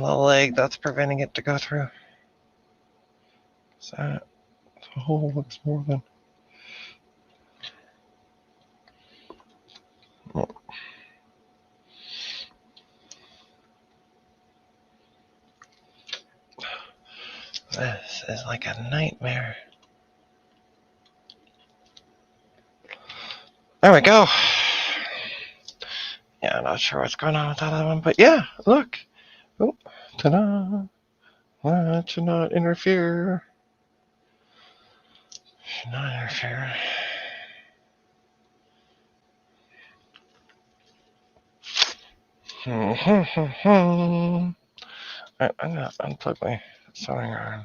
the leg that's preventing it to go through. So the hole looks more than. This is like a nightmare. There we go. Yeah, I'm not sure what's going on with that other one, but yeah, look. Oh, ta-da. That should not interfere. Should not interfere. Alright, I'm gonna unplug my soldering iron.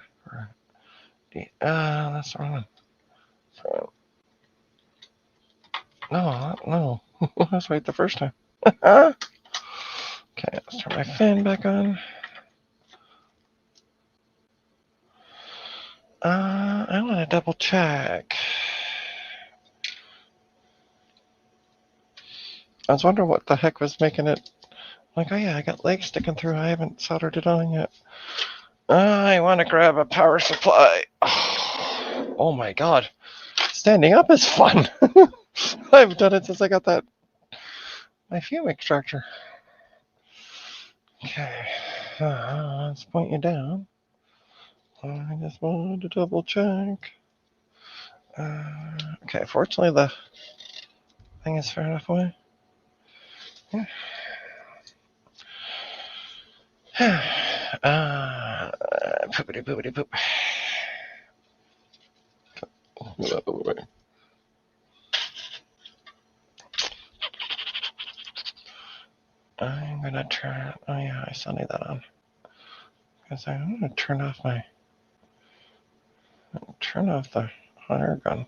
That's the wrong one. So, no. That's right the first time. Okay, let's turn my fan back on. I want to double check. I was wondering what the heck was making it. Like, oh yeah, I got legs sticking through. I haven't soldered it on yet. I want to grab a power supply. Oh my god. Standing up is fun. I've done it since I got my fume extractor. Okay. Let's point you down. I just wanted to double check. Okay, fortunately the thing is far enough away. Yeah. Poopity poopity poop. Move out of the way. I'm gonna turn. Oh yeah, I still need that on. Because I'm gonna turn off the hunter gun.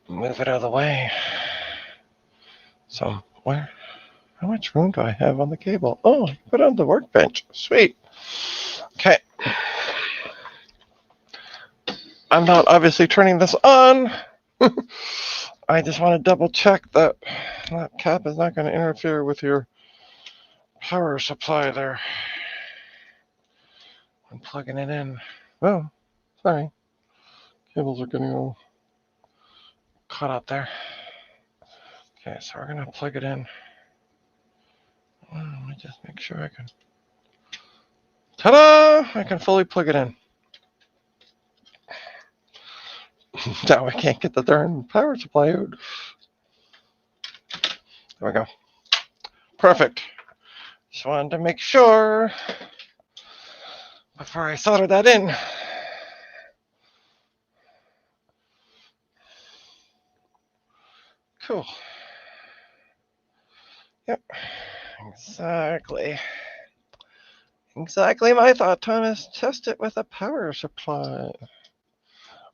Move it out of the way. So where? How much room do I have on the cable? Oh, I put it on the workbench. Sweet. Okay. I'm not obviously turning this on. I just want to double check that cap is not going to interfere with your power supply there when plugging it in. Oh, sorry. Cables are getting all caught up there. Okay, so we're going to plug it in. Let me just make sure I can. Ta-da! I can fully plug it in. Now I can't get the darn power supply out. There we go. Perfect. Just wanted to make sure before I solder that in. Cool. Yep. Exactly. Exactly my thought, Thomas. Test it with a power supply.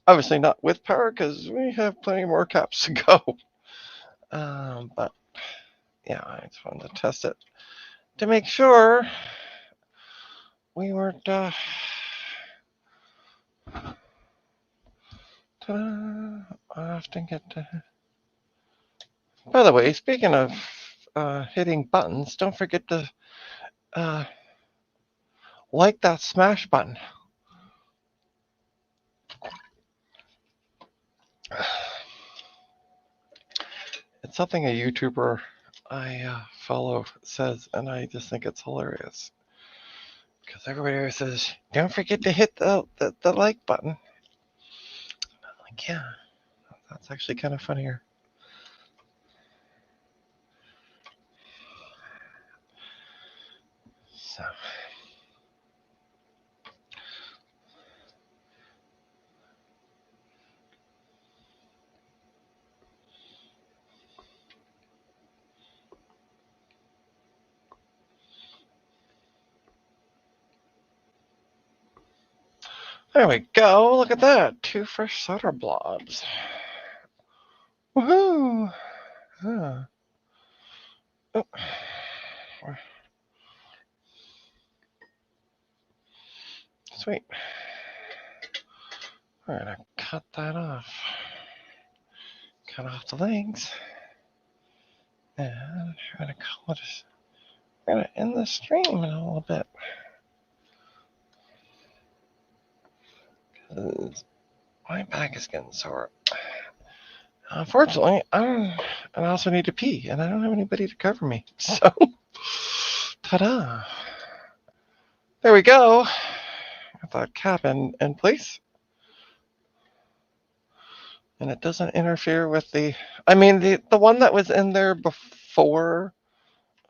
Obviously not with power because we have plenty more caps to go. But yeah, I just wanted to test it to make sure we weren't. I often get to. By the way, speaking of hitting buttons, don't forget to like that smash button. It's something a YouTuber I follow says, and I just think it's hilarious. Because everybody always says, don't forget to hit the like button. I'm like, yeah, that's actually kind of funnier. So. There we go. Look at that. 2 fresh solder blobs. Woohoo! Oh. Sweet. We're going to cut that off. Cut off the legs. And we're going to call it. We're going to end the stream in a little bit. Because my back is getting sore. Unfortunately, I also need to pee, and I don't have anybody to cover me. So, ta-da! There we go. Got that cap in place. And it doesn't interfere with the... I mean, the one that was in there before,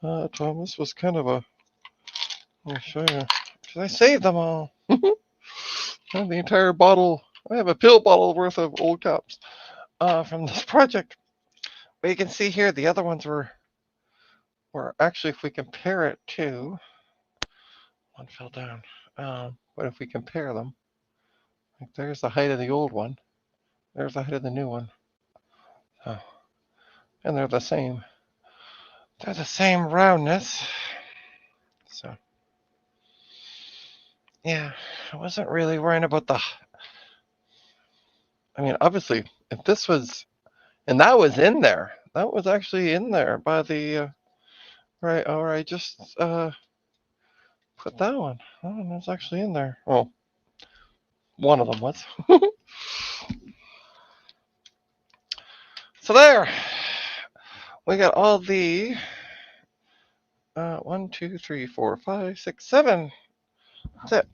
Thomas, was kind of a... Let me show you. Because I saved them all. I have the entire bottle. I have a pill bottle worth of old caps from this project. But you can see here, the other ones were actually, if we compare it to... One fell down. But if we compare them, like there's the height of the old one. There's the height of the new one. Oh. And they're the same. They're the same roundness. So, yeah, I wasn't really worrying about the... I mean, obviously, if this was... And that was in there. That was actually in there by the... right, or I just put that one. That one was actually in there. Well, one of them was. So there. We got all the... 1, 2, 3, 4, 5, 6, 7. That's it.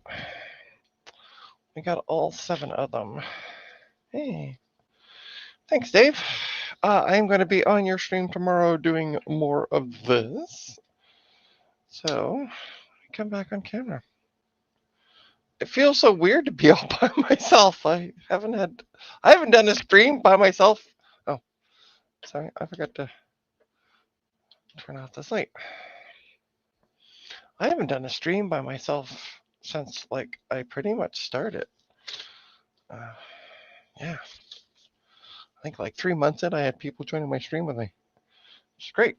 We got all 7 of them. Hey. Thanks, Dave. I'm going to be on your stream tomorrow doing more of this. So, come back on camera. It feels so weird to be all by myself. I haven't done a stream by myself. Oh, sorry, I forgot to turn off this light. I haven't done a stream by myself since, like, I pretty much started. Yeah. I think like 3 months in, I had people joining my stream with me. It's great.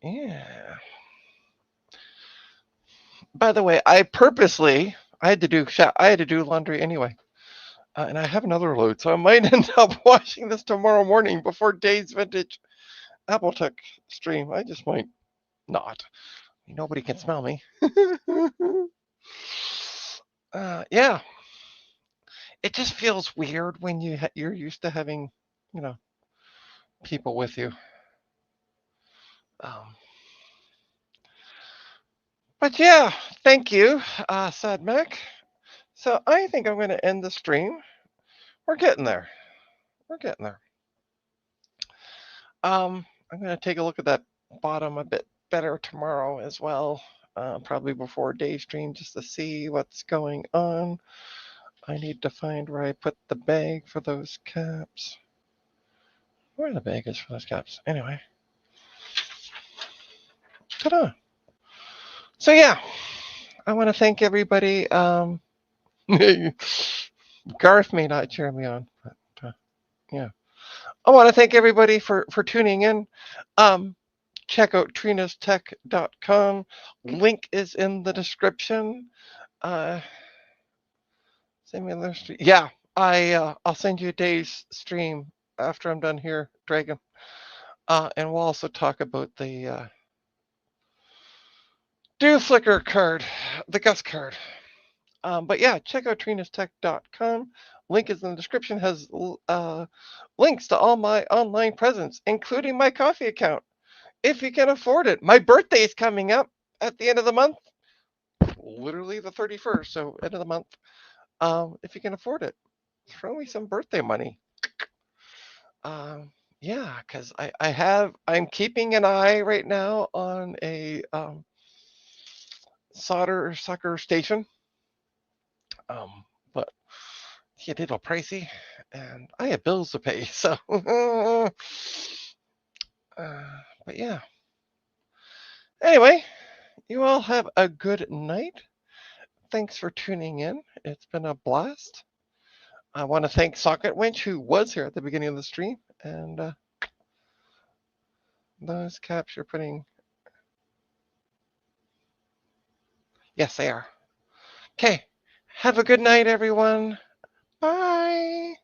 Yeah. By the way, I had to do laundry anyway. And I have another load, so I might end up washing this tomorrow morning before Dave's Vintage Apple Tech stream. I just might not. Nobody can smell me. Yeah. It just feels weird when you're used to having, people with you. But yeah, thank you, Sad Mac. So I think I'm going to end the stream. we're getting there. We're getting there. I'm gonna take a look at that bottom a bit better tomorrow as well. Probably before day stream just to see what's going on. I need to find where I put the bag for those caps. Where the bag is for those caps. Anyway. Ta-da. So yeah, I want to thank everybody. Garth may not cheer me on, but yeah. I want to thank everybody for tuning in. Check out trinastech.com. Link is in the description. Send me another stream. Yeah, I'll send you a day's stream after I'm done here, Dragon. And we'll also talk about the Do Flicker card, the Gus card. But yeah, check out trinastech.com. Link is in the description. Has links to all my online presence, including my coffee account. If you can afford it. My birthday's coming up at the end of the month. Literally the 31st, so end of the month. If you can afford it, throw me some birthday money. Yeah, because I'm keeping an eye right now on a solder sucker station. But it's a little pricey, and I have bills to pay, so. But yeah. Anyway, you all have a good night. Thanks for tuning in. It's been a blast. I want to thank Socket Winch, who was here at the beginning of the stream, and those caps you're putting. Yes, they are. Okay. Have a good night, everyone. Bye.